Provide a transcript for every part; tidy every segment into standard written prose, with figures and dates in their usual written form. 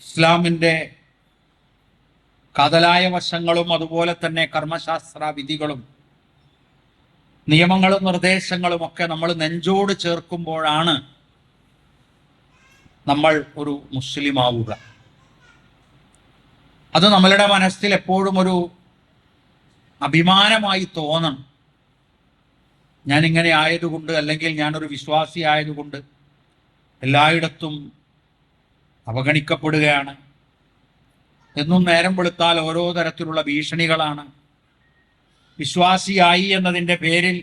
ഇസ്ലാമിൻ്റെ കാതലായ വശങ്ങളും അതുപോലെ തന്നെ കർമ്മശാസ്ത്ര വിധികളും നിയമങ്ങളും നിർദ്ദേശങ്ങളും ഒക്കെ നമ്മൾ നെഞ്ചോട് ചേർക്കുമ്പോഴാണ് നമ്മൾ ഒരു മുസ്ലിമാവുക. അത് നമ്മളുടെ മനസ്സിൽ എപ്പോഴും ഒരു അഭിമാനമായി തോന്നണം. ഞാനിങ്ങനെ ആയതുകൊണ്ട്, അല്ലെങ്കിൽ ഞാനൊരു വിശ്വാസി ആയതുകൊണ്ട് എല്ലായിടത്തും അവഗണിക്കപ്പെടുകയാണ് എന്നും നേരം വെളുത്താൽ ഓരോ തരത്തിലുള്ള ഭീഷണികളാണ്. വിശ്വാസിയായി എന്നതിൻ്റെ പേരിൽ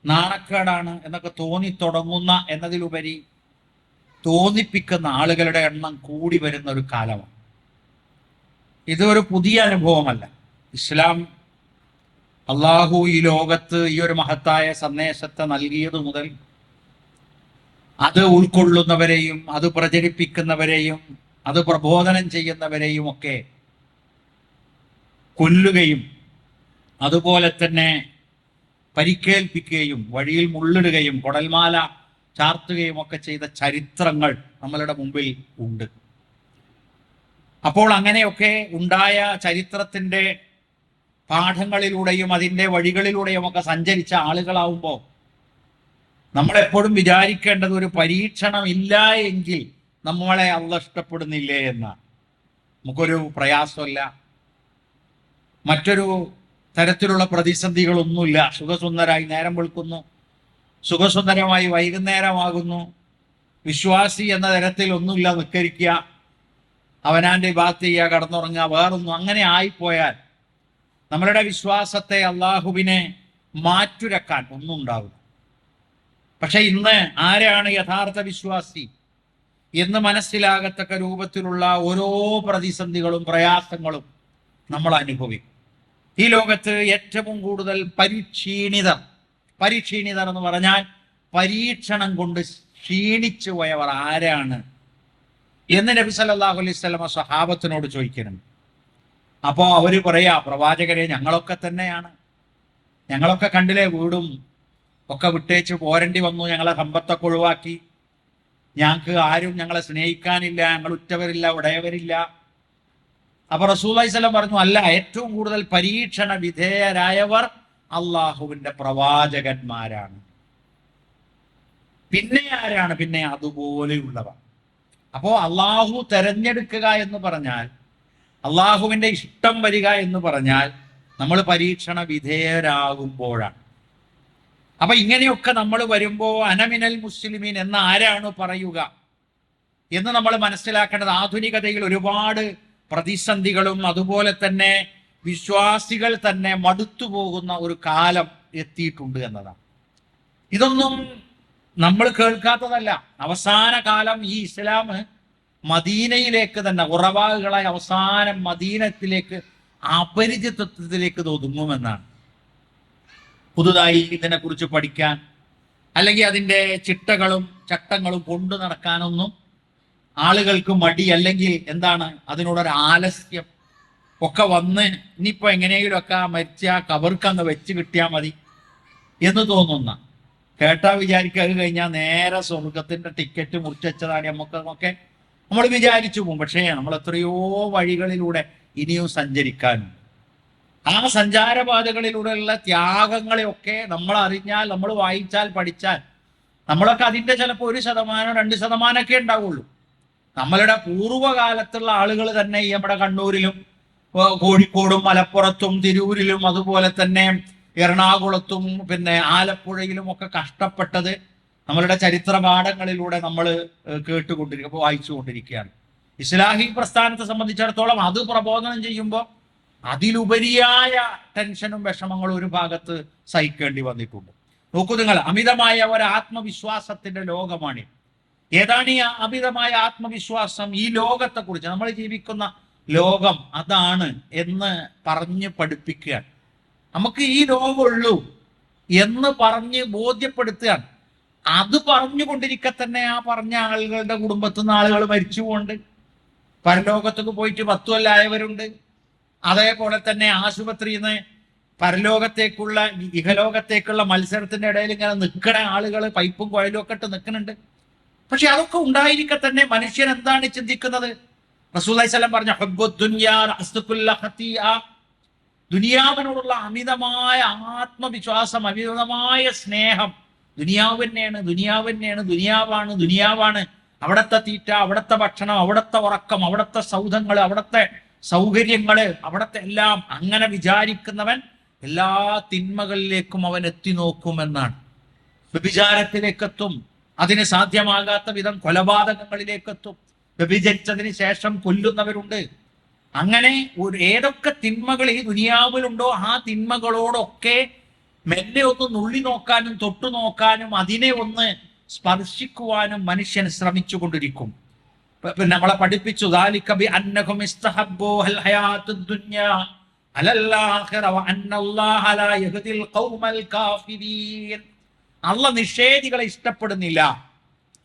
നാണക്കേടാണ് എന്നൊക്കെ തോന്നിത്തുടങ്ങുന്ന എന്നതിലുപരി തോന്നിപ്പിക്കുന്ന ആളുകളുടെ എണ്ണം കൂടി വരുന്ന ഒരു കാലമാണ്. ഇതൊരു പുതിയ അനുഭവമല്ല. ഇസ്ലാം അള്ളാഹു ഈ ലോകത്ത് ഈ ഒരു മഹത്തായ സന്ദേശത്തെ നൽകിയത് മുതൽ അത് ഉൾക്കൊള്ളുന്നവരെയും അത് പ്രചരിപ്പിക്കുന്നവരെയും അത് പ്രബോധനം ചെയ്യുന്നവരെയും ഒക്കെ കൊല്ലുകയും അതുപോലെ തന്നെ പരിക്കേൽപ്പിക്കുകയും വഴിയിൽ മുള്ളിടുകയും കുടൽമാല ചാർത്തുകയും ഒക്കെ ചെയ്ത ചരിത്രങ്ങൾ നമ്മളുടെ മുമ്പിൽ ഉണ്ട്. അപ്പോൾ അങ്ങനെയൊക്കെ ഉണ്ടായ ചരിത്രത്തിൻ്റെ പാഠങ്ങളിലൂടെയും അതിൻ്റെ വഴികളിലൂടെയും ഒക്കെ സഞ്ചരിച്ച ആളുകളാവുമ്പോൾ നമ്മളെപ്പോഴും വിചാരിക്കേണ്ടത് ഒരു പരീക്ഷണം ഇല്ല എങ്കിൽ നമ്മളെ അള്ളാഹ് ഇഷ്ടപ്പെടുന്നില്ലേ എന്നാണ്. നമുക്കൊരു പ്രയാസമല്ല, മറ്റൊരു തരത്തിലുള്ള പ്രതിസന്ധികളൊന്നുമില്ല. സുഖസുന്ദരായി നേരം വെളുക്കുന്നു, സുഖസുന്ദരമായി വൈകുന്നേരമാകുന്നു. വിശ്വാസി എന്ന തരത്തിൽ ഒന്നുമില്ല, നിസ്കരിക്കുക, അവനാൻ്റെ ഇബാദത്ത് ചെയ്യുക, കടന്നുറങ്ങുക, വേറൊന്നും. അങ്ങനെ ആയിപ്പോയാൽ നമ്മളുടെ വിശ്വാസത്തെ അള്ളാഹുവിനെ മാറ്റുരക്കാൻ ഒന്നും ഉണ്ടാവില്ല. പക്ഷെ ഇന്ന് ആരാണ് യഥാർത്ഥ വിശ്വാസി എന്ന് മനസ്സിലാകത്തക്ക രൂപത്തിലുള്ള ഓരോ പ്രതിസന്ധികളും പ്രയാസങ്ങളും നമ്മൾ അനുഭവിക്കും. ഈ ലോകത്ത് ഏറ്റവും കൂടുതൽ പരീക്ഷീണിതർ എന്ന് പറഞ്ഞാൽ പരീക്ഷണം കൊണ്ട് ക്ഷീണിച്ചു പോയവർ ആരാണ് എന്ന് നബി സല്ലല്ലാഹു അലൈഹി വസല്ലമ സ്വഹാബത്തിനോട് ചോദിക്കുന്നുണ്ട്. അപ്പോൾ അവര് പറയാ, പ്രവാചകരെ, ഞങ്ങളൊക്കെ തന്നെയാണ്. ഞങ്ങളൊക്കെ കണ്ടില്ലേ, വീടും ഒക്കെ വിട്ടേച്ച് പോരേണ്ടി വന്നു, ഞങ്ങളെ സമ്പത്തൊക്കെ ഒഴിവാക്കി, ഞങ്ങൾക്ക് ആരും ഞങ്ങളെ സ്നേഹിക്കാനില്ല, ഞങ്ങൾ ഉറ്റവരില്ല, ഉടയവരില്ല. അപ്പൊ റസൂലുള്ളാഹി സ്വല്ലല്ലാഹു അലൈഹി വസല്ലം പറഞ്ഞു, അല്ല, ഏറ്റവും കൂടുതൽ പരീക്ഷണ വിധേയരായവർ അള്ളാഹുവിന്റെ പ്രവാചകന്മാരാണ്. പിന്നെ ആരാണ്? പിന്നെ അതുപോലെയുള്ളവർ. അപ്പോ അള്ളാഹു തെരഞ്ഞെടുക്കുക എന്ന് പറഞ്ഞാൽ, അള്ളാഹുവിന്റെ ഇഷ്ടം വരിക എന്ന് പറഞ്ഞാൽ നമ്മൾ പരീക്ഷണ വിധേയരാകുമ്പോഴാണ്. അപ്പൊ ഇങ്ങനെയൊക്കെ നമ്മൾ വരുമ്പോൾ അനമിനൽ മുസ്ലിമീൻ എന്ന് ആരാണ് പറയുക എന്ന് നമ്മൾ മനസ്സിലാക്കേണ്ടത്. ആധുനികതയിൽ ഒരുപാട് പ്രതിസന്ധികളും അതുപോലെ തന്നെ വിശ്വാസികൾ തന്നെ മടുത്തു പോകുന്ന ഒരു കാലം എത്തിയിട്ടുണ്ട് എന്നതാണ്. ഇതൊന്നും നമ്മൾ കേൾക്കാത്തതല്ല. അവസാന കാലം ഈ ഇസ്ലാം മദീനയിലേക്ക് തന്നെ ഉറവാകളായി അവസാനം മദീനത്തിലേക്ക് അപരിചിതത്വത്തിലേക്ക് ഒതുങ്ങുമെന്നാണ്. പുതുതായി ഇതിനെക്കുറിച്ച് പഠിക്കാൻ അല്ലെങ്കിൽ അതിൻ്റെ ചിട്ടകളും ചട്ടങ്ങളും കൊണ്ടു നടക്കാനൊന്നും ആളുകൾക്ക് മടി, അല്ലെങ്കിൽ എന്താണ് അതിനോടൊരു ആലസ്യം ഒക്കെ വന്ന് ഇനിയിപ്പോൾ എങ്ങനെയെങ്കിലുമൊക്കെ മരിച്ച കബർക്കങ്ങ് വെച്ച് കിട്ടിയാൽ മതി എന്ന് തോന്നുന്ന, കേട്ടാ വിചാരിക്കുക കഴിഞ്ഞാൽ നേരെ സ്വർഗത്തിന്റെ ടിക്കറ്റ് മുറിച്ചതാണ് നമുക്കൊക്കെ നമ്മൾ വിചാരിച്ചു പോകും. പക്ഷേ നമ്മൾ എത്രയോ വഴികളിലൂടെ ഇനിയും സഞ്ചരിക്കാനുണ്ട്. ആ സഞ്ചാരപാതകളിലൂടെയുള്ള ത്യാഗങ്ങളെയൊക്കെ നമ്മൾ അറിഞ്ഞാൽ, നമ്മൾ വായിച്ചാൽ, പഠിച്ചാൽ നമ്മളൊക്കെ അതിൻ്റെ ചിലപ്പോൾ 1%, 2% ഒക്കെ ഉണ്ടാവുള്ളൂ. നമ്മളുടെ പൂർവ്വകാലത്തുള്ള ആളുകൾ തന്നെ ഈ നമ്മുടെ കണ്ണൂരിലും കോഴിക്കോടും മലപ്പുറത്തും തിരൂരിലും അതുപോലെ തന്നെ എറണാകുളത്തും പിന്നെ ആലപ്പുഴയിലും ഒക്കെ കഷ്ടപ്പെട്ടത് നമ്മളുടെ ചരിത്ര പാഠങ്ങളിലൂടെ നമ്മൾ കേട്ടുകൊണ്ടിരിക്കുക, വായിച്ചുകൊണ്ടിരിക്കുകയാണ്. ഇസ്ലാഹി പ്രസ്ഥാനത്തെ സംബന്ധിച്ചിടത്തോളം അത് പ്രബോധനം ചെയ്യുമ്പോൾ അതിലുപരിയായ ടെൻഷനും വിഷമങ്ങളും ഒരു ഭാഗത്ത് സഹിക്കേണ്ടി വന്നിട്ടുണ്ട്. നോക്കൂ നിങ്ങൾ, അമിതമായ ഒരു ആത്മവിശ്വാസത്തിന്റെ ലോകമാണ്. ഏതാണ് ഈ അമിതമായ ആത്മവിശ്വാസം? ഈ ലോകത്തെക്കുറിച്ച്, നമ്മൾ ജീവിക്കുന്ന ലോകം അതാണ് എന്ന് പറഞ്ഞ് പഠിപ്പിക്കുകയാണ്. നമുക്ക് ഈ ലോകമുള്ളൂ എന്ന് പറഞ്ഞ് ബോധ്യപ്പെടുത്തുകയാണ്. അത് പറഞ്ഞുകൊണ്ടിരിക്കെ തന്നെ ആ പറഞ്ഞ ആളുകളുടെ കുടുംബത്തിൽ നിന്ന് ആളുകൾ മരിച്ചു പോകുന്നുണ്ട്, പരലോകത്തേക്ക് പോയിട്ട് 10 കൊല്ലമായവരുണ്ട്. അതേപോലെ തന്നെ ആശുപത്രിയിൽ നിന്ന് പരലോകത്തേക്കുള്ള ഇഹലോകത്തേക്കുള്ള മത്സരത്തിന്റെ ഇടയിൽ ഇങ്ങനെ നിൽക്കണ ആളുകൾ പൈപ്പും കുഴലും ഒക്കെ ഇട്ട് നിൽക്കുന്നുണ്ട്. പക്ഷെ അതൊക്കെ ഉണ്ടായിരിക്കെ തന്നെ മനുഷ്യൻ എന്താണ് ചിന്തിക്കുന്നത്? റസൂലുള്ളാഹി സ്വല്ലല്ലാഹു അലൈഹി വസല്ലം പറഞ്ഞു ഹുബ്ബുദ്ദുനിയാ റഅ്സു കുല്ല ഖതീഅ, ദുനിയാവിനോടുള്ള അമിതമായ ആത്മവിശ്വാസം, അമിതമായ സ്നേഹം, ദുനിയാവ് തന്നെയാണ്, ദുനിയാവാണ്, ദുനിയാവാണ്, അവിടുത്തെ തീറ്റ, അവിടുത്തെ ഭക്ഷണം, അവിടുത്തെ ഉറക്കം, അവിടുത്തെ സൗധങ്ങൾ, അവിടുത്തെ സൗകര്യങ്ങള്, അവിടുത്തെ എല്ലാം, അങ്ങനെ വിചാരിക്കുന്നവൻ എല്ലാ തിന്മകളിലേക്കും അവൻ എത്തി നോക്കുമെന്നാണ്. വ്യഭിചാരത്തിലേക്കെത്തും, അതിന് സാധ്യമാകാത്ത വിധം കൊലപാതകങ്ങളിലേക്കെത്തും, വ്യഭിചരിച്ചതിന് ശേഷം കൊല്ലുന്നവരുണ്ട്. അങ്ങനെ ഏതൊക്കെ തിന്മകൾ ഈ ദുനിയാവിലുണ്ടോ ആ തിന്മകളോടൊക്കെ മെല്ലെ ഒന്ന് നുള്ളി നോക്കാനും തൊട്ടു നോക്കാനും അതിനെ ഒന്ന് സ്പർശിക്കുവാനും മനുഷ്യൻ ശ്രമിച്ചു കൊണ്ടിരിക്കും. പിന്നെ നമ്മളെ പഠിപ്പിച്ചു ദാലിക ബിഅന്നഹും ഇസ്തഹബ്ബു അൽ ഹയാത്തുദ് ദുനിയ അലൽ ആഖിറ വഅന്നല്ലാഹ ലാ യഹ്ദിൽ ഖൗമൽ കാഫിരീൻ. അല്ലാഹ് നിഷേധികളെ ഇഷ്ടപ്പെടുന്നില്ല.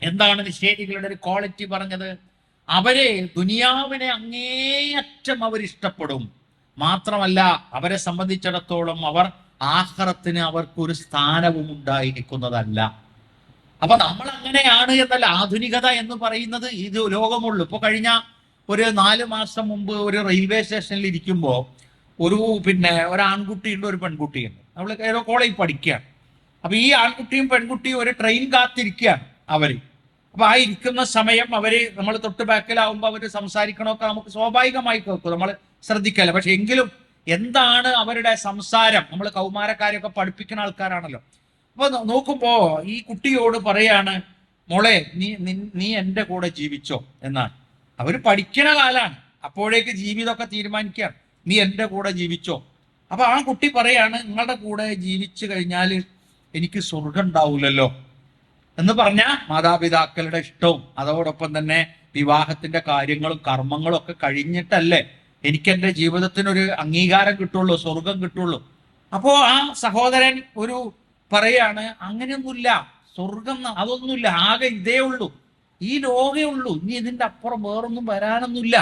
എന്താണ് നിഷേധികളുടെ ഒരു ക്വാളിറ്റി പറഞ്ഞത്? അവരെ ദുനിയാവിനെ അങ്ങേയറ്റം അവരിഷ്ടപ്പെടും. മാത്രമല്ല അവരെ സംബന്ധിച്ചിടത്തോളം അവർ ആഖിറത്തിന് അവർക്കൊരു സ്ഥാനവും ഉണ്ടായിരിക്കുന്നതല്ല. അപ്പൊ നമ്മൾ അങ്ങനെയാണ് എന്നല്ല. ആധുനികത എന്ന് പറയുന്നത് ഇത് ലോകമുള്ളൂ. ഇപ്പൊ കഴിഞ്ഞ ഒരു 4 മാസം മുമ്പ് ഒരു റെയിൽവേ സ്റ്റേഷനിൽ ഇരിക്കുമ്പോൾ ഒരു ആൺകുട്ടിയുണ്ട്, ഒരു പെൺകുട്ടിയുണ്ട്. നമ്മൾ ഏതോ കോളേജിൽ പഠിക്കുകയാണ്. അപ്പൊ ഈ ആൺകുട്ടിയും പെൺകുട്ടിയും ഒരു ട്രെയിൻ കാത്തിരിക്കുകയാണ് അവര്. അപ്പൊ ആ ഇരിക്കുന്ന സമയം നമ്മൾ തൊട്ട് ബാക്കിലാവുമ്പോൾ അവര് സംസാരിക്കണമൊക്കെ നമുക്ക് സ്വാഭാവികമായി കേൾക്കും, നമ്മൾ ശ്രദ്ധിക്കല്ല. പക്ഷെ എങ്കിലും എന്താണ് അവരുടെ സംസാരം? നമ്മൾ കൗമാരക്കാരെയൊക്കെ പഠിപ്പിക്കുന്ന ആൾക്കാരാണല്ലോ. അപ്പൊ നോക്കുമ്പോ ഈ കുട്ടിയോട് പറയാണ്, മോളെ നീ എൻ്റെ കൂടെ ജീവിച്ചോ എന്നാണ്. അവര് പഠിക്കണ കാലാണ്, അപ്പോഴേക്ക് ജീവിതമൊക്കെ തീരുമാനിക്കുകയാണ്. നീ എൻ്റെ കൂടെ ജീവിച്ചോ. അപ്പൊ ആ കുട്ടി പറയാണ്, നിങ്ങളുടെ കൂടെ ജീവിച്ചു കഴിഞ്ഞാൽ എനിക്ക് സ്വർഗം ഉണ്ടാവൂലല്ലോ എന്ന് പറഞ്ഞ മാതാപിതാക്കളുടെ ഇഷ്ടവും അതോടൊപ്പം തന്നെ വിവാഹത്തിന്റെ കാര്യങ്ങളും കർമ്മങ്ങളും ഒക്കെ കഴിഞ്ഞിട്ടല്ലേ എനിക്ക് എൻ്റെ ജീവിതത്തിനൊരു അംഗീകാരം കിട്ടുള്ളൂ, സ്വർഗം കിട്ടുള്ളൂ. അപ്പോ ആ സഹോദരൻ പറയാണ്, അങ്ങനെയൊന്നുമില്ല, സ്വർഗം അതൊന്നുമില്ല, ആകെ ഇതേ ഉള്ളൂ, ഈ ലോകേ ഉള്ളൂ, ഇനി ഇതിന്റെ അപ്പുറം വേറൊന്നും വരാനൊന്നുമില്ല.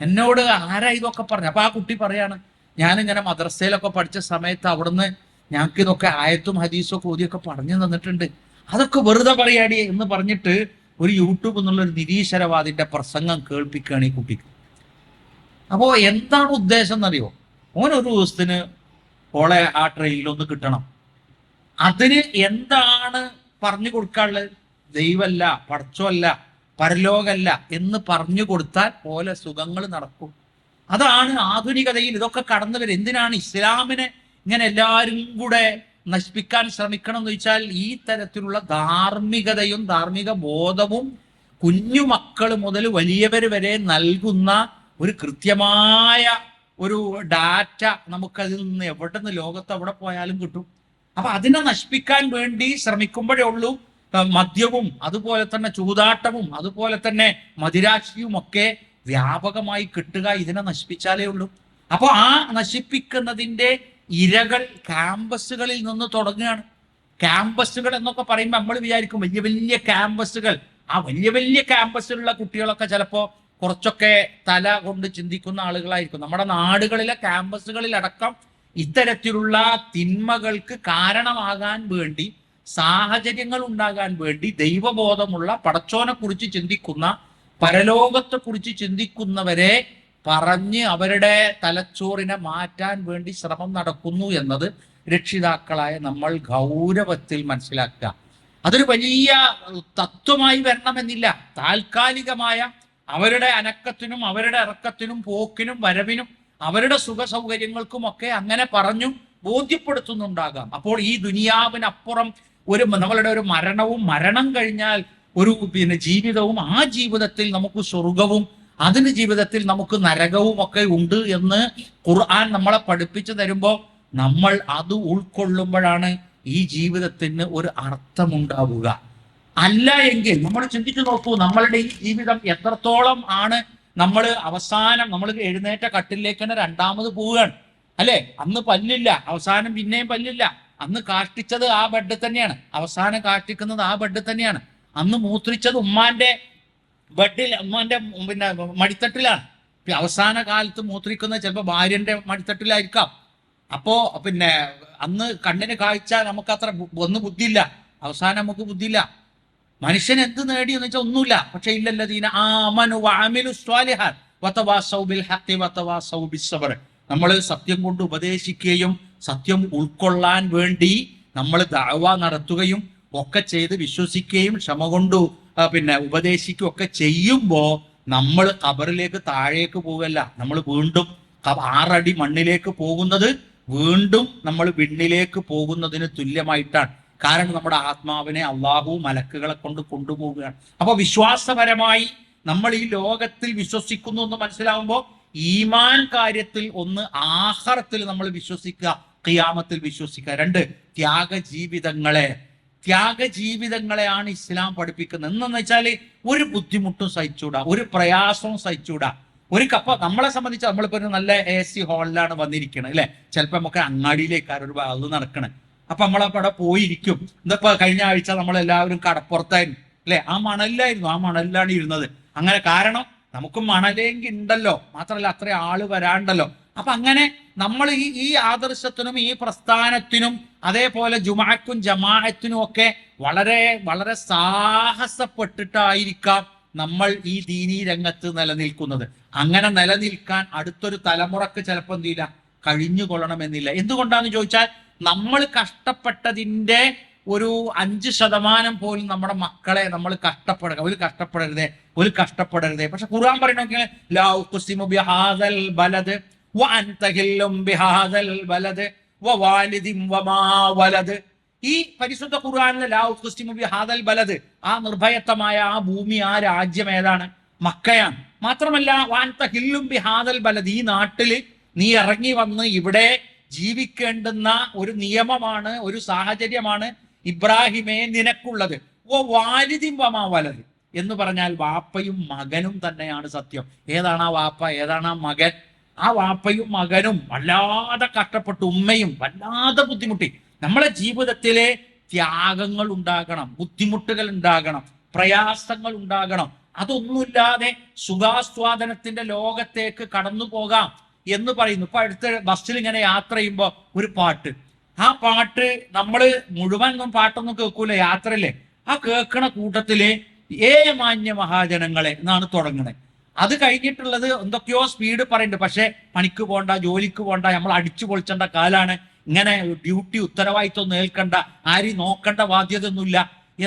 എന്നോട് ആരാ ഇതൊക്കെ പറഞ്ഞു? അപ്പൊ ആ കുട്ടി പറയാണ്, ഞാനിങ്ങനെ മദ്രസയിലൊക്കെ പഠിച്ച സമയത്ത് അവിടുന്ന് ഞങ്ങൾക്ക് ഇതൊക്കെ ആയത്തും ഹദീസും ഒക്കെ ഓതിയൊക്കെ പറഞ്ഞു തന്നിട്ടുണ്ട്, അതൊക്കെ വെറുതെ പറയാടി എന്ന് പറഞ്ഞിട്ട് ഒരു യൂട്യൂബ് എന്നുള്ള ഒരു നിരീശ്വരവാദിന്റെ പ്രസംഗം കേൾപ്പിക്കുകയാണ് ഈ കുട്ടിക്ക്. അപ്പോ എന്താണ് ഉദ്ദേശം എന്നറിയോ? ഓനൊരു ദിവസത്തിന് ഓളെ ആ ട്രെയിനിലൊന്ന് കിട്ടണം. അതിന് എന്താണ് പറഞ്ഞു കൊടുക്കാനുള്ളത്? ദൈവമല്ല, പടച്ചോല്ല, പരലോകല്ല എന്ന് പറഞ്ഞു കൊടുത്താൽ പോലെ സുഖങ്ങൾ നടക്കും. അതാണ് ആധുനികതയിൽ ഇതൊക്കെ കടന്നു വരും. എന്തിനാണ് ഇസ്ലാമിനെ ഇങ്ങനെ എല്ലാവരും കൂടെ നശിപ്പിക്കാൻ ശ്രമിക്കണം എന്ന് വെച്ചാൽ ഈ തരത്തിലുള്ള ധാർമ്മികതയും ധാർമ്മിക ബോധവും കുഞ്ഞു മക്കൾ മുതൽ വലിയവർ വരെ നൽകുന്ന ഒരു കൃത്യമായ ഒരു ഡാറ്റ നമുക്കതിൽ നിന്ന് എവിടെ നിന്ന് ലോകത്ത് എവിടെ പോയാലും കിട്ടും. അപ്പൊ അതിനെ നശിപ്പിക്കാൻ വേണ്ടി ശ്രമിക്കുമ്പോഴേ ഉള്ളൂ മദ്യവും അതുപോലെ തന്നെ ചൂതാട്ടവും അതുപോലെ തന്നെ മദിരാശിയും ഒക്കെ വ്യാപകമായി കിട്ടുക. ഇതിനെ നശിപ്പിച്ചാലേ ഉള്ളൂ. അപ്പൊ ആ നശിപ്പിക്കുന്നതിന്റെ ഇരകൾ ക്യാമ്പസുകളിൽ നിന്ന് തുടങ്ങുകയാണ്. ക്യാമ്പസുകൾ എന്നൊക്കെ പറയുമ്പോൾ നമ്മൾ വിചാരിക്കും വലിയ വലിയ ക്യാമ്പസുകൾ. ആ വലിയ വലിയ ക്യാമ്പസിലുള്ള കുട്ടികളൊക്കെ ചിലപ്പോ കുറച്ചൊക്കെ തല കൊണ്ട് ചിന്തിക്കുന്ന ആളുകളായിരിക്കും. നമ്മുടെ നാടുകളിലെ ക്യാമ്പസുകളിലടക്കം ഇത്തരത്തിലുള്ള തിന്മകൾക്ക് കാരണമാകാൻ വേണ്ടി, സാഹചര്യങ്ങൾ ഉണ്ടാകാൻ വേണ്ടി ദൈവബോധമുള്ള, പടച്ചോനെ കുറിച്ച് ചിന്തിക്കുന്ന, പരലോകത്തെ കുറിച്ച് ചിന്തിക്കുന്നവരെ പറഞ്ഞ് അവരുടെ തലച്ചോറിനെ മാറ്റാൻ വേണ്ടി ശ്രമം നടക്കുന്നു എന്നത് രക്ഷിതാക്കളായ നമ്മൾ ഗൗരവത്തിൽ മനസ്സിലാക്കുക. അതൊരു വലിയ തത്വമായി വരണമെന്നില്ല. താൽക്കാലികമായ അവരുടെ അനക്കത്തിനും അവരുടെ ഇറക്കത്തിനും പോക്കിനും വരവിനും അവരുടെ സുഖ സൗകര്യങ്ങൾക്കുമൊക്കെ അങ്ങനെ പറഞ്ഞു ബോധ്യപ്പെടുത്തുന്നുണ്ടാകാം. അപ്പോൾ ഈ ദുനിയാവിനപ്പുറം നമ്മളുടെ ഒരു മരണവും, മരണം കഴിഞ്ഞാൽ ഒരു ജീവിതവും, ആ ജീവിതത്തിൽ നമുക്ക് സ്വർഗവും അതിന് ജീവിതത്തിൽ നമുക്ക് നരകവും ഒക്കെ ഉണ്ട് എന്ന് ഖുർആൻ നമ്മളെ പഠിപ്പിച്ചു തരുമ്പോൾ നമ്മൾ അത് ഉൾക്കൊള്ളുമ്പോഴാണ് ഈ ജീവിതത്തിന് ഒരു അർത്ഥമുണ്ടാവുക. അല്ല എങ്കിൽ നമ്മൾ ചിന്തിച്ചു നോക്കൂ, നമ്മളുടെ ഈ ജീവിതം എത്രത്തോളം ആണ് നമ്മൾ അവസാനം നമ്മൾ എഴുന്നേറ്റ കട്ടിലേക്ക് തന്നെ രണ്ടാമത് പോവുകയാണ് അല്ലെ? അന്ന് പല്ലില്ല, അവസാനം പിന്നെയും പല്ലില്ല. അന്ന് കാഷ്ടിച്ചത് ആ ബെഡ് തന്നെയാണ്, അവസാനം കാഷ്ടിക്കുന്നത് ആ ബെഡ് തന്നെയാണ്. അന്ന് മൂത്രിച്ചത് ഉമ്മാന്റെ ബെഡിൽ, ഉമ്മാന്റെ മടിത്തട്ടിലാണ്. അവസാന കാലത്ത് മൂത്രിക്കുന്നത് ചിലപ്പോൾ ഭാര്യന്റെ മടിത്തട്ടിലായിരിക്കാം. അപ്പോ അന്ന് കണ്ണിന് കാഴ്ച നമുക്ക് അത്ര ബുദ്ധിയില്ല, അവസാനം നമുക്ക് ബുദ്ധിയില്ല. മനുഷ്യൻ എന്ത് നേടി എന്ന് വെച്ചാൽ ഒന്നുമില്ല. പക്ഷെ ഇല്ലല്ലദീന ആമനു വഅമിലു സ്വാലിഹാത്ത്, വതവാസൗ ബിൽ ഹഖി വതവാസൗ ബിസ്സബ്ർ. നമ്മൾ സത്യം കൊണ്ട് ഉപദേശിക്കുകയും സത്യം ഉൾക്കൊള്ളാൻ വേണ്ടി നമ്മൾ ദഅവ നടത്തുകയും ഒക്കെ ചെയ്ത് വിശ്വസിക്കുകയും ക്ഷമ കൊണ്ട് ഉപദേശിക്കുകയും ഒക്കെ ചെയ്യുമ്പോൾ നമ്മൾ ഖബറിലേക്ക് താഴേക്ക് പോകല്ല, നമ്മൾ വീണ്ടും 6 അടി മണ്ണിലേക്ക് പോകുന്നത് വീണ്ടും നമ്മൾ വിണ്ണിലേക്ക് പോകുന്നതിന് തുല്യമായിട്ടാണ്. കാരണം നമ്മുടെ ആത്മാവിനെ അള്ളാഹു മലക്കുകളെ കൊണ്ട് കൊണ്ടുപോവുകയാണ്. അപ്പൊ വിശ്വാസപരമായി നമ്മൾ ഈ ലോകത്തിൽ വിശ്വസിക്കുന്നു എന്ന് മനസ്സിലാവുമ്പോൾ ഈമാൻ കാര്യത്തിൽ ഒന്ന് ആഖിറത്തിൽ നമ്മൾ വിശ്വസിക്കുക, ഖിയാമത്തിൽ വിശ്വസിക്കുക. 2 ത്യാഗജീവിതങ്ങളെയാണ് ഇസ്ലാം പഠിപ്പിക്കുന്നത്. എന്നു വെച്ചാൽ ഒരു ബുദ്ധിമുട്ടും സഹിച്ചൂടാ, ഒരു പ്രയാസവും സഹിച്ചൂടാ. അപ്പൊ നമ്മളെ സംബന്ധിച്ച് നമ്മളിപ്പോ ഒരു നല്ല AC ഹാളിലാണ് വന്നിരിക്കണത് അല്ലെ, ചിലപ്പോ നമുക്ക് അങ്ങാടിയിലേക്കാണ് ഒരു അത് നടക്കണേ. അപ്പൊ നമ്മളവിടെ പോയിരിക്കും. ഇതിപ്പോ കഴിഞ്ഞ ആഴ്ച നമ്മളെല്ലാവരും കടപ്പുറത്തായിരുന്നു അല്ലെ, ആ മണലിലാണ് ഇരുന്നത്. അങ്ങനെ കാരണം നമുക്ക് മണലെങ്കിൽ ഉണ്ടല്ലോ, മാത്രമല്ല അത്ര ആള് വരാണ്ടല്ലോ. അപ്പൊ അങ്ങനെ നമ്മൾ ഈ ആദർശത്തിനും ഈ പ്രസ്ഥാനത്തിനും അതേപോലെ ജുമാഅക്കും ജമാഅത്തിനും ഒക്കെ വളരെ വളരെ സാഹസപ്പെട്ടിട്ടായിരിക്കാം നമ്മൾ ഈ ദീനീ രംഗത്ത് നിലനിൽക്കുന്നത്. അങ്ങനെ നിലനിൽക്കാൻ അടുത്തൊരു തലമുറക്ക് ചിലപ്പോൾ എന്തില്ല, കഴിഞ്ഞുകൊള്ളണമെന്നില്ല. എന്തുകൊണ്ടാന്ന് ചോദിച്ചാൽ നമ്മൾ കഷ്ടപ്പെട്ടതിൻ്റെ ഒരു 5% പോലും നമ്മുടെ മക്കളെ നമ്മൾ കഷ്ടപ്പെടരുതേ. പക്ഷെ ഖുർആൻ പറയണമെങ്കിൽ ലാ ഉഖ്സിമു ബിഹാദൽ ബലദ് വഅൻത ഹില്ലും ബിഹാദൽ ബലദ് വവാലിദിൻ വമാ വലദ്. ഈ പരിശുദ്ധ ഖുർആനിലെ ലാ ഉഖ്സിമു ബിഹാദൽ ബലദ്, ആ നിർഭയത്വമായ ആ ഭൂമി, ആ രാജ്യം ഏതാണ്? മക്കയാണ്. മാത്രമല്ല വഅൻത ഹില്ലും ബിഹാദൽ ബലദ്, ഈ നാട്ടില് നീ ഇറങ്ങി വന്ന് ഇവിടെ ജീവിക്കേണ്ടുന്ന ഒരു നിയമമാണ്, ഒരു സാഹചര്യമാണ് ഇബ്രാഹിമേ നിനക്കുള്ളത്. വാലിദിൻ വമാ വലദ് എന്ന് പറഞ്ഞാൽ വാപ്പയും മകനും തന്നെയാണ് സത്യം. ഏതാണ് ആ വാപ്പ, ഏതാണ് ആ മകൻ? ആ വാപ്പയും മകനും വല്ലാതെ കഷ്ടപ്പെട്ടു, ഉമ്മയും വല്ലാതെ ബുദ്ധിമുട്ടി. നമ്മളെ ജീവിതത്തിലെ ത്യാഗങ്ങൾ ഉണ്ടാകണം, ബുദ്ധിമുട്ടുകൾ ഉണ്ടാകണം, പ്രയാസങ്ങൾ ഉണ്ടാകണം. അതൊന്നുമില്ലാതെ സുഖാസ്വാദനത്തിന്റെ ലോകത്തേക്ക് കടന്നു പോകാം എന്ന് പറയുന്നു. ഇപ്പൊ അടുത്ത ബസ്സിൽ ഇങ്ങനെ യാത്ര ചെയ്യുമ്പോൾ ഒരു പാട്ട്, ആ പാട്ട് നമ്മൾ മുഴുവൻ പാട്ടൊന്നും കേൾക്കൂല യാത്രയിലെ. ആ കേൾക്കണ കൂട്ടത്തില് മാന്യ മഹാജനങ്ങളെ എന്നാണ് തുടങ്ങുന്നത്. അത് കഴിഞ്ഞിട്ടുള്ളത് എന്തൊക്കെയോ സ്പീഡ് പറയുന്നുണ്ട്. പക്ഷെ പണിക്ക് പോണ്ട, ജോലിക്ക് പോണ്ട, നമ്മൾ അടിച്ചു പൊളിച്ചേണ്ട കാലാണ്, ഇങ്ങനെ ഡ്യൂട്ടി ഉത്തരവാദിത്വം ഏൽക്കണ്ട, ആരും നോക്കേണ്ട ബാധ്യത ഒന്നുമില്ല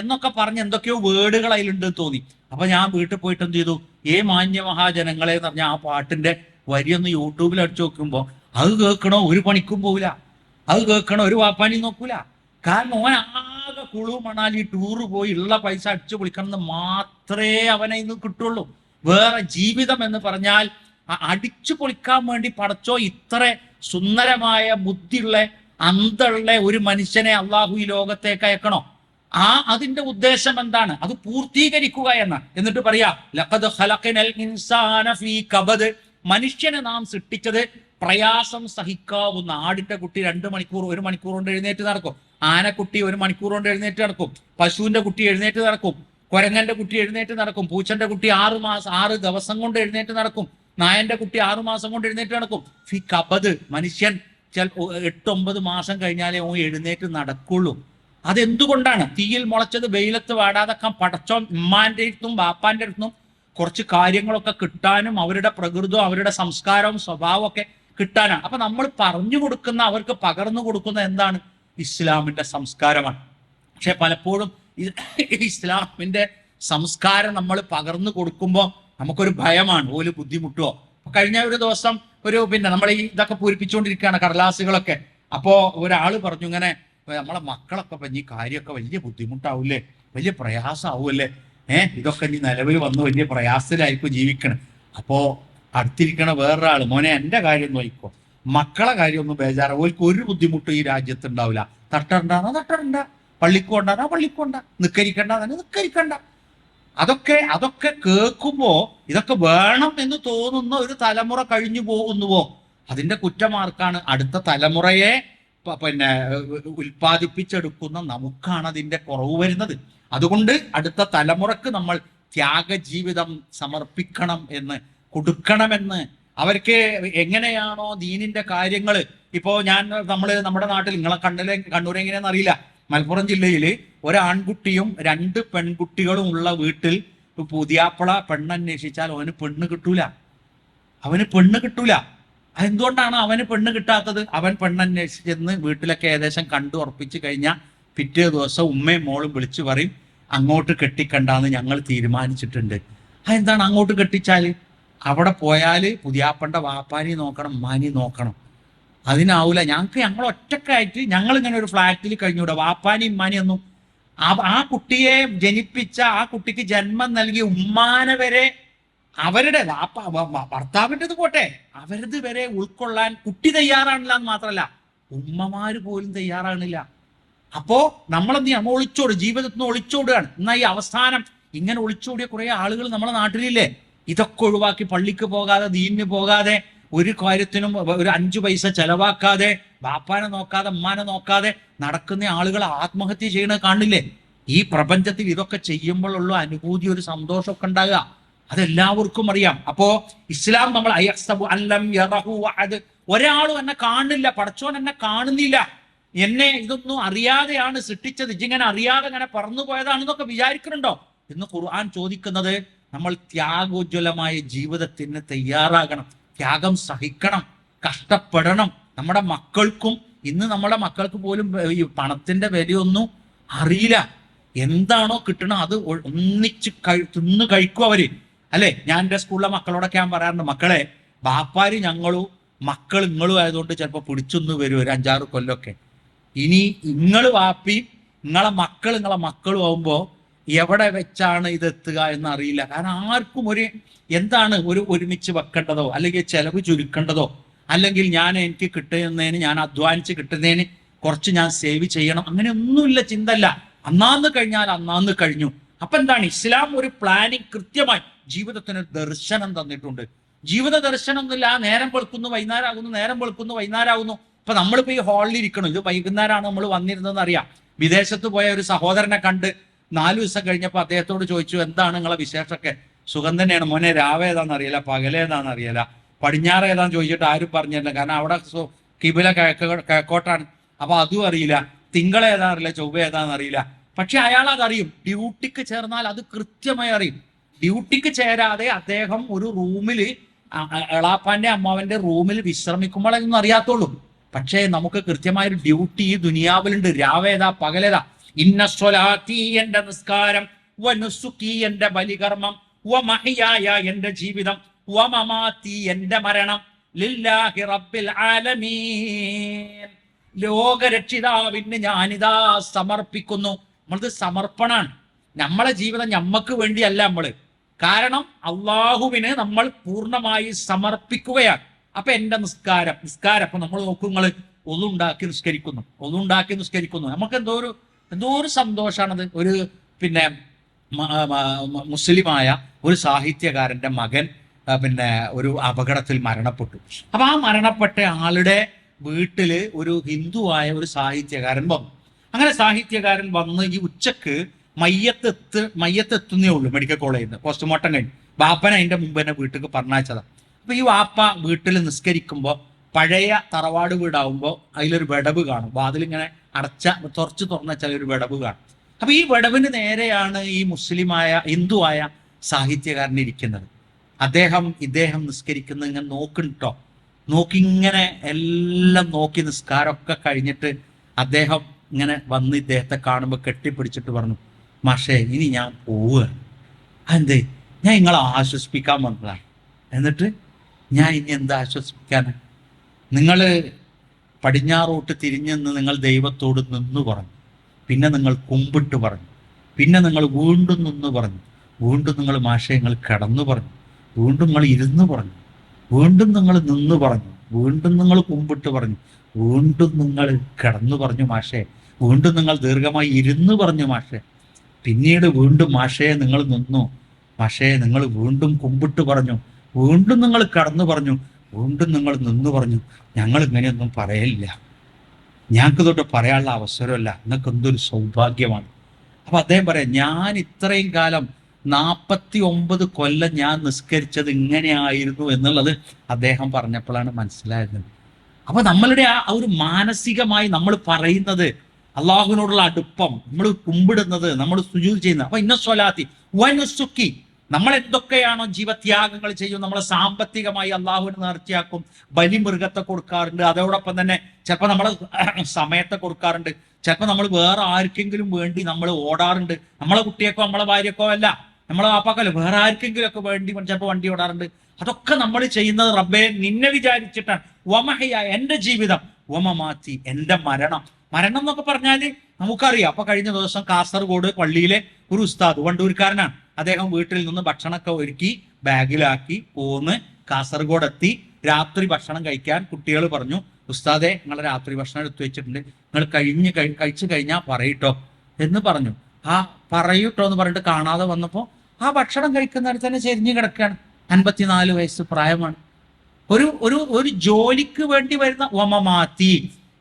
എന്നൊക്കെ പറഞ്ഞ് എന്തൊക്കെയോ വേർഡുകൾ അതിലുണ്ട് തോന്നി. അപ്പൊ ഞാൻ വീട്ടിൽ പോയിട്ട് എന്ത് ചെയ്തു, മാന്യ മഹാജനങ്ങളെ എന്ന് പറഞ്ഞ ആ പാട്ടിന്റെ വരിയൊന്ന് യൂട്യൂബിൽ അടിച്ചു നോക്കുമ്പോൾ അത് കേൾക്കണോ ഒരു പണിക്കും പോവില്ല, അത് കേൾക്കണോ ഒരു വാപ്പാനി നോക്കൂല. കാരണം ഓൻ ആകെ കുളു മണാലി ടൂറ് പോയി ഉള്ള പൈസ അടിച്ചു പൊളിക്കണം എന്ന് മാത്രമേ അവനെ ഇന്ന് കിട്ടുള്ളൂ. വേറെ ജീവിതം എന്ന് പറഞ്ഞാൽ അടിച്ചു പൊളിക്കാൻ വേണ്ടി പടച്ചോ ഇത്ര സുന്ദരമായ ബുദ്ധിയുള്ള അന്തള്ള ഒരു മനുഷ്യനെ അള്ളാഹു ഈ ലോകത്തേക്ക് അയക്കണോ? അതിന്റെ ഉദ്ദേശം എന്താണ്? അത് പൂർത്തീകരിക്കുക എന്നാണ്. എന്നിട്ട് പറയാ ലഖദ് ഖലഖനൽ ഇൻസാന ഫീ കബദ്, മനുഷ്യനെ നാം സൃഷ്ടിച്ചത് പ്രയാസം സഹിക്കാവുന്ന. ആടിന്റെ കുട്ടി 2 മണിക്കൂർ 1 മണിക്കൂർ കൊണ്ട് എഴുന്നേറ്റ് നടക്കും, ആനക്കുട്ടി 1 മണിക്കൂർ കൊണ്ട് എഴുന്നേറ്റ് നടക്കും, പശുവിന്റെ കുട്ടി എഴുന്നേറ്റ് നടക്കും, കുരങ്ങന്റെ കുട്ടി എഴുന്നേറ്റ് നടക്കും, പൂച്ചന്റെ കുട്ടി 6 ദിവസം കൊണ്ട് എഴുന്നേറ്റ് നടക്കും, നായന്റെ കുട്ടി 6 മാസം കൊണ്ട് എഴുന്നേറ്റ് നടക്കും. ഫി കബദ്, മനുഷ്യൻ 8-9 മാസം കഴിഞ്ഞാലേ ഓ എഴുന്നേറ്റ് നടക്കുള്ളൂ. അതെന്തുകൊണ്ടാണ്? തീയിൽ മുളച്ചത് വെയിലത്ത് വാടാതെക്കാൻ പടച്ചോ ഉമ്മാന്റെ അടുത്തും ബാപ്പാന്റെ അടുത്തും കുറച്ച് കാര്യങ്ങളൊക്കെ കിട്ടാനും അവരുടെ പ്രകൃതവും അവരുടെ സംസ്കാരവും സ്വഭാവവും ഒക്കെ കിട്ടാനാണ്. അപ്പൊ നമ്മൾ പറഞ്ഞു കൊടുക്കുന്ന, അവർക്ക് പകർന്നു കൊടുക്കുന്ന എന്താണ്? ഇസ്ലാമിന്റെ സംസ്കാരമാണ്. പക്ഷെ പലപ്പോഴും ഇസ്ലാമിന്റെ സംസ്കാരം നമ്മൾ പകർന്നു കൊടുക്കുമ്പോൾ നമുക്കൊരു ഭയമാണ്, ഓല് ബുദ്ധിമുട്ടുവോ. കഴിഞ്ഞ ഒരു ദിവസം നമ്മൾ ഇതൊക്കെ പൂരിപ്പിച്ചുകൊണ്ടിരിക്കുകയാണ് കടലാസുകളൊക്കെ. അപ്പോ ഒരാള് പറഞ്ഞു, ഇങ്ങനെ നമ്മളെ മക്കളൊക്കെ ഈ കാര്യമൊക്കെ വലിയ ബുദ്ധിമുട്ടാവൂലേ, വലിയ പ്രയാസമാവൂല്ലേ, ഇതൊക്കെ ഇനി നിലവിൽ വന്ന് വലിയ പ്രയാസത്തിലായിരിക്കും ജീവിക്കണം. അപ്പോ അടുത്തിരിക്കണ വേറൊരാള്, മോനെ എൻ്റെ കാര്യം നോക്കിക്കോ, മക്കളെ കാര്യം ഒന്നും ബേജാറ, ഓൽക്ക് ഒരു ബുദ്ധിമുട്ടും ഈ രാജ്യത്ത് ഉണ്ടാവില്ല. തട്ടണ്ടാന്നാ തട്ടണ്ട, പള്ളിക്കോണ്ടാ പള്ളിക്കോണ്ട, നിക്കരിക്കണ്ടെന്ന് നിക്കരിക്കണ്ട. അതൊക്കെ കേൾക്കുമ്പോ ഇതൊക്കെ വേണം എന്ന് തോന്നുന്ന ഒരു തലമുറ കഴിഞ്ഞു പോകുന്നുവോ, അതിന്റെ കുറ്റമാർക്കാണ്? അടുത്ത തലമുറയെ ഉൽപ്പാദിപ്പിച്ചെടുക്കുന്ന നമുക്കാണ് അതിന്റെ കുറവ് വരുന്നത്. അതുകൊണ്ട് അടുത്ത തലമുറക്ക് നമ്മൾ ത്യാഗജീവിതം സമർപ്പിക്കണം എന്ന്, കൊടുക്കണമെന്ന്. അവർക്ക് എങ്ങനെയാണോ ദീനിന്റെ കാര്യങ്ങൾ, ഇപ്പോ നമ്മുടെ നാട്ടിൽ, നിങ്ങളെ കണ്ണൂർ എങ്ങനെയാണെന്ന് അറിയില്ല, മലപ്പുറം ജില്ലയിൽ ഒരാൺകുട്ടിയും 2 പെൺകുട്ടികളും ഉള്ള വീട്ടിൽ പുതിയാപ്പള പെണ്ണന്വേഷിച്ചാൽ അവന് പെണ്ണ് കിട്ടൂല. അവന് പെണ്ണ് കിട്ടൂല. എന്തുകൊണ്ടാണ് അവന് പെണ്ണ് കിട്ടാത്തത്? അവൻ പെണ്ണന്വേഷിച്ച് ചെന്ന് വീട്ടിലൊക്കെ ഏകദേശം കണ്ടു ഉറപ്പിച്ച് കഴിഞ്ഞാൽ പിറ്റേ ദിവസം ഉമ്മയും മോളും വിളിച്ചു പറയും, അങ്ങോട്ട് കെട്ടിക്കണ്ടാന്ന് ഞങ്ങൾ തീരുമാനിച്ചിട്ടുണ്ട്. അതെന്താണ് അങ്ങോട്ട് കെട്ടിച്ചാൽ? അവിടെ പോയാൽ പുതിയാപ്പണ്ട വാപ്പാനി നോക്കണം, ഉമ്മാനി നോക്കണം. അതിനാവൂല. ഞങ്ങൾ ഒറ്റക്കായിട്ട് ഞങ്ങളിങ്ങനെ ഒരു ഫ്ലാറ്റിൽ കഴിഞ്ഞൂടെ, വാപ്പാനി ഉമ്മാനി ഒന്നും ആ കുട്ടിയെ ജനിപ്പിച്ച, ആ കുട്ടിക്ക് ജന്മം നൽകിയ ഉമ്മാനെ വരെ, അവരുടെ ഭർത്താവിൻ്റെത് പോട്ടെ, അവരത് വരെ ഉൾക്കൊള്ളാൻ കുട്ടി തയ്യാറാണില്ല എന്ന് മാത്രമല്ല, ഉമ്മമാര് പോലും തയ്യാറാണില്ല. അപ്പോ നമ്മളെന്ത് ചെയ്യാം? നമ്മൾ ഒളിച്ചോട്, ജീവിതത്തിൽ നിന്ന് ഒളിച്ചോടുകയാണ്. എന്നാൽ ഈ അവസാനം ഇങ്ങനെ ഒളിച്ചോടിയ കുറെ ആളുകൾ നമ്മുടെ നാട്ടിലില്ലേ? ഇതൊക്കെ ഒഴിവാക്കി പള്ളിക്ക് പോകാതെ, ദീനിന് പോകാതെ, ഒരു കാര്യത്തിനും ഒരു 5 പൈസ ചെലവാക്കാതെ, ബാപ്പാനെ നോക്കാതെ, ഉമ്മാനെ നോക്കാതെ നടക്കുന്ന ആളുകൾ ആത്മഹത്യ ചെയ്യണത് കാണില്ലേ? ഈ പ്രപഞ്ചത്തിൽ ഇതൊക്കെ ചെയ്യുമ്പോഴുള്ള അനുഭൂതി, ഒരു സന്തോഷമൊക്കെ ഉണ്ടാകുക, അതെല്ലാവർക്കും അറിയാം. അപ്പോ ഇസ്ലാം നമ്മൾ ഒരാളും എന്നെ കാണില്ല, പടച്ചോൻ എന്നെ കാണുന്നില്ല, എന്നെ ഇതൊന്നും അറിയാതെയാണ് സൃഷ്ടിച്ചത്, ഇങ്ങനെ അറിയാതെ ഇങ്ങനെ പറന്നു പോയതാണെന്നൊക്കെ വിചാരിക്കുന്നുണ്ടോ എന്ന് ഖുർആൻ ചോദിക്കുന്നത്. നമ്മൾ ത്യാഗോജ്വലമായ ജീവിതത്തിന് തയ്യാറാകണം, ത്യാഗം സഹിക്കണം, കഷ്ടപ്പെടണം. നമ്മുടെ മക്കൾക്കും, ഇന്ന് നമ്മുടെ മക്കൾക്ക് പോലും ഈ പണത്തിന്റെ വിലയൊന്നും അറിയില്ല. എന്താണോ കിട്ടണം അത് ഒന്നിച്ച് തിന്ന് കഴിക്കും അവര്, അല്ലെ? ഞാൻ എൻ്റെ സ്കൂളിലെ മക്കളോടൊക്കെ ഞാൻ പറയാറുണ്ട്, മക്കളെ, ബാപ്പാര് ഞങ്ങളും മക്കൾ നിങ്ങളും ആയതുകൊണ്ട് ചിലപ്പോൾ പിടിച്ചൊന്ന് വരും ഒരു 5-6 കൊല്ലമൊക്കെ. ഇനി നിങ്ങൾ വാപ്പിയും നിങ്ങളെ മക്കളും ആവുമ്പോൾ എവിടെ വെച്ചാണ് ഇത് എത്തുക എന്നറിയില്ല. കാരണം ആർക്കും എന്താണ് ഒരുമിച്ച് വെക്കേണ്ടതോ, അല്ലെങ്കിൽ ചെലവ് ചുരുക്കേണ്ടതോ, അല്ലെങ്കിൽ എനിക്ക് കിട്ടുന്നതിന്, ഞാൻ അധ്വാനിച്ച് കിട്ടുന്നതിന് കുറച്ച് ഞാൻ സേവ് ചെയ്യണം, അങ്ങനെയൊന്നുമില്ല, ചിന്തല്ല. അന്നാന്ന് കഴിഞ്ഞാൽ അന്നാന്ന് കഴിഞ്ഞു. അപ്പൊ എന്താണ്? ഇസ്ലാം ഒരു പ്ലാനിങ് കൃത്യമായി ജീവിതത്തിന് ദർശനം തന്നിട്ടുണ്ട്. ജീവിത ദർശനം ഒന്നുമില്ല. നേരം വെളുക്കുന്നു വൈകുന്നേരം ആകുന്നു, നേരം വെളുക്കുന്നു വൈകുന്നേരം ആകുന്നു. ഇപ്പൊ നമ്മളിപ്പോ ഈ ഹാളിൽ ഇരിക്കണം, ഇത് വൈകുന്നേരമാണ് നമ്മൾ വന്നിരുന്നതെന്ന് അറിയാം. വിദേശത്ത് പോയ ഒരു സഹോദരനെ കണ്ട് 4 ദിവസം കഴിഞ്ഞപ്പോൾ അദ്ദേഹത്തോട് ചോദിച്ചു, എന്താണ് നിങ്ങളെ വിശേഷമൊക്കെ? സുഖം തന്നെയാണ് മോനെ, രാവ് ഏതാണെന്ന് അറിയില്ല, പകലേതാണെന്ന് അറിയില്ല, പടിഞ്ഞാറ് ഏതാന്ന് ചോദിച്ചിട്ട് ആരും പറഞ്ഞില്ല, കാരണം അവിടെ കിബില കിഴക്കോട്ടാണ്, അപ്പൊ അതും അറിയില്ല. തിങ്കളേതാ അറിയില്ല, ചൊവ്വ ഏതാന്ന് അറിയില്ല. പക്ഷെ അയാൾ അതറിയും, ഡ്യൂട്ടിക്ക് ചേർന്നാൽ അത് കൃത്യമായി അറിയും. ഡ്യൂട്ടിക്ക് ചേരാതെ അദ്ദേഹം ഒരു റൂമിൽ, എളാപ്പാന്റെ അമ്മാവന്റെ റൂമിൽ വിശ്രമിക്കുമ്പോഴൊന്നും അറിയാത്തുള്ളൂ. പക്ഷേ നമുക്ക് കൃത്യമായൊരു ഡ്യൂട്ടി ഈ ദുനിയാവിലുണ്ട്. രാവേതാ പകലേതാ. ഇന്ന സ്വലാത്തി, എന്റെ നിസ്കാരം, വനുസുക്കി, എന്റെ ബലികർമ്മം, വമഹിയായ, എന്റെ ജീവിതം, വമമാതി, എന്റെ മരണം, ലില്ലാഹി റബ്ബിൽ ആലമീൻ, ലോകരക്ഷിതാവിന് ഞാനിതാ സമർപ്പിക്കുന്നു. നമ്മളത് സമർപ്പണാണ്. നമ്മളെ ജീവിതം നമ്മക്ക് വേണ്ടിയല്ല നമ്മള്, കാരണം അള്ളാഹുവിന് നമ്മൾ പൂർണ്ണമായി സമർപ്പിക്കുകയാണ്. അപ്പൊ എന്റെ നിസ്കാരം അപ്പൊ നമ്മൾ നോക്കും, നിങ്ങൾ ഒന്നുണ്ടാക്കി നിസ്കരിക്കുന്നു, നമുക്ക് എന്തോ ഒരു സന്തോഷമാണത്. ഒരു മുസ്ലിമായ ഒരു സാഹിത്യകാരന്റെ മകൻ ഒരു അപകടത്തിൽ മരണപ്പെട്ടു. അപ്പൊ ആ മരണപ്പെട്ട ആളുടെ വീട്ടില് ഒരു ഹിന്ദുവായ ഒരു സാഹിത്യകാരൻ വന്നു. അങ്ങനെ സാഹിത്യകാരൻ വന്ന് ഈ ഉച്ചക്ക് മയ്യത്തെത്തുന്നേ ഉള്ളൂ മെഡിക്കൽ കോളേജിൽ നിന്ന്, പോസ്റ്റ്മോർട്ടം കഴിഞ്ഞു. വാപ്പന അതിന്റെ മുമ്പ് തന്നെ വീട്ടിൽ പറഞ്ഞയച്ചതാ. അപ്പൊ ഈ വാപ്പ വീട്ടിൽ നിസ്കരിക്കുമ്പോൾ, പഴയ തറവാട് വീടാവുമ്പോൾ അതിലൊരു വിടവ് കാണും, വാതിലിങ്ങനെ തുറന്നു വെച്ചാൽ ഒരു വിടവ് കാണും. അപ്പൊ ഈ വിടവിന് നേരെയാണ് ഈ ഹിന്ദുവായ സാഹിത്യകാരൻ ഇരിക്കുന്നത്. ഇദ്ദേഹം നിസ്കരിക്കുന്നത് ഇങ്ങനെ നോക്കിട്ടോ, ഇങ്ങനെ എല്ലാം നോക്കി നിസ്കാരമൊക്കെ കഴിഞ്ഞിട്ട് അദ്ദേഹം ഇങ്ങനെ വന്ന് ഇദ്ദേഹത്തെ കാണുമ്പോൾ കെട്ടിപ്പിടിച്ചിട്ട് പറഞ്ഞു, മാഷേ, ഇനി ഞാൻ പോവുകയാണ്. അതെന്തേ? ഞാൻ നിങ്ങളെ ആശ്വസിപ്പിക്കാൻ വന്നതാണ്. എന്നിട്ട് ഞാൻ ഇനി എന്താ ആശ്വസിപ്പിക്കാന്? നിങ്ങൾ പടിഞ്ഞാറോട്ട് തിരിഞ്ഞെന്ന് നിങ്ങൾ ദൈവത്തോട് നിന്നു പറഞ്ഞു, പിന്നെ നിങ്ങൾ കുമ്പിട്ട് പറഞ്ഞു, പിന്നെ നിങ്ങൾ വീണ്ടും നിന്ന് പറഞ്ഞു, വീണ്ടും നിങ്ങൾ മാഷേ നിങ്ങൾ കിടന്നു പറഞ്ഞു, വീണ്ടും നിങ്ങൾ ഇരുന്ന് പറഞ്ഞു, വീണ്ടും നിങ്ങൾ നിന്ന് പറഞ്ഞു, വീണ്ടും നിങ്ങൾ കുമ്പിട്ട് പറഞ്ഞു, വീണ്ടും നിങ്ങൾ കിടന്നു പറഞ്ഞു മാഷേ, വീണ്ടും നിങ്ങൾ ദീർഘമായി ഇരുന്ന് പറഞ്ഞു മാഷേ, പിന്നീട് വീണ്ടും മാഷേ നിങ്ങൾ നിന്നു, മാഷേ നിങ്ങൾ വീണ്ടും കുമ്പിട്ട് പറഞ്ഞു, വീണ്ടും നിങ്ങൾ കടന്നു പറഞ്ഞു, വീണ്ടും നിങ്ങൾ നിന്ന് പറഞ്ഞു. ഞങ്ങൾ ഇങ്ങനെയൊന്നും പറയില്ല, ഞങ്ങൾക്ക് തൊട്ട് പറയാനുള്ള അവസരമല്ല, നിങ്ങൾക്ക് എന്തൊരു സൗഭാഗ്യമാണ്. അപ്പൊ അദ്ദേഹം പറയാം, ഞാൻ ഇത്രയും കാലം 49 കൊല്ലം ഞാൻ നിസ്കരിച്ചത് ഇങ്ങനെയായിരുന്നു എന്നുള്ളത് അദ്ദേഹം പറഞ്ഞപ്പോഴാണ് മനസ്സിലായത്. അപ്പൊ നമ്മളുടെ ആ ഒരു മാനസികമായി നമ്മൾ പറയുന്നത്, അള്ളാഹുവിനോടുള്ള അടുപ്പം, നമ്മൾ കുമ്പിടുന്നത്, നമ്മൾ സുജൂദ് ചെയ്യുന്നത്. അപ്പൊ ഇന്ന സ്വലാത്തി വനുസുക്കി, നമ്മൾ എന്തൊക്കെയാണോ ജീവത്യാഗങ്ങൾ ചെയ്യും, നമ്മൾ സാമ്പത്തികമായി അള്ളാഹുവിന് നേർച്ചയാക്കും, ബലിമൃഗത്തെ കൊടുക്കാറുണ്ട്, അതോടൊപ്പം തന്നെ ചിലപ്പോൾ നമ്മൾ സമയത്തെ കൊടുക്കാറുണ്ട്, ചിലപ്പോൾ നമ്മൾ വേറെ ആർക്കെങ്കിലും വേണ്ടി നമ്മൾ ഓടാറുണ്ട്. നമ്മളെ കുട്ടിയൊക്കെ നമ്മളെ ഭാര്യക്കോ അല്ല, നമ്മളെ വാപ്പാക്കല്ലോ, വേറെ ആർക്കെങ്കിലും ഒക്കെ വേണ്ടി ചിലപ്പോൾ വണ്ടി ഓടാറുണ്ട്. അതൊക്കെ നമ്മൾ ചെയ്യുന്നത് റബ്ബേ നിന്നെ വിചാരിച്ചിട്ടാണ്. വമഹയ എൻ്റെ ജീവിതം, വമമാത്തി എൻ്റെ മരണം. മരണം എന്നൊക്കെ പറഞ്ഞാൽ നമുക്കറിയാം. അപ്പൊ കഴിഞ്ഞ ദിവസം കാസർഗോഡ് പള്ളിയിലെ ഒരു ഉസ്താദ്, വണ്ടൂർക്കാരനാണ്, അദ്ദേഹം വീട്ടിൽ നിന്ന് ഭക്ഷണമൊക്കെ ഒരുക്കി ബാഗിലാക്കി പോന്ന് കാസർഗോഡ് എത്തി. രാത്രി ഭക്ഷണം കഴിക്കാൻ കുട്ടികൾ പറഞ്ഞു, ഉസ്താദെ നിങ്ങൾ രാത്രി ഭക്ഷണം എടുത്തു വെച്ചിട്ടുണ്ട്, നിങ്ങൾ കഴിച്ചു കഴിഞ്ഞാൽ പറയിട്ടോ എന്ന് പറഞ്ഞു. ആ പറയൂട്ടോ എന്ന് പറഞ്ഞിട്ട് കാണാതെ വന്നപ്പോൾ ആ ഭക്ഷണം കഴിക്കുന്നിടത്ത് തന്നെ ചെരിഞ്ഞു കിടക്കുകയാണ്. 54 വയസ്സ് പ്രായമാണ്. ഒരു ഒരു ഒരു ജോലിക്ക് വേണ്ടി വരുന്ന വമമാത്തി,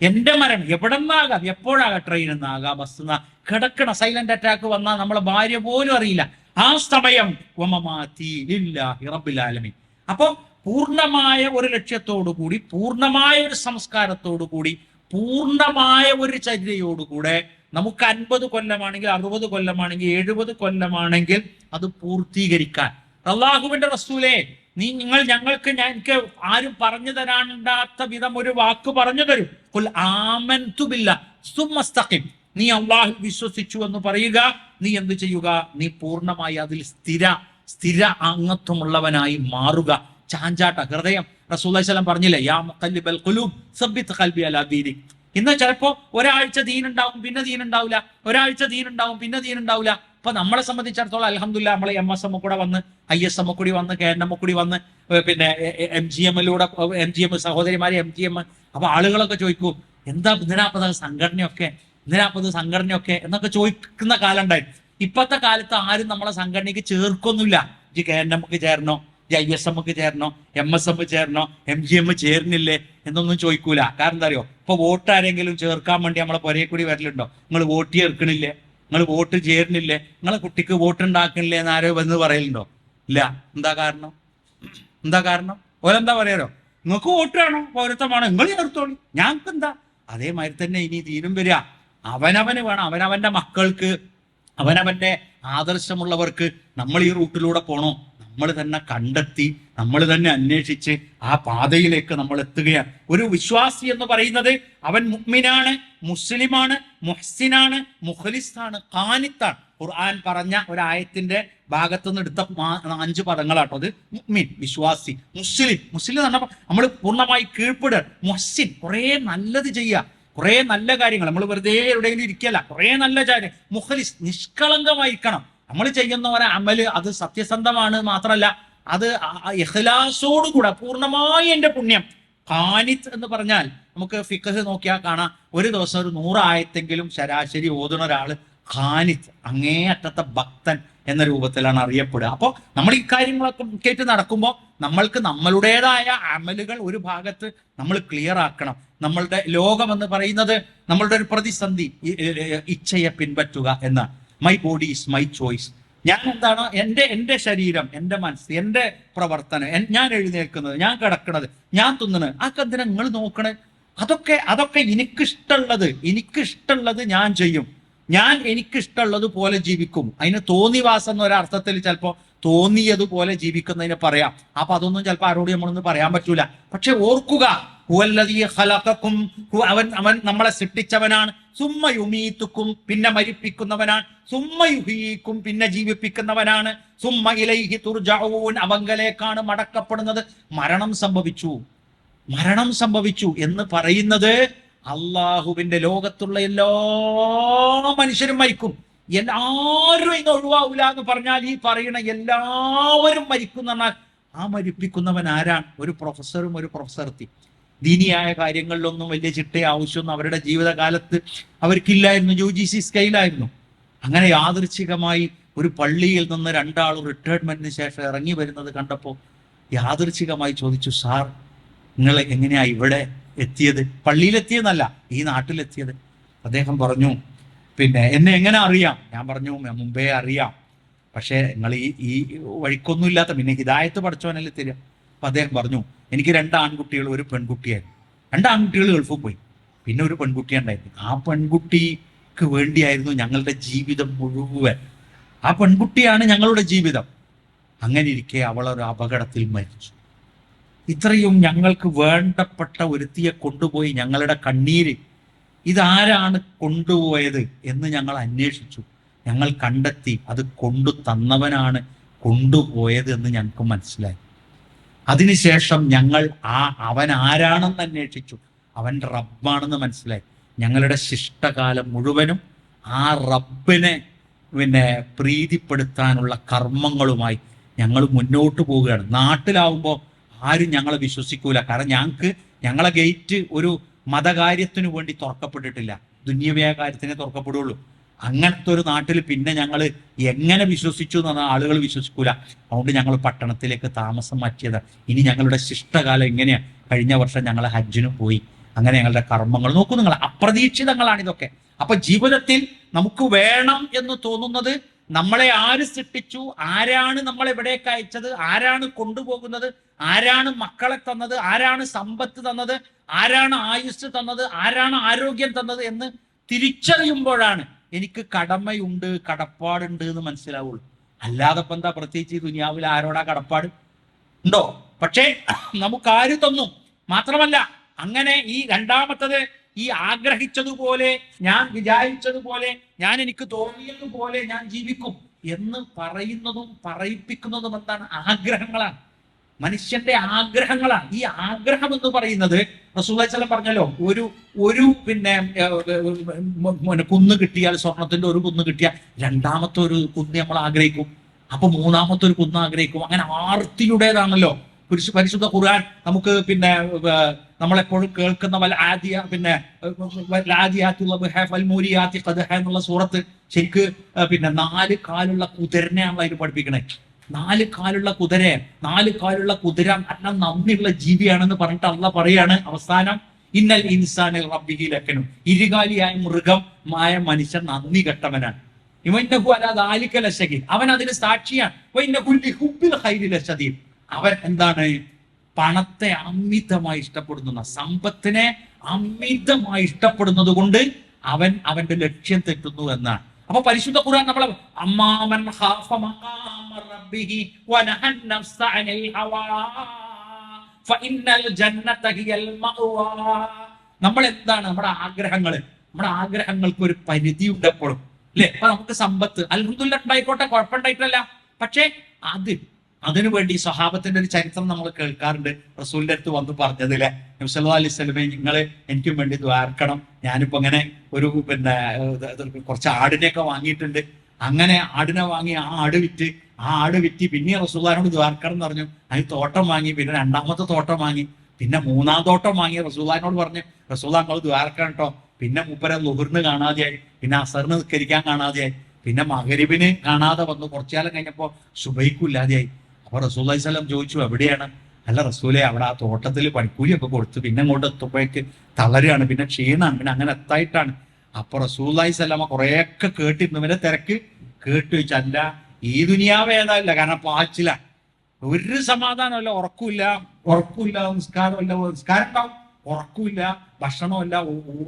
എന്റെ മരണം എവിടെ നിന്നാകാം, എപ്പോഴാകാം, ട്രെയിനിൽ നിന്നാകാം, ബസ് നിന്നാ, കിടക്കണ സൈലന്റ് അറ്റാക്ക് വന്നാൽ നമ്മളെ ഭാര്യ പോലും അറിയില്ല. ആ സമയം വമമാത്തി ലില്ലാഹി റബ്ബിൽ ആലമീൻ. അപ്പൊ പൂർണ്ണമായ ഒരു ലക്ഷ്യത്തോടു കൂടി, പൂർണ്ണമായ ഒരു സംസ്കാരത്തോടു കൂടി, പൂർണ്ണമായ ഒരു ചര്യയോടുകൂടെ നമുക്ക് 50 കൊല്ലമാണെങ്കിൽ 60 കൊല്ലമാണെങ്കിൽ 70 കൊല്ലമാണെങ്കിൽ അത് പൂർത്തീകരിക്കാൻ അള്ളാഹുവിന്റെ റസൂലേ ഞങ്ങൾക്ക് എനിക്ക് ആരും പറഞ്ഞു തരാണ്ടാത്ത വിധം ഒരു വാക്ക് പറഞ്ഞു തരും. ഖുൽ ആമൻതു ബില്ലാഹ് സുമ്മ ഇസ്തഖിം. നീ അള്ളാഹുൽ വിശ്വസിച്ചു എന്ന് പറയുക. നീ എന്ത് ചെയ്യുക? നീ പൂർണ്ണമായി അതിൽ സ്ഥിര അംഗത്വമുള്ളവനായി മാറുക. ചാഞ്ചാട്ട ഹൃദയം. റസൂലുള്ളാഹി സ്വല്ലല്ലാഹു അലൈഹി വസല്ലം പറഞ്ഞില്ലേ, യാ മുഖല്ലിബൽ ഖുലൂബ് സബ്ബിത് ഖൽബി അലാ ദീനിക്. ഇന്ന് ചിലപ്പോ ഒരാഴ്ച ദീനുണ്ടാവും, പിന്നെ ദീനുണ്ടാവില്ല, ഒരാഴ്ച ദീനുണ്ടാവും, പിന്നെ ദീനുണ്ടാവില്ല. അപ്പൊ നമ്മളെ സംബന്ധിച്ചിടത്തോളം അൽഹംദുലില്ലാഹ് നമ്മളെ MSM കൂടെ വന്ന്, ISM കൂടി വന്ന്, KNM കൂടി വന്ന്, പിന്നെ MGM-ലൂടെ MGM സഹോദരിമാരെ MGM. അപ്പൊ ആളുകളൊക്കെ ചോദിക്കും, എന്താ ഇതിനാപ്പത് സംഘടനയൊക്കെ എന്നൊക്കെ ചോദിക്കുന്ന കാലം ഉണ്ടായിരുന്നു. ഇപ്പത്തെ കാലത്ത് ആരും നമ്മളെ സംഘടനയ്ക്ക് ചേർക്കൊന്നുമില്ല. ഈ KNM-ക്ക് ചേരണോ, ISM-ക്ക് ചേരണോ, MSM ചേരണോ, MGM ചേർന്നില്ലേ എന്നൊന്നും ചോദിക്കൂല. കാരണം എന്താ അറിയോ, ഇപ്പൊ വോട്ട് ആരെങ്കിലും ചേർക്കാൻ വേണ്ടി നമ്മളെ പുരയെ കൂടി വരലുണ്ടോ? നിങ്ങൾ വോട്ട് ചേർക്കണില്ലേ, നിങ്ങൾ വോട്ട് ചേരുന്നില്ലേ, നിങ്ങളെ കുട്ടിക്ക് വോട്ട് ഉണ്ടാക്കണില്ലേ എന്ന് ആരോ വന്ന് പറയലുണ്ടോ? ഇല്ല. എന്താ കാരണം? ഓരെന്താ പറയാരോ, നിങ്ങൾക്ക് വോട്ട് വേണോ, പൗരത്വമാണോ, നിങ്ങൾ ചേർത്തോളി, ഞങ്ങൾക്ക് എന്താ. അതേമാതിരി തന്നെ ഇനി ദീനും വരിക. അവനവന് വേണം, അവനവന്റെ മക്കൾക്ക്, അവനവന്റെ ആദർശമുള്ളവർക്ക് നമ്മൾ ഈ റൂട്ടിലൂടെ പോണോ, നമ്മൾ തന്നെ കണ്ടെത്തി, നമ്മൾ തന്നെ അന്വേഷിച്ച് ആ പാതയിലേക്ക് നമ്മൾ എത്തുകയാണ്. ഒരു വിശ്വാസി എന്ന് പറയുന്നത് അവൻ മുഅ്മിനാണ്, മുസ്ലിമാണ്, മുഹ്സിനാണ്, മുഖ്ലിസാണ്, ഖാനിത്താണ്. ഖുർആൻ പറഞ്ഞ ഒരായത്തിന്റെ ഭാഗത്തുനിന്ന് എടുത്ത 5 പദങ്ങളാട്ടോ അത്. മുഅ്മിൻ വിശ്വാസി, മുസ്ലിം എന്ന് പറഞ്ഞാൽ നമ്മൾ പൂർണ്ണമായി കീഴ്പ്പെടുക, മുഹ്സിൻ കുറേ നല്ലത് ചെയ്യുക, കുറേ നല്ല കാര്യങ്ങൾ, നമ്മൾ വെറുതെ എവിടെയെങ്കിലും ഇരിക്കല്ല, കുറേ നല്ല കാര്യം. മുഖ്ലിസ് നിഷ്കളങ്കമായിരിക്കണം. നമ്മൾ ചെയ്യുന്ന ഒരു അമല് അത് സത്യസന്ധമാണ് മാത്രമല്ല, അത് ഇഖ്ലാസോടുകൂടെ പൂർണ്ണമായി എൻ്റെ പുണ്യം. ഖാനിത്ത് എന്ന് പറഞ്ഞാൽ നമുക്ക് ഫിഖ് നോക്കിയാൽ കാണാം, ഒരു ദിവസം ഒരു 100 ആയത്തെങ്കിലും ശരാശരി ഓതുന്ന ഒരാള് ഖാനിത്ത്, അങ്ങേയറ്റത്തെ ഭക്തൻ എന്ന രൂപത്തിലാണ് അറിയപ്പെടുക. അപ്പോൾ നമ്മൾ ഇക്കാര്യങ്ങളൊക്കെ കേട്ട് നടക്കുമ്പോൾ നമ്മൾക്ക് നമ്മളുടേതായ അമലുകൾ ഒരു ഭാഗത്ത് നമ്മൾ ക്ലിയർ ആക്കണം. നമ്മളുടെ ലോകം എന്ന് പറയുന്നത് നമ്മളുടെ ഒരു പ്രതിസന്ധി, ഇച്ഛയെ പിൻപറ്റുക എന്നാണ്. My body is my choice. ഞാൻ എന്താണോ എൻ്റെ ശരീരം, എൻ്റെ മനസ്സ്, എൻ്റെ പ്രവർത്തനം, ഞാൻ എഴുന്നേൽക്കുന്നത്, ഞാൻ കിടക്കുന്നത്, ഞാൻ തിന്നുന്നത്, ആ എന്തിനാ നിങ്ങൾ നോക്കണേ? അതൊക്കെ എനിക്കിഷ്ടമുള്ളത് ഞാൻ ചെയ്യും, ഞാൻ എനിക്കിഷ്ടമുള്ളത് പോലെ ജീവിക്കും. അതിന് തോന്നിവാസം എന്നൊരർത്ഥത്തിൽ ചിലപ്പോൾ തോന്നിയതുപോലെ ജീവിക്കുന്നതിനെ പറയാം. അപ്പൊ അതൊന്നും ചിലപ്പോൾ ആരോട് നമ്മളൊന്നും പറയാൻ പറ്റൂല. പക്ഷെ ഓർക്കുക, അവൻ നമ്മളെ സൃഷ്ടിച്ചവനാണ്. സുമ്മ യുമീത്തുക്കും, പിന്നെ മരിപ്പിക്കുന്നവനാണ്. സുമ്മ യുഹീക്കും, പിന്നെ ജീവിപ്പിക്കുന്നവനാണ്. സുമ്മ ഇലൈഹി തുർജഊൻ, അവങ്കലേക്കാണ് മടക്കപ്പെടുന്നത്. മരണം സംഭവിച്ചു എന്ന് പറയുന്നത് അള്ളാഹുവിന്റെ ലോകത്തുള്ള എല്ലാ മനുഷ്യരും മരിക്കും. എല്ലാവരും ഇന്ന് ഒഴിവാവില്ല എന്ന് പറഞ്ഞാൽ ഈ പറയുന്ന എല്ലാവരും മരിക്കും എന്ന് പറഞ്ഞാൽ ആ മരിപ്പിക്കുന്നവൻ ആരാണ്? ഒരു പ്രൊഫസറും ഒരു പ്രൊഫസർത്തി. ദീനിയായ കാര്യങ്ങളിലൊന്നും വലിയ ചിട്ടയ ആവശ്യമൊന്നും അവരുടെ ജീവിതകാലത്ത് അവർക്കില്ലായിരുന്നു. UGC സ്കെയിലായിരുന്നു. അങ്ങനെ യാദൃച്ഛികമായി ഒരു പള്ളിയിൽ നിന്ന് 2 ആൾ റിട്ടയർമെന്റിന് ശേഷം ഇറങ്ങി വരുന്നത് കണ്ടപ്പോൾ യാദൃച്ഛികമായി ചോദിച്ചു, സാർ നിങ്ങൾ എങ്ങനെയാ ഇവിടെ എത്തിയത്? പള്ളിയിലെത്തിയെന്നല്ല, ഈ നാട്ടിലെത്തിയത്. അദ്ദേഹം പറഞ്ഞു, പിന്നെ എന്നെ എങ്ങനെ അറിയാം? ഞാൻ പറഞ്ഞു, മുമ്പേ അറിയാം, പക്ഷേ നിങ്ങൾ ഈ വഴിക്കൊന്നുമില്ലാത്ത, പിന്നെ ഹിദായത്ത് പഠിച്ചവനല്ലേ തരിക. അപ്പൊ അദ്ദേഹം പറഞ്ഞു, എനിക്ക് 2 ആൺകുട്ടികൾ, ഒരു പെൺകുട്ടിയായിരുന്നു. 2 ആൺകുട്ടികൾ ഗൾഫിൽ പോയി, പിന്നെ ഒരു പെൺകുട്ടി ഉണ്ടായിരുന്നു. ആ പെൺകുട്ടിക്ക് വേണ്ടിയായിരുന്നു ഞങ്ങളുടെ ജീവിതം മുഴുവൻ. ആ പെൺകുട്ടിയാണ് ഞങ്ങളുടെ ജീവിതം. അങ്ങനെ ഇരിക്കെ അവൾ ഒരു അപകടത്തിൽ മരിച്ചു. ഇത്രയും ഞങ്ങൾക്ക് വേണ്ടപ്പെട്ട ഒരുത്തിയെ കൊണ്ടുപോയി ഞങ്ങളുടെ കണ്ണീര് ഇതാരാണ് കൊണ്ടുപോയത് എന്ന് ഞങ്ങൾ അന്വേഷിച്ചു. ഞങ്ങൾ കണ്ടെത്തി അത് കൊണ്ടു തന്നവനാണ് കൊണ്ടുപോയത് എന്ന് ഞങ്ങൾക്ക് മനസ്സിലായി. അതിനുശേഷം ഞങ്ങൾ അവൻ ആരാണെന്ന് അന്വേഷിച്ചു. അവൻ റബ്ബാണെന്ന് മനസ്സിലായി. ഞങ്ങളുടെ ശിഷ്ടകാലം മുഴുവനും ആ റബ്ബിനെ പ്രീതിപ്പെടുത്താനുള്ള കർമ്മങ്ങളുമായി ഞങ്ങൾ മുന്നോട്ട് പോവുകയാണ്. നാട്ടിലാവുമ്പോൾ ആരും ഞങ്ങളെ വിശ്വസിക്കൂല. കാരണം ഞങ്ങളെ ഗേറ്റ് ഒരു മതകാര്യത്തിനു വേണ്ടി തുറക്കപ്പെട്ടിട്ടില്ല, ദുന്യവ്യായ കാര്യത്തിനെ തുറക്കപ്പെടുള്ളൂ. അങ്ങനത്തെ ഒരു നാട്ടിൽ പിന്നെ ഞങ്ങൾ എങ്ങനെ വിശ്വസിച്ചു എന്ന് പറഞ്ഞാൽ ആളുകൾ വിശ്വസിക്കൂല. അതുകൊണ്ട് ഞങ്ങൾ പട്ടണത്തിലേക്ക് താമസം മാറ്റിയതാണ്. ഇനി ഞങ്ങളുടെ ശിഷ്ടകാലം എങ്ങനെയാ? കഴിഞ്ഞ വർഷം ഞങ്ങൾ ഹജ്ജിന് പോയി. അങ്ങനെ ഞങ്ങളുടെ കർമ്മങ്ങൾ നോക്കൂ നിങ്ങൾ, അപ്രതീക്ഷിതങ്ങളാണ് ഇതൊക്കെ. അപ്പൊ ജീവിതത്തിൽ നമുക്ക് വേണം എന്ന് തോന്നുന്നത് നമ്മളെ ആര് സൃഷ്ടിച്ചു, ആരാണ് നമ്മളെ എവിടേക്ക് അയച്ചത്, ആരാണ് കൊണ്ടുപോകുന്നത്, ആരാണ് മക്കളെ തന്നത്, ആരാണ് സമ്പത്ത് തന്നത്, ആരാണ് ആയുസ് തന്നത്, ആരാണ് ആരോഗ്യം തന്നത് എന്ന് തിരിച്ചറിയുമ്പോഴാണ് എനിക്ക് കടമയുണ്ട്, കടപ്പാടുണ്ട് എന്ന് മനസ്സിലാവുള്ളൂ. അല്ലാതെ ഇപ്പൊ എന്താ പ്രത്യേകിച്ച് ഈ ദുനിയാവിൽ ആരോടാ കടപ്പാട് ഉണ്ടോ? പക്ഷേ നമുക്ക് ആര് തന്നു. മാത്രമല്ല അങ്ങനെ ഈ രണ്ടാമത്തത്, ഈ ആഗ്രഹിച്ചതുപോലെ, ഞാൻ വിചാരിച്ചതുപോലെ, ഞാൻ എനിക്ക് തോന്നിയതുപോലെ ഞാൻ ജീവിക്കും എന്ന് പറയുന്നതും പറയിപ്പിക്കുന്നതും എന്താണ്? ആഗ്രഹങ്ങളാണ്, മനുഷ്യന്റെ ആഗ്രഹങ്ങളാണ്. ഈ ആഗ്രഹം എന്ന് പറയുന്നത് റസൂലുള്ളാഹി സ്വല്ലല്ലാഹു അലൈഹി വസല്ലം പറഞ്ഞല്ലോ, ഒരു കുന്ന് കിട്ടിയാൽ, സ്വർണത്തിന്റെ ഒരു കുന്ന് കിട്ടിയാൽ രണ്ടാമത്തെ ഒരു കുന്ന് നമ്മൾ ആഗ്രഹിക്കും, അപ്പൊ മൂന്നാമത്തെ ഒരു കുന്ന് ആഗ്രഹിക്കും. അങ്ങനെ ആർത്തിയുടേതാണല്ലോ പരിശുദ്ധ ഖുർആൻ. നമുക്ക് നമ്മളെപ്പോഴും കേൾക്കുന്ന എന്നുള്ള സൂറത്ത് ശരിക്ക് 4 കാലുള്ള കുതിരനെയാണല്ലോ അതിന് പഠിപ്പിക്കണേ. 4 കാലുള്ള കുതിരയെ, 4 കാലുള്ള കുതിര നല്ല നന്ദിയുള്ള ജീവിയാണെന്ന് പറഞ്ഞിട്ട് അള്ളാഹ് പറയാണ് അവസാനം, ഇന്നൽ ഇൻസാനിൽ റബ്ബിഹി ലകനും, ഇരുകാലിയായ മൃഗമായ മനുഷ്യൻ നന്ദി കെട്ടവനാണ്. ഇവന്നഹു അലാ ദാലിക ലശഹീദ്, അവൻ അതിന് സാക്ഷിയാണ്. വഇന്നഹു ലിഹുബ്ബിൽ ഖൈരി ലശദീദ്, അവൻ എന്താണ്? പണത്തെ അമിതമായി ഇഷ്ടപ്പെടുന്ന, സമ്പത്തിനെ അമിതമായി ഇഷ്ടപ്പെടുന്നത് കൊണ്ട് അവൻ അവന്റെ ലക്ഷ്യം തെറ്റുന്നു എന്നാണ്. അപ്പൊ പരിശുദ്ധ ഖുർആൻ നമ്മളെ അമ്മാമൻ ഖാഫ മഖാമ റബ്ബിഹി വനഹൻ നഫ്സ അനിൽ ഹവാ ഫഇന്നൽ ജന്നത ഹിയൽ മഅവാ. നമ്മൾ എന്താണ്? നമ്മുടെ ആഗ്രഹങ്ങൾക്ക് ഒരു പരിധി ഉണ്ട് എപ്പോഴും, അല്ലെ? അപ്പൊ നമുക്ക് സമ്പത്ത് അൽഹംദുലില്ലാഹ് ഉണ്ടായിക്കോട്ടെ, കുഴപ്പമുണ്ടായിട്ടല്ല. പക്ഷേ അതിനു വേണ്ടി സ്വഹാബത്തിന്റെ ഒരു ചരിത്രം നമ്മൾ കേൾക്കാറുണ്ട്. റസൂലിന്റെ അടുത്ത് വന്ന് പറഞ്ഞതിലെ, നബി സല്ലല്ലാഹു അലൈഹി വസല്ലമയെ നിങ്ങൾ എനിക്കും വേണ്ടി ദ്വാർക്കണം, ഞാനിപ്പോ അങ്ങനെ ഒരു കുറച്ച് ആടിനെയൊക്കെ വാങ്ങിയിട്ടുണ്ട്. അങ്ങനെ ആടിനെ വാങ്ങി ആ ആട് വിറ്റ് പിന്നെ റസൂലുള്ളാഹിനോട് ദ്വാർക്കണം എന്ന് പറഞ്ഞു. അതിന് തോട്ടം വാങ്ങി, പിന്നെ രണ്ടാമത്തെ തോട്ടം വാങ്ങി, പിന്നെ മൂന്നാം തോട്ടം വാങ്ങി. റസൂലുള്ളാഹിനോട് പറഞ്ഞു, റസൂലുള്ളാഹി നിങ്ങൾ ദ്വാർക്കണം കേട്ടോ. പിന്നെ മൂപ്പരെ ളുഹറിന് കാണാതെയായി, പിന്നെ അസറിന് നിസ്കരിക്കാൻ കാണാതെയായി, പിന്നെ മഗ്‌രിബിന് കാണാതെ വന്നു. കുറച്ചു കാലം കഴിഞ്ഞപ്പോ സുബൈക്കും ഇല്ലാതെയായി. അപ്പൊ റസൂലുള്ളാഹി സ്വല്ലല്ലാഹു അലൈഹി വസല്ലം ചോദിച്ചു, എവിടെയാണ്? അല്ല റസൂലെ, അവിടെ ആ തോട്ടത്തിൽ പണിക്കൂലിയൊക്കെ കൊടുത്തു, പിന്നെ അങ്ങോട്ട് എത്തുമ്പോഴേക്ക് തളരുകയാണ്, പിന്നെ ക്ഷീണാണ്, പിന്നെ അങ്ങനെ എത്തായിട്ടാണ്. അപ്പൊ റസൂലുള്ളാഹി സ്വല്ലല്ലാഹു അലൈഹി വസല്ലം കുറെയൊക്കെ കേട്ടിരുന്നു. ഇവരെ തിരക്ക് കേട്ടു ചോദിച്ചു, അല്ല ഈ ദുനിയാവ് ഏതാല്ല? കാരണം പാച്ചില, ഒരു സമാധാനമല്ല, ഉറക്കില്ല, നിസ്കാരമല്ല, നിസ്കാരം ഉണ്ടാവും, ഉറക്കില്ല, ഭക്ഷണമല്ല,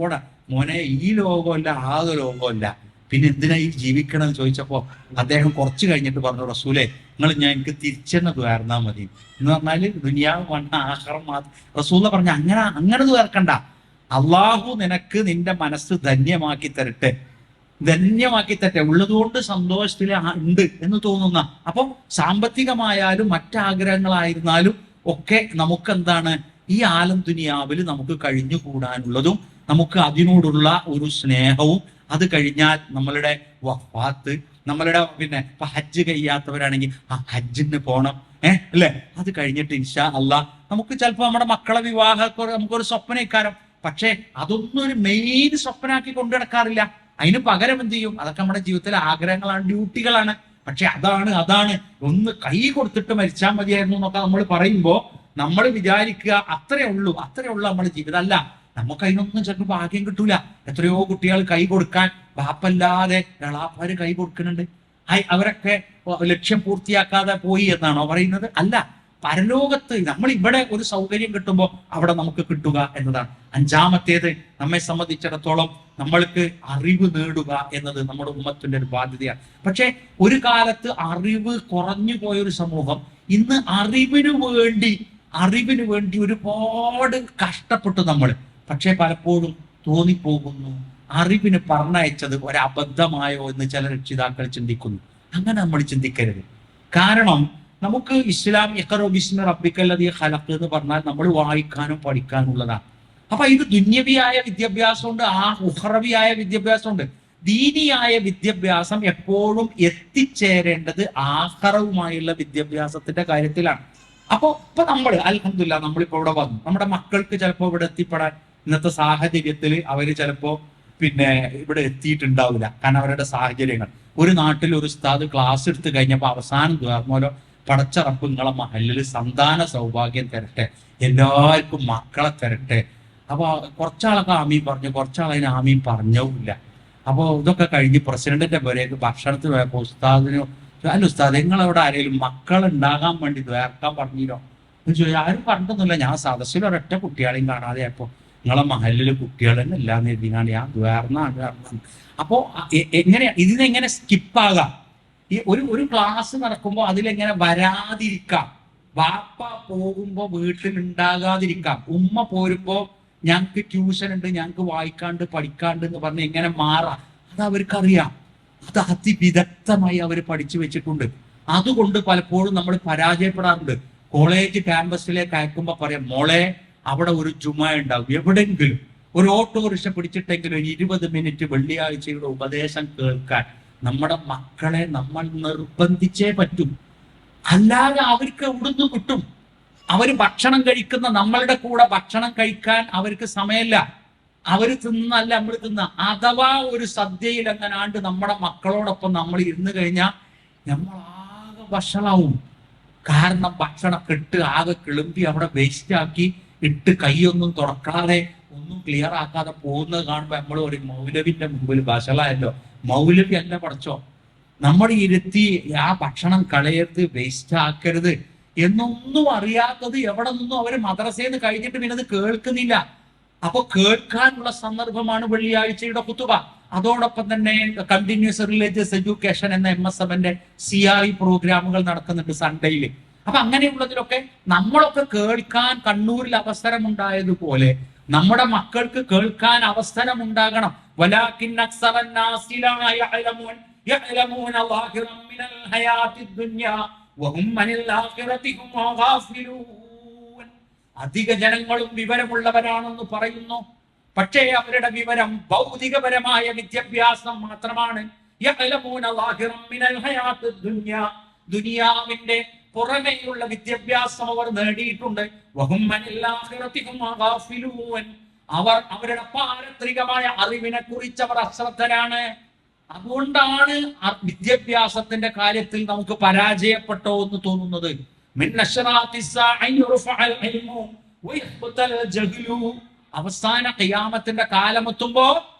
ഓട മോനെ, ഈ ലോകമല്ല, ആകെ ലോകമല്ല, പിന്നെ എന്തിനാ ഈ ജീവിക്കണം എന്ന് ചോദിച്ചപ്പോ അദ്ദേഹം കുറച്ച് കഴിഞ്ഞിട്ട് പറഞ്ഞു, റസൂലെ എനിക്ക് തിരിച്ചെന്നെ ദ്വാർന്നാ മതി എന്ന് പറഞ്ഞാല് ദുനിയാവ് വന്ന ആഹാരം മാത്രം. റസൂല പറഞ്ഞു, അങ്ങനെ ദ്വാർക്കണ്ട, അള്ളാഹു നിനക്ക് നിന്റെ മനസ്സ് ധന്യമാക്കി തരട്ടെ, ഉള്ളതുകൊണ്ട് സന്തോഷത്തിൽ ഉണ്ട് എന്ന് തോന്നുന്ന. അപ്പം സാമ്പത്തികമായാലും മറ്റാഗ്രഹങ്ങളായിരുന്നാലും ഒക്കെ നമുക്കെന്താണ്? ഈ ആലം ദുനിയാവിൽ നമുക്ക് കഴിഞ്ഞുകൂടാനുള്ളതും നമുക്ക് അതിനോടുള്ള ഒരു സ്നേഹവും, അത് കഴിഞ്ഞാൽ നമ്മളുടെ വഫാത്ത്, നമ്മളുടെ ഇപ്പൊ ഹജ്ജ് കഴിയാത്തവരാണെങ്കിൽ ആ ഹജ്ജിന് പോണം, അല്ലെ? അത് കഴിഞ്ഞിട്ട് ഇൻഷാ അള്ളാഹ് നമുക്ക് ചിലപ്പോൾ നമ്മുടെ മക്കളെ വിവാഹമൊക്കെ നമുക്കൊരു സ്വപ്നക്കാരം, പക്ഷെ അതൊന്നും ഒരു മെയിൻ സ്വപ്നാക്കി കൊണ്ടു നടക്കാറില്ല. അതിന് പകരം എന്ത് ചെയ്യും? അതൊക്കെ നമ്മുടെ ജീവിതത്തിലെ ആഗ്രഹങ്ങളാണ്, ഡ്യൂട്ടികളാണ്. പക്ഷെ അതാണ് ഒന്ന് കൈ കൊടുത്തിട്ട് മരിച്ചാൽ മതിയായിരുന്നു എന്നൊക്കെ നമ്മൾ പറയുമ്പോൾ നമ്മൾ വിചാരിക്കുക അത്രേ ഉള്ളൂ നമ്മുടെ ജീവിതം. അല്ല, നമുക്ക് അതിനൊന്നും ചിലപ്പോൾ ഭാഗ്യം കിട്ടൂല. എത്രയോ കുട്ടികൾ കൈ കൊടുക്കാൻ ബാപ്പല്ലാതെ എളാപ്പാര് കൈ കൊടുക്കുന്നുണ്ട്. അവരൊക്കെ ലക്ഷ്യം പൂർത്തിയാക്കാതെ പോയി എന്നാണോ പറയുന്നത്? അല്ല, പരലോകത്ത് നമ്മൾ ഇവിടെ ഒരു സൗകര്യം കിട്ടുമ്പോൾ അവിടെ നമുക്ക് കിട്ടുക എന്നതാണ്. അഞ്ചാമത്തേത്, നമ്മെ സംബന്ധിച്ചിടത്തോളം നമ്മൾക്ക് അറിവ് നേടുക എന്നത് നമ്മുടെ ഉമ്മത്തിന്റെ ഒരു ബാധ്യതയാണ്. പക്ഷെ ഒരു കാലത്ത് അറിവ് കുറഞ്ഞു പോയൊരു സമൂഹം ഇന്ന് അറിവിന് വേണ്ടി ഒരുപാട് കഷ്ടപ്പെട്ടു നമ്മൾ. പക്ഷെ പലപ്പോഴും തോന്നിപ്പോകുന്നു അറിവിന് പറഞ്ഞയച്ചത് ഒരബദ്ധമായോ എന്ന് ചില രക്ഷിതാക്കൾ ചിന്തിക്കുന്നു. അങ്ങനെ നമ്മൾ ചിന്തിക്കരുത്. കാരണം നമുക്ക് ഇസ്ലാം ഇഖ്റ ബിസ്മി റബ്ബിക്കല്ലദീ ഖലഖ് എന്ന് പറഞ്ഞാൽ നമ്മൾ വായിക്കാനും പഠിക്കാനുള്ളതാണ്. അപ്പൊ ഇത് ദുന്യവിയായ വിദ്യാഭ്യാസമുണ്ട്, ഉഖ്റവിയായ വിദ്യാഭ്യാസമുണ്ട്. ദീനിയായ വിദ്യാഭ്യാസം എപ്പോഴും എത്തിച്ചേരേണ്ടത് ആഖിറവുമായുള്ള വിദ്യാഭ്യാസത്തിന്റെ കാര്യത്തിലാണ്. ഇപ്പൊ നമ്മൾ അൽഹംദുലില്ലാഹ് നമ്മളിപ്പോ ഇവിടെ വന്നു. നമ്മുടെ മക്കൾക്ക് ചിലപ്പോൾ ഇവിടെ എത്തിപ്പെടാൻ ഇന്നത്തെ സാഹചര്യത്തിൽ അവര് ചിലപ്പോ ഇവിടെ എത്തിയിട്ടുണ്ടാവില്ല. കാരണം അവരുടെ സാഹചര്യങ്ങൾ. ഒരു നാട്ടിൽ ഒരു ഉസ്താദ് ക്ലാസ് എടുത്ത് കഴിഞ്ഞപ്പോൾ അവസാനം തീർന്നോലോ, പടച്ച റബ്ബ് നിങ്ങളെ മഹല്ലിൽ സന്താന സൗഭാഗ്യം തരട്ടെ, എല്ലാവർക്കും മക്കളെ തരട്ടെ. അപ്പൊ കുറച്ചാളൊക്കെ ആമീൻ പറഞ്ഞു, കുറച്ചാളതിന് ആമീൻ പറഞ്ഞില്ല. അപ്പോൾ ഇതൊക്കെ കഴിഞ്ഞ് പ്രസിഡന്റിന്റെ പേരേക്ക് ഭക്ഷണത്തിന് പോയപ്പോൾ ഉസ്താദിന്, അല്ല ഉസ്താദ് നിങ്ങളവിടെ ആരെങ്കിലും മക്കൾ ഉണ്ടാകാൻ വേണ്ടി ദ്വേർക്കാൻ പറഞ്ഞില്ലോ എന്ന് ചോദിച്ചാൽ ആരും പറഞ്ഞിട്ടൊന്നുമില്ല. ഞാൻ സദസ്സിൽ ഒരൊറ്റ കുട്ടികളെയും കാണാതെ ആയപ്പോ നിങ്ങളെ മഹലില് കുട്ടികൾ തന്നെ ഇല്ലാന്ന് എഴുതിയാണ് ഞാൻ ദ്വേർന്നാണ്. അപ്പോ ഇതിനെങ്ങനെ സ്കിപ്പാകാം? ഈ ഒരു ക്ലാസ് നടക്കുമ്പോൾ അതിലെങ്ങനെ വരാതിരിക്കാം? വാപ്പ പോകുമ്പോ വീട്ടിൽ ഉണ്ടാകാതിരിക്കാം, ഉമ്മ പോരുമ്പോ ഞങ്ങക്ക് ട്യൂഷൻ ഉണ്ട്, ഞങ്ങക്ക് വായിക്കാണ്ട് പഠിക്കാണ്ട് എന്ന് പറഞ്ഞ് എങ്ങനെ മാറാം? അത് അവർക്കറിയാം. അത് അതിവിദഗ്ധമായി അവർ പഠിച്ചു വെച്ചിട്ടുണ്ട്. അതുകൊണ്ട് പലപ്പോഴും നമ്മൾ പരാജയപ്പെടാറുണ്ട്. കോളേജ് ക്യാമ്പസിലേക്ക് അയക്കുമ്പോ പറയാം, മോളെ അവിടെ ഒരു ജുമ ഉണ്ടാവും, എവിടെയെങ്കിലും ഒരു ഓട്ടോറിക്ഷ പിടിച്ചിട്ടെങ്കിലും 20 മിനിറ്റ് വെള്ളിയാഴ്ചയുടെ ഉപദേശം കേൾക്കാൻ നമ്മുടെ മക്കളെ നമ്മൾ നിർബന്ധിച്ചേ പറ്റും. അല്ലാതെ അവർക്ക് എവിടുന്ന് കിട്ടും? അവര് ഭക്ഷണം കഴിക്കുന്ന നമ്മളുടെ കൂടെ ഭക്ഷണം കഴിക്കാൻ അവർക്ക് സമയമില്ല. അവര് തിന്നല്ല നമ്മൾ തിന്ന. അഥവാ ഒരു സദ്യയിൽ എങ്ങനാണ്ട് നമ്മുടെ മക്കളോടൊപ്പം നമ്മൾ ഇരുന്ന് കഴിഞ്ഞാൽ നമ്മളാകെ വഷളാവും. കാരണം ഭക്ഷണം കെട്ട് ആകെ കിളുമ്പി അവിടെ വേസ്റ്റ് ആക്കി ഇട്ട് കൈയൊന്നും തുറക്കാതെ ഒന്നും ക്ലിയർ ആക്കാതെ പോകുന്നത് കാണുമ്പോൾ നമ്മൾ ഒരു മൗലവിന്റെ മുമ്പിൽ വഷളായല്ലോ. മൗലവി അല്ല പഠിച്ചോ, നമ്മൾ ഇരുത്തി ആ ഭക്ഷണം കളയരുത്, വേസ്റ്റ് ആക്കരുത് എന്നൊന്നും അറിയാത്തത് എവിടെ നിന്നും അവര് മദ്രസയിൽ കഴിഞ്ഞിട്ട് പിന്നെ അത് കേൾക്കുന്നില്ല. അപ്പൊ കേൾക്കാനുള്ള സന്ദർഭമാണ് വെള്ളിയാഴ്ചയുടെ ഖുതുബ. അതോടൊപ്പം തന്നെ കണ്ടിന്യൂസ് റിലീജിയസ് എഡ്യൂക്കേഷൻ എന്ന MSMന്റെ CRE പ്രോഗ്രാമുകൾ നടക്കുന്നുണ്ട് സൺഡേയില്. അപ്പൊ അങ്ങനെയുള്ളതിലൊക്കെ നമ്മളൊക്കെ കേൾക്കാൻ കണ്ണൂരിൽ അവസരമുണ്ടായതുപോലെ നമ്മുടെ മക്കൾക്ക് കേൾക്കാൻ അവസരമുണ്ടാകണം. വലാകിൻ അക്സറൻ നാസി ലാ യഅലമൂൻ യഅലമൂന ളാഹിറൻ മിനൽ ഹയാത്തിദ് ദുനിയാ വഹും അനിൽ ആഖിറതി ഹും ഗാഫിലൂൻ. അധിക ജനങ്ങളും വിവരമുള്ളവരാണെന്ന് പറയുന്നു, പക്ഷേ അവരുടെ വിവരം ഭൗതികപരമായ വിദ്യാഭ്യാസം മാത്രമാണ്. യഅലമൂന ളാഹിറൻ മിനൽ ഹയാത്തിദ് ദുനിയാ, ദുനിയാവിന്റെ പുറമേയുള്ള വിദ്യാഭ്യാസം അവർ നേടിയിട്ടുണ്ട്. വഹും അനിൽ ആഖിറതി ഹും ഗാഫിലൂൻ, അവർ അവരുടെ പാരത്രികമായ അറിവിനെ കുറിച്ച് അവർ അശ്രദ്ധരാണ്. അതുകൊണ്ടാണ് വിദ്യാഭ്യാസത്തിന്റെ കാര്യത്തിൽ നമുക്ക് പരാജയപ്പെട്ടോ എന്ന് തോന്നുന്നത്. അവസാന ഖിയാമത്തിന്റെ കാലമെത്തുമ്പോ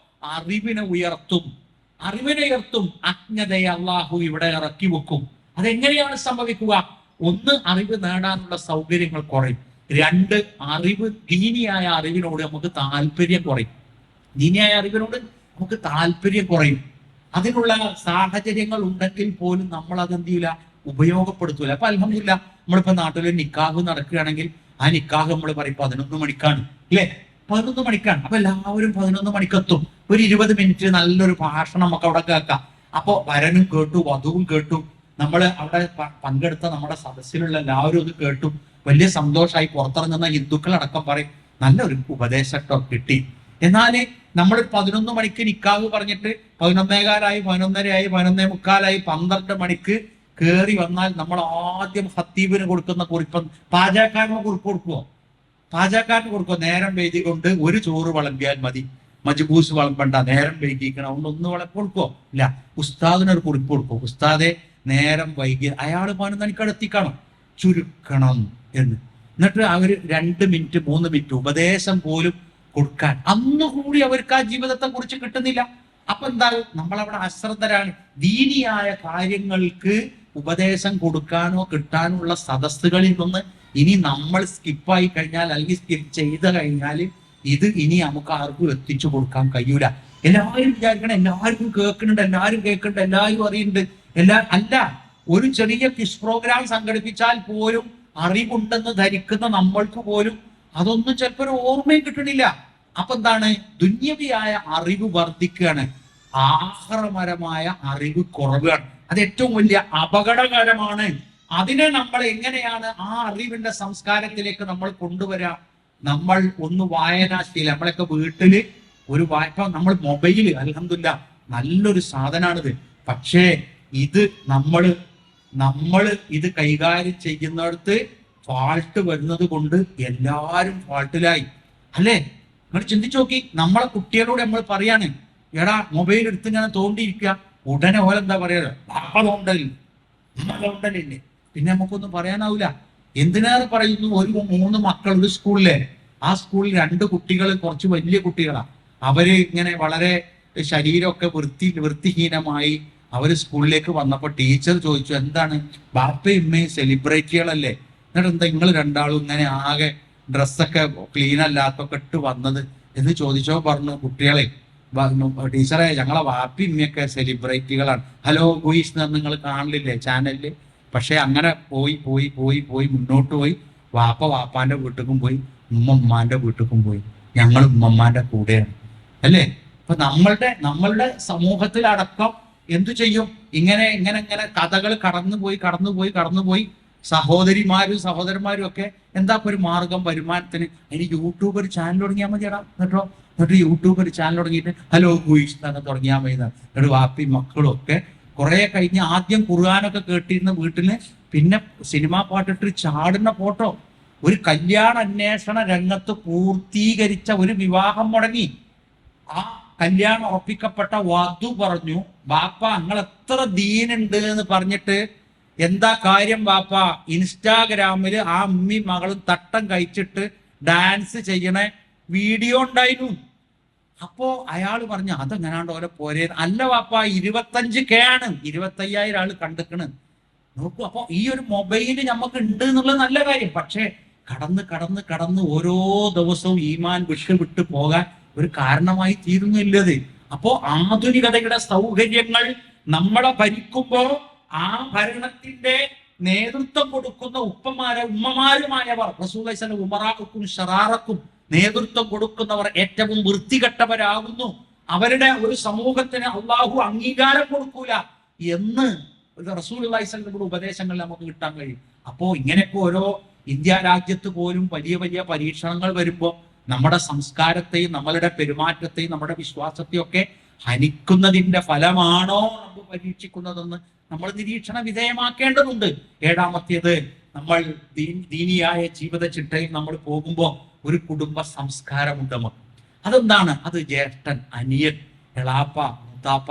അറിവിനെ ഉയർത്തും. അജ്ഞതയെ അള്ളാഹു ഇവിടെ ഇറക്കി വെക്കും. അതെങ്ങനെയാണ് സംഭവിക്കുക? ഒന്ന്, അറിവ് നേടാനുള്ള സൗകര്യങ്ങൾ കുറയും. 2, അറിവ് ദീനിയായ അറിവിനോട് നമുക്ക് താല്പര്യം കുറയും. ദീനിയായ അറിവിനോട് നമുക്ക് താല്പര്യം കുറയും. അതിനുള്ള സാഹചര്യങ്ങൾ ഉണ്ടെങ്കിൽ പോലും നമ്മൾ അതെന്ത് ചെയ്യില്ല, ഉപയോഗപ്പെടുത്തൂല. അപ്പൊ അൽഹംദുലില്ലാ നമ്മളിപ്പോ നാട്ടിലൊരു നിക്കാഹ് നടക്കുകയാണെങ്കിൽ ആ നിക്കാഹ് നമ്മൾ പറയും 11 മണിക്കാണ്, അല്ലെ? 11 മണിക്കാണ്. അപ്പൊ എല്ലാവരും 11 മണിക്കെത്തും. ഒരു 20 മിനിറ്റ് നല്ലൊരു ഭാഷണം നമുക്ക് അവിടെ കേൾക്കാം. അപ്പൊ വരനും കേട്ടു, വധുവും കേട്ടു, നമ്മൾ അവിടെ പങ്കെടുത്ത നമ്മുടെ സദസ്സിലുള്ള എല്ലാവരും ഇത് കേട്ടു. വലിയ സന്തോഷമായി. പുറത്തിറങ്ങുന്ന ഹിന്ദുക്കളടക്കം പറയും നല്ലൊരു ഉപദേശം കിട്ടി. എന്നാല് നമ്മൾ 11 മണിക്ക് നിക്കാഹ് പറഞ്ഞിട്ട് 11:15 11:30 11:45 12 മണിക്ക് കയറി വന്നാൽ നമ്മൾ ആദ്യം ഖത്തീബിന് കൊടുക്കുന്ന കുറിപ്പ് പാചകക്കാരന് കുറിപ്പ് കൊടുക്കുവോ? നേരം വൈകി കൊണ്ട് ഒരു ചോറ് വിളമ്പിയാൽ മതി, മജ്ബൂസ് വിളമ്പണ്ട, നേരം വൈകിക്കണം, അതുകൊണ്ട് ഒന്ന് കൊടുക്കുവോ? ഇല്ല. ഉസ്താദിനൊരു കുറിപ്പ് കൊടുക്കും, ഉസ്താദെ നേരം വൈകി അയാള് 11 മണിക്ക് എത്തിക്കണം, ചുരുക്കണം എന്ന്. എന്നിട്ട് അവര് 2 മിനിറ്റ് 3 മിനിറ്റ് ഉപദേശം പോലും കൊടുക്കാൻ അന്നുകൂടി അവർക്ക് ആ ജീവിതത്തെ കുറിച്ച് കിട്ടുന്നില്ല. അപ്പൊ എന്താകും? നമ്മളവിടെ അശ്രദ്ധരാണ്. ദീനിയായ കാര്യങ്ങൾക്ക് ഉപദേശം കൊടുക്കാനോ കിട്ടാനോ ഉള്ള സദസ്സുകളിൽ നിന്ന് ഇനി നമ്മൾ സ്കിപ്പായി കഴിഞ്ഞാൽ അല്ലെങ്കിൽ സ്കിപ്പ് ചെയ്ത് കഴിഞ്ഞാൽ ഇത് ഇനി നമുക്ക് ആർക്കും എത്തിച്ചു കൊടുക്കാൻ കഴിയൂല. എല്ലാവരും വിചാരിക്കണം എല്ലാവർക്കും കേൾക്കുന്നുണ്ട്, എല്ലാവരും കേൾക്കുന്നുണ്ട്, എല്ലാവരും അറിയുന്നുണ്ട്, അല്ല. ഒരു ചെറിയ ക്വിസ് പ്രോഗ്രാം സംഘടിപ്പിച്ചാൽ പോലും അറിവുണ്ടെന്ന് ധരിക്കുന്ന നമ്മൾക്ക് പോലും അതൊന്നും ചിലപ്പോൾ ഒരു ഓർമ്മയും കിട്ടണില്ല. അപ്പൊ എന്താണ്? ദുന്യവിയായ അറിവ് വർദ്ധിക്കുകയാണ്, ആഹാരപരമായ അറിവ് കുറവുകയാണ്. അത് ഏറ്റവും വലിയ അപകടകരമാണ്. അതിനെ നമ്മൾ എങ്ങനെയാണ് ആ അറിവിന്റെ സംസ്കാരത്തിലേക്ക് നമ്മൾ കൊണ്ടുവരാം? നമ്മൾ ഒന്ന് വായനാശീലം, നമ്മളൊക്കെ വീട്ടില് ഒരു വായ്പ, നമ്മൾ മൊബൈല് അൽഹംദുലില്ലാ നല്ലൊരു സാധനമാണിത്. പക്ഷേ ഇത് നമ്മൾ ഇത് കൈകാര്യം ചെയ്യുന്നിടത്ത് ഫാൾട്ട് വരുന്നത് കൊണ്ട് എല്ലാരും ഫാൾട്ടിലായി, അല്ലേ? നിങ്ങൾ ചിന്തിച്ചു നോക്കി. നമ്മളെ കുട്ടികളോട് നമ്മൾ പറയാണ്, എടാ മൊബൈൽ എടുത്ത് ഇങ്ങനെ തോണ്ടിയിരിക്കുക, ഉടനെ ഓലെന്താ പറയാ, തോണ്ടലില്ലേ? പിന്നെ നമുക്കൊന്നും പറയാനാവില്ല. എന്തിനേറെ പറയുന്നു, ഒരു 3 മക്കൾ ഒരു സ്കൂളിലെ, ആ സ്കൂളിൽ 2 കുട്ടികൾ കുറച്ച് വലിയ കുട്ടികളാ. അവര് ഇങ്ങനെ വളരെ ശരീരമൊക്കെ വൃത്തിഹീനമായി അവര് സ്കൂളിലേക്ക് വന്നപ്പോ ടീച്ചർ ചോദിച്ചു, എന്താണ് ബാപ്പയും ഉമ്മയും സെലിബ്രിറ്റികളല്ലേ, എന്നിട്ട് എന്താ നിങ്ങൾ രണ്ടാളും ഇങ്ങനെ ആകെ ഡ്രസ്സൊക്കെ ക്ലീൻ അല്ലാത്തൊക്കെ ഇട്ട് വന്നത് എന്ന് ചോദിച്ചോ. പറഞ്ഞു, കുട്ടികളെ ടീച്ചറെ ഞങ്ങളെ വാപ്പി ഉമ്മയൊക്കെ സെലിബ്രിറ്റികളാണ്. ഹലോ ഗുയിസ് എന്ന് നിങ്ങൾ കാണില്ലേ ചാനലില്? പക്ഷെ അങ്ങനെ പോയി മുന്നോട്ട് പോയി. വാപ്പാന്റെ വീട്ടിലും പോയി, ഉമ്മാന്റെ വീട്ടിലും പോയി. ഞങ്ങൾ ഉമ്മമാന്റെ കൂടെയാണ്, അല്ലേ? അപ്പൊ നമ്മളുടെ സമൂഹത്തിലടക്കം എന്തു ചെയ്യും? ഇങ്ങനെ കഥകൾ കടന്നുപോയി സഹോദരന്മാരും ഒക്കെ എന്താ ഒരു മാർഗം വരുമാനത്തിന്? അതിന് യൂട്യൂബ് ഒരു ചാനൽ തുടങ്ങിയാൽ മതിയടാ. എന്നിട്ട് യൂട്യൂബ് ഒരു ചാനൽ തുടങ്ങിയിട്ട് ഹലോ ഗുയിസ് തന്നെ തുടങ്ങിയാൽ മതി. എന്നിട്ട് വാപ്പി മക്കളും ഒക്കെ കുറെ കഴിഞ്ഞ് ആദ്യം ഖുർആനൊക്കെ കേട്ടിരുന്ന വീട്ടില് പിന്നെ സിനിമാ പാട്ടിട്ട് ചാടുന്ന ഫോട്ടോ. ഒരു കല്യാണ അന്വേഷണ രംഗത്ത് പൂർത്തീകരിച്ച ഒരു വിവാഹം മുടങ്ങി. ആ കല്യാണം ഉറപ്പിക്കപ്പെട്ട വധു പറഞ്ഞു, ബാപ്പ നിങ്ങൾ എത്ര ദീനുണ്ട് എന്ന് പറഞ്ഞിട്ട് എന്താ കാര്യം ബാപ്പ? ഇൻസ്റ്റാഗ്രാമില് ആ അമ്മി മകളും തട്ടം കഴിച്ചിട്ട് ഡാൻസ് ചെയ്യണ വീഡിയോ ഉണ്ടായിരുന്നു. അപ്പോ അയാൾ പറഞ്ഞു, അതെങ്ങനാണ്ട് ഓരോ പോരേ. അല്ല ബാപ്പ, 25K ആണ്, 25,000 ആള് കണ്ടിക്കണ്. നോക്കൂ. അപ്പൊ ഈ ഒരു മൊബൈല് നമുക്ക് ഉണ്ട് എന്നുള്ളത് നല്ല കാര്യം. പക്ഷെ കടന്ന് ഓരോ ദിവസവും ഈമാൻ വിട്ട് പോകാൻ ഒരു കാരണമായി തീരുന്നില്ലത്. അപ്പോ ആധുനികതയുടെ സൗകര്യങ്ങൾ നമ്മളെ ഭരിക്കുമ്പോ ആ ഭരണത്തിന്റെ നേതൃത്വം കൊടുക്കുന്ന ഉമ്മമാരുമായവർ, റസൂലുള്ളാഹി സ്വല്ലല്ലാഹു ഉമറാക്കും ശറാറക്കും നേതൃത്വം കൊടുക്കുന്നവർ ഏറ്റവും വൃത്തികെട്ടവരാകുന്നു. അവരുടെ ഒരു സമൂഹത്തിന് അള്ളാഹു അംഗീകാരം കൊടുക്കൂല എന്ന് റസൂലുള്ളാഹി സ്വല്ലല്ലാഹു ഉപദേശങ്ങൾ നമുക്ക് കിട്ടാൻ കഴിയും. അപ്പോ ഇങ്ങനെയൊക്കെ ഓരോ ഇന്ത്യ രാജ്യത്ത് പോലും വലിയ വലിയ പരീക്ഷണങ്ങൾ വരുമ്പോൾ നമ്മുടെ സംസ്കാരത്തെയും നമ്മളുടെ പെരുമാറ്റത്തെയും നമ്മുടെ വിശ്വാസത്തെയും ഒക്കെ ഹനിക്കുന്നതിന്റെ ഫലമാണോ നമ്മൾ പരീക്ഷിക്കുന്നതെന്ന് നമ്മൾ നിരീക്ഷണ വിധേയമാക്കേണ്ടതുണ്ട്. 7ാമത്തേത്, നമ്മൾ ദീനിയായ ജീവിത ചിട്ടയിൽ നമ്മൾ പോകുമ്പോൾ ഒരു കുടുംബ സംസ്കാരമുണ്ട് നമുക്ക്. അതെന്താണ്? അത് ജ്യേഷ്ഠൻ, അനിയൻ, എളാപ്പ, മൂത്താപ്പ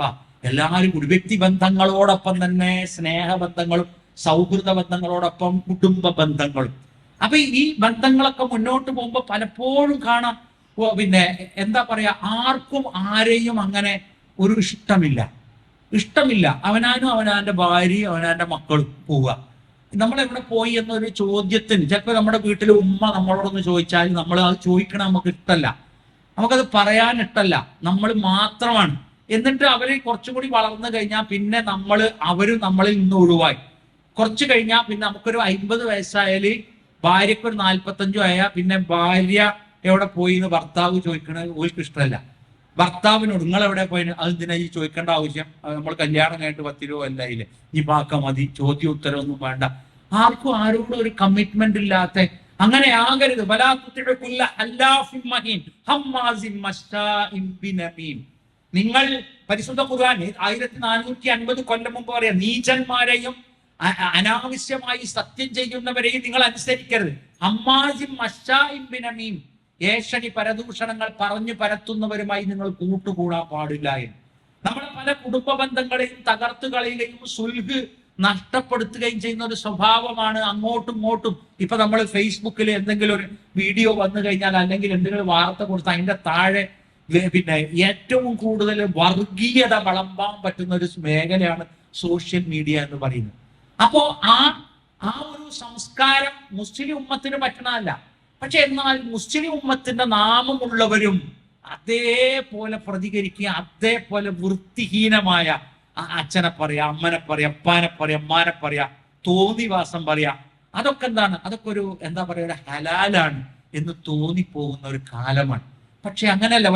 എല്ലാവരും കൂടി വ്യക്തി ബന്ധങ്ങളോടൊപ്പം തന്നെ സ്നേഹബന്ധങ്ങളും സൗഹൃദ ബന്ധങ്ങളോടൊപ്പം കുടുംബ ബന്ധങ്ങളും. അപ്പൊ ഈ ബന്ധങ്ങളൊക്കെ മുന്നോട്ട് പോകുമ്പോൾ പലപ്പോഴും കാണാം, പിന്നെ എന്താ പറയാ, ആർക്കും ആരെയും അങ്ങനെ ഒരു ഇഷ്ടമില്ല. അവനാനും അവനാന്റെ ഭാര്യയും അവനാന്റെ മക്കളും പോവുക. നമ്മളെവിടെ പോയി എന്നൊരു ചോദ്യത്തിന് ചിലപ്പോൾ നമ്മുടെ വീട്ടിലെ ഉമ്മ നമ്മളോടൊന്ന് ചോദിച്ചാൽ നമ്മൾ അത് ചോദിക്കണം നമുക്ക് ഇഷ്ടമല്ല, നമുക്കത് പറയാൻ ഇഷ്ടമല്ല, നമ്മൾ മാത്രമാണ്. എന്നിട്ട് അവര് കുറച്ചുകൂടി വളർന്നു കഴിഞ്ഞാൽ പിന്നെ അവരും നമ്മളിൽ നിന്ന് ഒഴിവായി. കുറച്ച് കഴിഞ്ഞാൽ പിന്നെ നമുക്കൊരു 50 വയസ്സായാല് ഭാര്യയ്ക്ക് ഒരു 45 ആയാൽ പിന്നെ ഭാര്യ എവിടെ പോയി എന്ന് ഭർത്താവ് ചോദിക്കണത് ഓൾക്ക് ഇഷ്ടമല്ല. ഭർത്താവിനോട് നിങ്ങൾ എവിടെ പോയി, അതെന്തിനാ ഈ ചോദിക്കേണ്ട ആവശ്യം? നമ്മൾ കല്യാണം കഴിഞ്ഞിട്ട് 10 രൂപ അല്ലായില്ലേ, ഈ പാക്ക മതി, ചോദ്യം ഉത്തരവൊന്നും വേണ്ട. ആർക്കും ആരോടും ഒരു കമ്മിറ്റ്മെന്റ് ഇല്ലാത്ത അങ്ങനെ ആകരുത്. നിങ്ങൾ പരിശുദ്ധ ഖുർആൻ 1450 കൊല്ലം മുമ്പ് പറയാം, നീചന്മാരെയും അനാവശ്യമായി സത്യം ചെയ്യുന്നവരെയും നിങ്ങൾ അനുസരിക്കരുത്. ഏഷണി പരദൂഷണങ്ങൾ പറഞ്ഞു പരത്തുന്നവരുമായി നിങ്ങൾ കൂട്ടുകൂടാൻ പാടില്ല എന്ന്. നമ്മളെ പല കുടുംബ ബന്ധങ്ങളെയും തകർത്ത് കളയുകയും സുൽഹ് നഷ്ടപ്പെടുത്തുകയും ചെയ്യുന്ന ഒരു സ്വഭാവമാണ് അങ്ങോട്ടും ഇങ്ങോട്ടും. ഇപ്പൊ നമ്മൾ ഫേസ്ബുക്കിൽ എന്തെങ്കിലും ഒരു വീഡിയോ വന്നു കഴിഞ്ഞാൽ അല്ലെങ്കിൽ എന്തെങ്കിലും വാർത്ത കൊടുത്താൽ അതിന്റെ താഴെ പിന്നെ ഏറ്റവും കൂടുതൽ വർഗീയത വിളമ്പാൻ പറ്റുന്ന ഒരു മേഖലയാണ് സോഷ്യൽ മീഡിയ എന്ന് പറയുന്നത്. അപ്പോ ആ ആ ഒരു സംസ്കാരം മുസ്ലിം ഉമ്മത്തിന് പറ്റണമല്ല. പക്ഷെ എന്നാൽ മുസ്ലിം ഉമ്മത്തിന്റെ നാമമുള്ളവരും അതേപോലെ പ്രതികരിക്കുക, അതേപോലെ വൃത്തിഹീനമായ അച്ഛനെ പറയാ, അമ്മനെ പറയാ, അപ്പാനെ പറയാ, അമ്മാനെ പറയാ, തോന്നിവാസം പറയാ, അതൊക്കെ എന്താണ്, അതൊക്കെ ഒരു എന്താ പറയാ, ഒരു ഹലാലാണ് എന്ന് തോന്നിപ്പോകുന്ന ഒരു കാലമാണ്. പക്ഷെ അങ്ങനെയല്ല.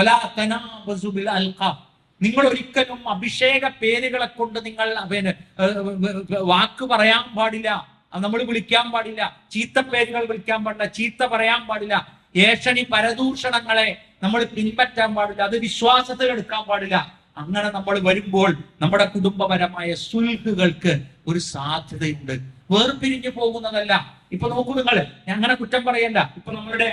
നിങ്ങൾ ഒരിക്കലും അഭിഷേക പേരുകളെ കൊണ്ട് നിങ്ങൾ പിന്നെ വാക്ക് പറയാൻ പാടില്ല, നമ്മൾ വിളിക്കാൻ പാടില്ല, ചീത്ത പേരുകൾ വിളിക്കാൻ പാടില്ല, ചീത്ത പറയാൻ പാടില്ല, ഏഷണി പരദൂഷണങ്ങളെ നമ്മൾ പിൻപറ്റാൻ പാടില്ല, അത് വിശ്വാസത്തിൽ എടുക്കാൻ പാടില്ല. അങ്ങനെ നമ്മൾ വരുമ്പോൾ നമ്മുടെ കുടുംബപരമായ സുൽഹുകൾക്ക് ഒരു സാധ്യതയുണ്ട്. വേർപിരിഞ്ഞു പോകുന്നതല്ല. ഇപ്പൊ നോക്കൂ, നിങ്ങൾ അങ്ങനെ കുറ്റം പറയല്ല. ഇപ്പൊ നമ്മളുടെ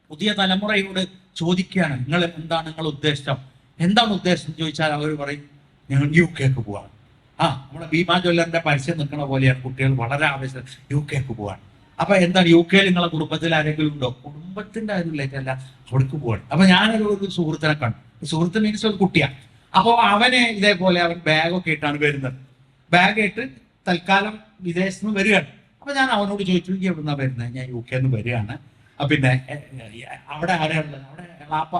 പുതിയ തലമുറയോട് ചോദിക്കുകയാണ്, നിങ്ങൾ എന്താണ് നിങ്ങളുടെ ഉദ്ദേശം, എന്താണ് ഉദ്ദേശം ചോദിച്ചാൽ അവർ പറയും ഞങ്ങൾ UK പോവാണ്. നമ്മുടെ ഭീമാ ജ്വല്ലറിന്റെ പരസ്യം നിൽക്കുന്ന പോലെയാണ്, കുട്ടികൾ വളരെ ആവശ്യം UK പോവാണ്. അപ്പൊ എന്താണ് UK നിങ്ങളെ കുടുംബത്തിൽ ആരെങ്കിലും ഉണ്ടോ? കുടുംബത്തിന്റെ ആരുമില്ലേക്കല്ല, അവിടേക്ക് പോവാണ്. അപ്പൊ ഞാനൊരു സുഹൃത്തിനെ കണ്ടു. സുഹൃത്ത് മീൻസ് ഒരു കുട്ടിയാണ്. അപ്പൊ അവന് ഇതേപോലെ അവൻ ബാഗൊക്കെ ഇട്ടാണ് വരുന്നത്. ബാഗ് ഇട്ട് തൽക്കാലം വിദേശത്ത് നിന്ന് വരികയാണ്. അപ്പൊ ഞാൻ അവനോട് ചോദിച്ചു, എവിടുന്നാ വരുന്നത്? ഞാൻ UK വരികയാണ്. പിന്നെ അവിടെ ആരെയുള്ളത്?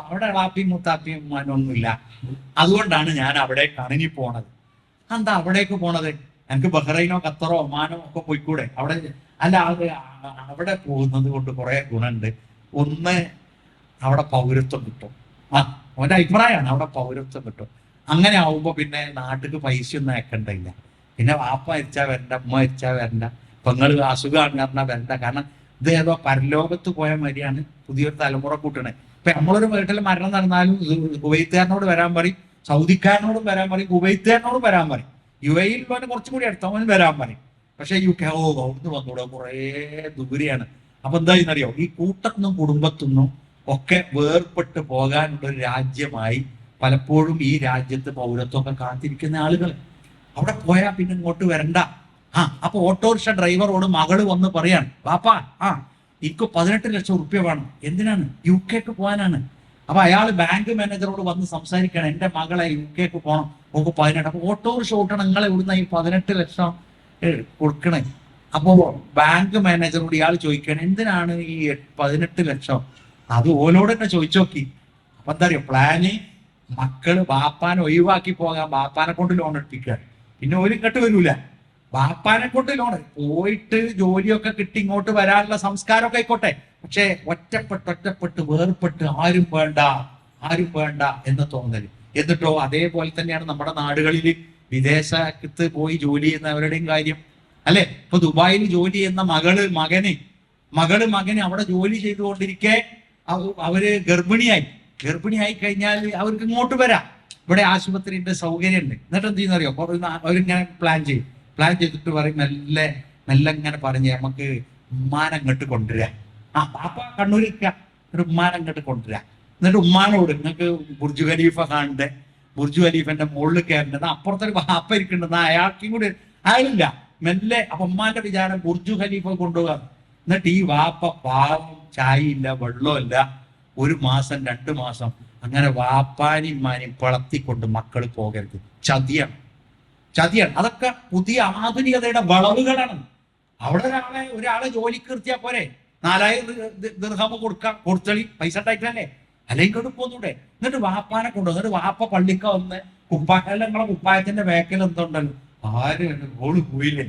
അവിടെ എളാപ്പിയും മുത്താപ്പിയും ഒന്നുമില്ല, അതുകൊണ്ടാണ് ഞാൻ അവിടേക്കാണ് ഇനി പോണത്. എന്താ അവിടേക്ക് പോണത്? എനിക്ക് ബഹ്റൈനോ ഖത്തറോ ഒമാനോ ഒക്കെ പോയിക്കൂടെ? അല്ല, അവിടെ പോകുന്നത് കൊണ്ട് കുറെ ഗുണമുണ്ട്. ഒന്ന്, അവിടെ പൗരത്വം കിട്ടും. അവന്റെ അഭിപ്രായമാണ്, അവിടെ പൗരത്വം കിട്ടും. അങ്ങനെ ആവുമ്പോ പിന്നെ നാട്ടിക്ക് പൈസ ഒന്നും അയക്കണ്ടില്ല. പിന്നെ വാപ്പ മരിച്ചാ വരണ്ട, ഉമ്മ മരിച്ചാ വരണ്ട, പെങ്ങള് അസുഖമാണ് പറഞ്ഞാൽ വരണ്ട. കാരണം ഇത് ഏതോ പരലോകത്ത് പോയ മാതിരിയാണ് പുതിയൊരു തലമുറ കൂട്ടണേ. ഇപ്പൊ നമ്മളൊരു വീട്ടിൽ മരണം നടന്നാലും കുവൈത്തുകാരനോട് വരാൻ പറയും, സൗദിക്കാരനോടും വരാൻ പറയും, കുവൈത്തുകാരനോടും വരാൻ പറയും, UAE കുറച്ചും കൂടി അടുത്തവനും വരാൻ പറയും. പക്ഷെ UK അവിടുന്ന് വന്നൂടെ, കുറേ ദൂരെയാണ്. അപ്പൊ എന്തായെന്നറിയോ, ഈ കൂട്ടത്തിനും കുടുംബത്തിനും ഒക്കെ വേർപെട്ട് പോകാനുള്ള ഒരു രാജ്യമായി പലപ്പോഴും ഈ രാജ്യത്ത് പൗരത്വമൊക്കെ കാത്തിരിക്കുന്ന ആളുകൾ. അവിടെ പോയാൽ പിന്നെ ഇങ്ങോട്ട് വരണ്ട. അപ്പൊ ഓട്ടോറിക്ഷ ഡ്രൈവറോട് മകള് വന്ന് പറയാണ്, പാപ്പാ എനിക്ക് 18 ലക്ഷം ഉറുപ്പ്യ വേണം. എന്തിനാണ്? UK പോകാനാണ്. അപ്പൊ അയാൾ ബാങ്ക് മാനേജറോട് വന്ന് സംസാരിക്കണം, എന്റെ മകളെ UK പോകണം, ഓക്ക് 18. അപ്പൊ ഓട്ടോറിക്ഷ ഓട്ടണം, നിങ്ങളെ ഇവിടുന്ന് ഈ 18 ലക്ഷം കൊടുക്കണേ. അപ്പോ ബാങ്ക് മാനേജറോട് ഇയാൾ ചോദിക്കണം, എന്തിനാണ് ഈ 18 ലക്ഷം? അത് ഓലോട് തന്നെ ചോദിച്ചു നോക്കി. അപ്പൊ എന്താ അറിയോ പ്ലാന്? മക്കള് ബാപ്പാനെ ഒഴിവാക്കി പോകാൻ ബാപ്പാനെ കൊണ്ട് ലോൺ എടുപ്പിക്കുക. പിന്നെ ഓലും ഇങ്ങോട്ട് വരൂല, ബാപ്പാനെ കൊണ്ട് ലോൺ പോയിട്ട് ജോലിയൊക്കെ കിട്ടി ഇങ്ങോട്ട് വരാനുള്ള സംസ്കാരമൊക്കെ ആയിക്കോട്ടെ. പക്ഷെ ഒറ്റപ്പെട്ട് വേർപെട്ട് ആരും വേണ്ട എന്ന് തോന്നല്. എന്നിട്ടോ അതേപോലെ തന്നെയാണ് നമ്മുടെ നാടുകളിൽ വിദേശത്ത് പോയി ജോലി ചെയ്യുന്നവരുടെയും കാര്യം, അല്ലെ? ഇപ്പൊ ദുബായിൽ ജോലി ചെയ്യുന്ന മകന് അവിടെ ജോലി ചെയ്തുകൊണ്ടിരിക്കെ അവര് ഗർഭിണിയായി കഴിഞ്ഞാൽ അവർക്ക് ഇങ്ങോട്ട് വരാം. ഇവിടെ ആശുപത്രിന്റെ സൗകര്യമുണ്ട്. എന്നിട്ട് എന്ത് ചെയ്യുന്നറിയോ, അവരിങ്ങനെ പ്ലാൻ ചെയ്തിട്ട് പറയും, മെല്ലെ ഇങ്ങനെ പറഞ്ഞ് നമുക്ക് ഉമ്മാനങ്ങോട്ട് കൊണ്ടുവരാ. പാപ്പ കണ്ണൂരിക്ക, ഒരു ഉമ്മാനങ്ങോട്ട് കൊണ്ടുവരാ. എന്നിട്ട് ഉമ്മാനോട് നിങ്ങൾക്ക് ബുർജ് ഖലീഫ കാണണ്ടേ, ബുർജ് ഖലീഫന്റെ മുകളിൽ കയറേണ്ടത്, അപ്പുറത്തൊരു പാപ്പ ഇരിക്കേണ്ടത്, അയാൾക്കും കൂടി ആയില്ല. മെല്ലെ അപ്പൊ ഉമ്മാന്റെ വിചാരം ബുർജു ഖലീഫ കൊണ്ടുപോകാം. എന്നിട്ട് ഈ വാപ്പ പാവം, ചായയില്ല, വെള്ളമില്ല, 1 മാസം 2 മാസം അങ്ങനെ വാപ്പാനും ഉമ്മാനെയും വളർത്തിക്കൊണ്ട് മക്കൾ പോകരുത്. ചതിയാണ്. അതൊക്കെ പുതിയ ആധുനികതയുടെ വളവുകളാണ്. അവിടെ ഒരാളെ ജോലിക്ക് നിർത്തിയാൽ പോരെ, 4000 ദിർഹം കൊടുത്തളി, പൈസ ഉണ്ടായിട്ടല്ലേ, അല്ലെങ്കിൽ കൊടുപ്പൊന്നൂടെ. എന്നിട്ട് വാപ്പാനെ കൊണ്ടുവന്നു. എന്നിട്ട് വാപ്പ പള്ളിക്ക വന്ന് നിങ്ങളെ കുപ്പായത്തിന്റെ വേക്കൽ എന്തുണ്ടല്ലോ, ഓള് പോയില്ലേ,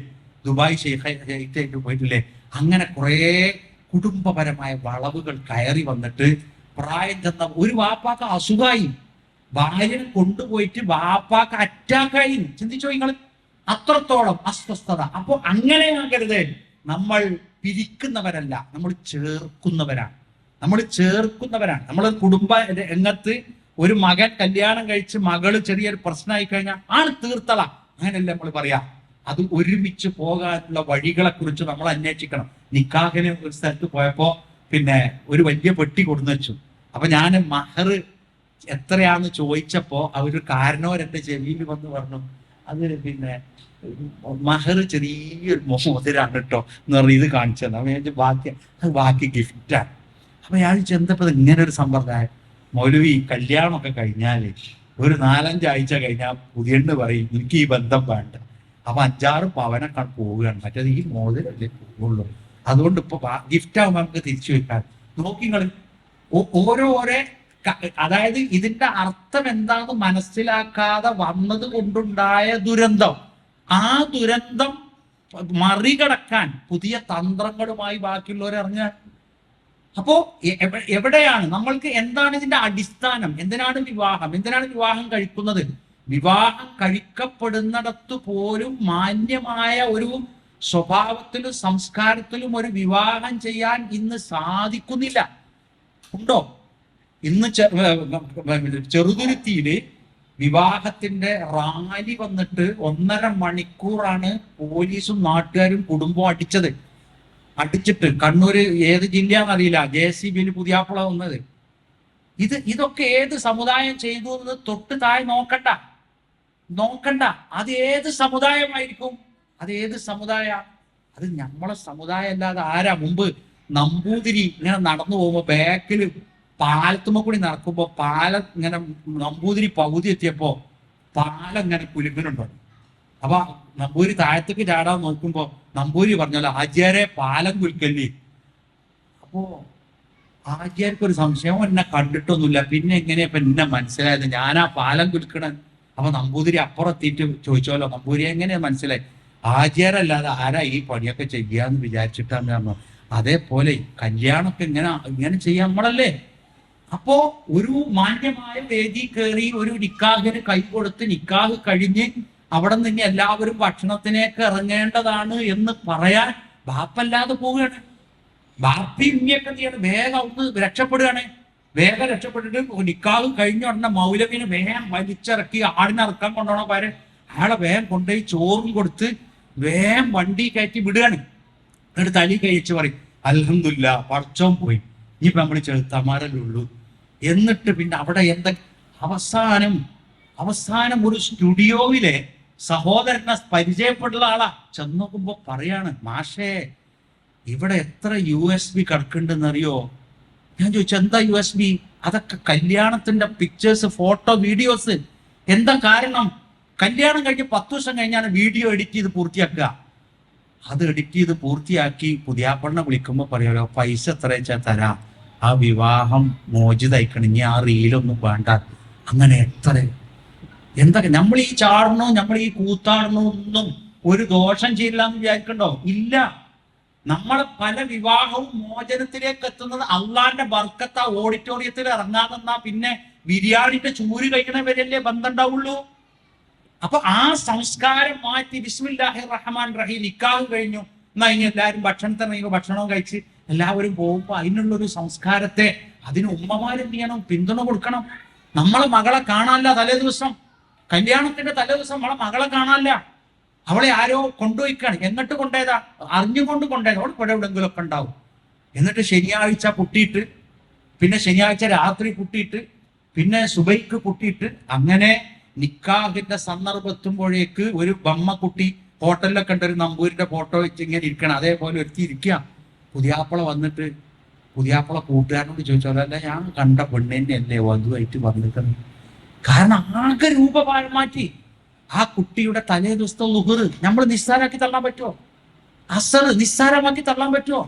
ദുബായ് ഷെയ്ഖായിട്ട് പോയിട്ടില്ലേ. അങ്ങനെ കുറെ കുടുംബപരമായ വളവുകൾ കയറി വന്നിട്ട് പ്രായം ചെന്ന ഒരു വാപ്പാക്ക് അസുഖമായി, ഭാര്യനെ കൊണ്ടുപോയിട്ട് വാപ്പാക്ക് അറ്റാക്കായി. ചിന്തിച്ചോ നിങ്ങൾ, അത്രത്തോളം അസ്വസ്ഥത. അപ്പൊ അങ്ങനെയാകരുത്. നമ്മൾ പിരിക്കുന്നവരല്ല, നമ്മൾ ചേർക്കുന്നവരാണ്. നമ്മൾ കുടുംബ രംഗത്ത് ഒരു മകൻ കല്യാണം കഴിച്ച് മകള് ചെറിയൊരു പ്രശ്നമായി കഴിഞ്ഞാൽ ആണ് തീർത്തള, അങ്ങനെയല്ല നമ്മൾ പറയാ. അത് ഒരുമിച്ച് പോകാനുള്ള വഴികളെ കുറിച്ച് നമ്മൾ അന്വേഷിക്കണം. നിക്കാഹിന് ഒരു സ്ഥലത്ത് പോയപ്പോ പിന്നെ ഒരു വലിയ പെട്ടി കൊടുന്നു വെച്ചു. അപ്പൊ ഞാൻ മഹർ എത്രയാന്ന് ചോദിച്ചപ്പോ അവര് കാരണവരെന്റെ ചെവിയിൽ വന്ന് പറഞ്ഞു, അത് പിന്നെ മഹർ ചെറിയൊരു മോതിരാണ് കേട്ടോ എന്ന് പറഞ്ഞ് ഇത് കാണിച്ചത്. അപ്പൊ ബാക്കി ഗിഫ്റ്റാണ്. അപ്പൊ ഞാൻ ചെന്നപ്പോ ഇങ്ങനെ ഒരു സമ്പ്രദായം, മൗലവി കല്യാണമൊക്കെ കഴിഞ്ഞാല് ഒരു 4-5 ആഴ്ച കഴിഞ്ഞാൽ പുതിയണ്ണ് പറയും എനിക്ക് ഈ ബന്ധം വേണ്ട. അപ്പൊ 5-6 പവനൊക്കെ പോവുകയാണ്. മറ്റേത് ഈ മോതിരല്ലേ പോവുള്ളൂ. അതുകൊണ്ട് ഇപ്പൊ ഗിഫ്റ്റ് ആകുമ്പോൾ നമുക്ക് തിരിച്ചു വെക്കാൻ നോക്കിങ്ങള് ഓരോ അതായത് ഇതിന്റെ അർത്ഥം എന്താണെന്ന് മനസ്സിലാക്കാതെ വന്നത് കൊണ്ടുണ്ടായ ദുരന്തം, ആ ദുരന്തം മറികടക്കാൻ പുതിയ തന്ത്രങ്ങളുമായി ബാക്കിയുള്ളവർ അറിഞ്ഞാൽ. അപ്പോ എവിടെയാണ് നമ്മൾക്ക്, എന്താണ് ഇതിന്റെ അടിസ്ഥാനം? എന്തിനാണ് വിവാഹം കഴിക്കുന്നത്? വിവാഹം കഴിക്കപ്പെടുന്നിടത്ത് പോലും മാന്യമായ ഒരു സ്വഭാവത്തിലും സംസ്കാരത്തിലും ഒരു വിവാഹം ചെയ്യാൻ ഇന്ന് സാധിക്കുന്നില്ല. ഉണ്ടോ? ഇന്ന് ചെറുതുരുത്തിയില് വിവാഹത്തിന്റെ റാലി വന്നിട്ട് 1.5 മണിക്കൂറാണ് പോലീസും നാട്ടുകാരും കുടുംബവും അടിച്ചിട്ട് കണ്ണൂര് ഏത് ജില്ലയാണെന്നറിയില്ല, JCBയിൽ പുതിയാപ്പുള വന്നത്. ഇതൊക്കെ ഏത് സമുദായം ചെയ്തു എന്ന് തൊട്ട് താഴെ നോക്കണ്ട. അത് ഏത് സമുദായമായിരിക്കും? അത് ഏത് സമുദായ? അത് നമ്മളെ സമുദായം അല്ലാതെ ആരാ? മുമ്പ് നമ്പൂതിരി ഇങ്ങനെ നടന്നു പോകുമ്പോ ബാക്കിൽ പാലത്തുമ്പോ കൂടി നടക്കുമ്പോ പാലം ഇങ്ങനെ നമ്പൂതിരി പകുതി എത്തിയപ്പോ പാലം ഇങ്ങനെ കുലുങ്ങുന്നുണ്ടോ. അപ്പൊ നമ്പൂരി താഴത്തേക്ക് ചാടാൻ നോക്കുമ്പോ നമ്പൂരി പറഞ്ഞല്ലോ, ആചാര്യ പാലം കുലുക്കല്ലേ. അപ്പോ ആചാര്യക്കൊരു സംശയം, എന്നെ കണ്ടിട്ടൊന്നുമില്ല, പിന്നെ എങ്ങനെയാ ഇപ്പൊ എന്നെ മനസ്സിലായത് ഞാനാ പാലം കുലുക്കണ? അപ്പൊ നമ്പൂതിരി അപ്പുറത്തിട്ട് ചോദിച്ചോല്ലോ, നമ്പൂരി എങ്ങനെയാ മനസ്സിലായി? ആചാരല്ലാതെ ആരാ ഈ പണിയൊക്കെ ചെയ്യാന്ന് വിചാരിച്ചിട്ടാന്ന് പറഞ്ഞു. അതേപോലെ കല്യാണമൊക്കെ ഇങ്ങനെ ചെയ്യാൻ നമ്മളല്ലേ. അപ്പോ ഒരു മാന്യമായ വേദി കയറി ഒരു നിക്കാഹിന് കൈ കൊടുത്ത് നിക്കാഹ് കഴിഞ്ഞ് അവിടെ നിന്ന് എല്ലാവരും ഭക്ഷണത്തിനേക്ക് ഇറങ്ങേണ്ടതാണ് എന്ന് പറയാൻ ബാപ്പല്ലാതെ പോവുകയാണ്. ബാപ്പി ഉമ്മിയൊക്കെ ചെയ്യണം, വേഗം ഒന്ന് രക്ഷപ്പെടുകയാണ്. വേഗം രക്ഷപ്പെട്ടിട്ട് നിക്കാഹ് കഴിഞ്ഞ ഉടനെ മൗലവിനെ വേഗം വലിച്ചിറക്കി ആടിനിറക്കാൻ കൊണ്ടുപോകണ പാര് അയാളെ വേഗം കൊണ്ടുപോയി ചോറും കൊടുത്ത് വേഗം വണ്ടി കയറ്റി വിടുകയാണ്. എന്നിട്ട് തലി കഴിച്ച് പറയും, അൽഹംദുലില്ലാ പടച്ചോൻ പോയി, ഇനിയിപ്പോ നമ്മൾ ചെറുത്തമാരല്ലുള്ളൂ. എന്നിട്ട് പിന്നെ അവിടെ അവസാനം ഒരു സ്റ്റുഡിയോയിലെ സഹോദരനെ പരിചയപ്പെട്ടുള്ള ആളാ ചെന്ന് നോക്കുമ്പോ പറയാണ്, മാഷേ ഇവിടെ എത്ര USB കിടക്കുന്നുണ്ടെന്നറിയോ? ഞാൻ ചോദിച്ചു, എന്താ USB? അതൊക്കെ കല്യാണത്തിന്റെ പിക്ചേഴ്സ്, ഫോട്ടോ, വീഡിയോസ്. എന്താ കാരണം? കല്യാണം കഴിഞ്ഞ് 10 ദിവസം കഴിഞ്ഞാണ് വീഡിയോ എഡിറ്റ് ചെയ്ത് പൂർത്തിയാക്കുക. അത് എഡിറ്റ് ചെയ്ത് പൂർത്തിയാക്കി പുതിയാപ്പണ്ണെ വിളിക്കുമ്പോ പറയുമല്ലോ, പൈസ എത്ര വെച്ചാൽ തരാം, ആ വിവാഹം മോചിതയക്കണം, ഇനി ആ റീലൊന്നും വേണ്ട. അങ്ങനെ എന്തൊക്കെ നമ്മൾ ഈ ചാടണോ, നമ്മൾ ഈ കൂത്താടണോ ഒന്നും ഒരു ദോഷം ചെയ്യില്ല എന്ന് വിചാരിക്കണ്ടോ? ഇല്ല. നമ്മളെ പല വിവാഹവും മോചനത്തിലേക്ക് എത്തുന്നത് അള്ളാന്റെ ബർക്കത്ത് ഓഡിറ്റോറിയത്തിൽ ഇറങ്ങാതെന്നാ പിന്നെ ബിരിയാണിന്റെ ചൂര് കഴിക്കണവരല്ലേ ബന്ധം ഉണ്ടാവുള്ളൂ. അപ്പൊ ആ സംസ്കാരം മാറ്റി ബിസ്മില്ലാഹിർ റഹ്മാൻ റഹീം നിക്കാഹ് കഴിഞ്ഞു എന്നാ ഇനി എല്ലാവരും ഭക്ഷണവും കഴിച്ച് എല്ലാവരും പോകുമ്പോ അതിനുള്ളൊരു സംസ്കാരത്തെ അതിന് ഉമ്മമാരെന്ത് ചെയ്യണം? പിന്തുണ കൊടുക്കണം. നമ്മളെ മകളെ കാണാനല്ല തലേ ദിവസം, കല്യാണത്തിന്റെ തലേ ദിവസം നമ്മളെ മകളെ കാണാനല്ല, അവളെ ആരോ കൊണ്ടുപോയിക്കാണ്. എന്നിട്ട് കൊണ്ടേതാ? അറിഞ്ഞുകൊണ്ട് കൊണ്ടേതാ? അവൾ ഇവിടെ എവിടെയെങ്കിലും ഒക്കെ ഉണ്ടാവും. എന്നിട്ട് ശനിയാഴ്ച പൊട്ടിയിട്ട്, പിന്നെ ശനിയാഴ്ച രാത്രി പൊട്ടിയിട്ട്, പിന്നെ സുബൈക്ക് പൊട്ടിയിട്ട്, അങ്ങനെ നിക്കാഹിന്റെ സന്ദർഭത്തുമ്പോഴേക്ക് ഒരു ബമ്മക്കുട്ടി ഹോട്ടലിലൊക്കെ ഉണ്ട്, ഒരു നമ്പൂരിന്റെ ഫോട്ടോ വെച്ച് ഇങ്ങനെ ഇരിക്കണം. അതേപോലെ ഒരുത്തി ഇരിക്കുക. പുതിയാപ്പള വന്നിട്ട് പുതിയാപ്പള കൂട്ടുകാരനോട് ചോദിച്ചോല്ലോ, അല്ല ഞാൻ കണ്ട പെണ്ണിനെയല്ലേ വധുവായിട്ട് വന്നിട്ടുണ്ട്. കാരണം ആകെ രൂപഭാരം മാറ്റി. ആ കുട്ടിയുടെ തലേ ദിവസത്തെ ളുഹർ നമ്മൾ നിസ്സാരാക്കി തള്ളാൻ പറ്റുമോ? അസർ നിസ്സാരമാക്കി തള്ളാൻ പറ്റുമോ?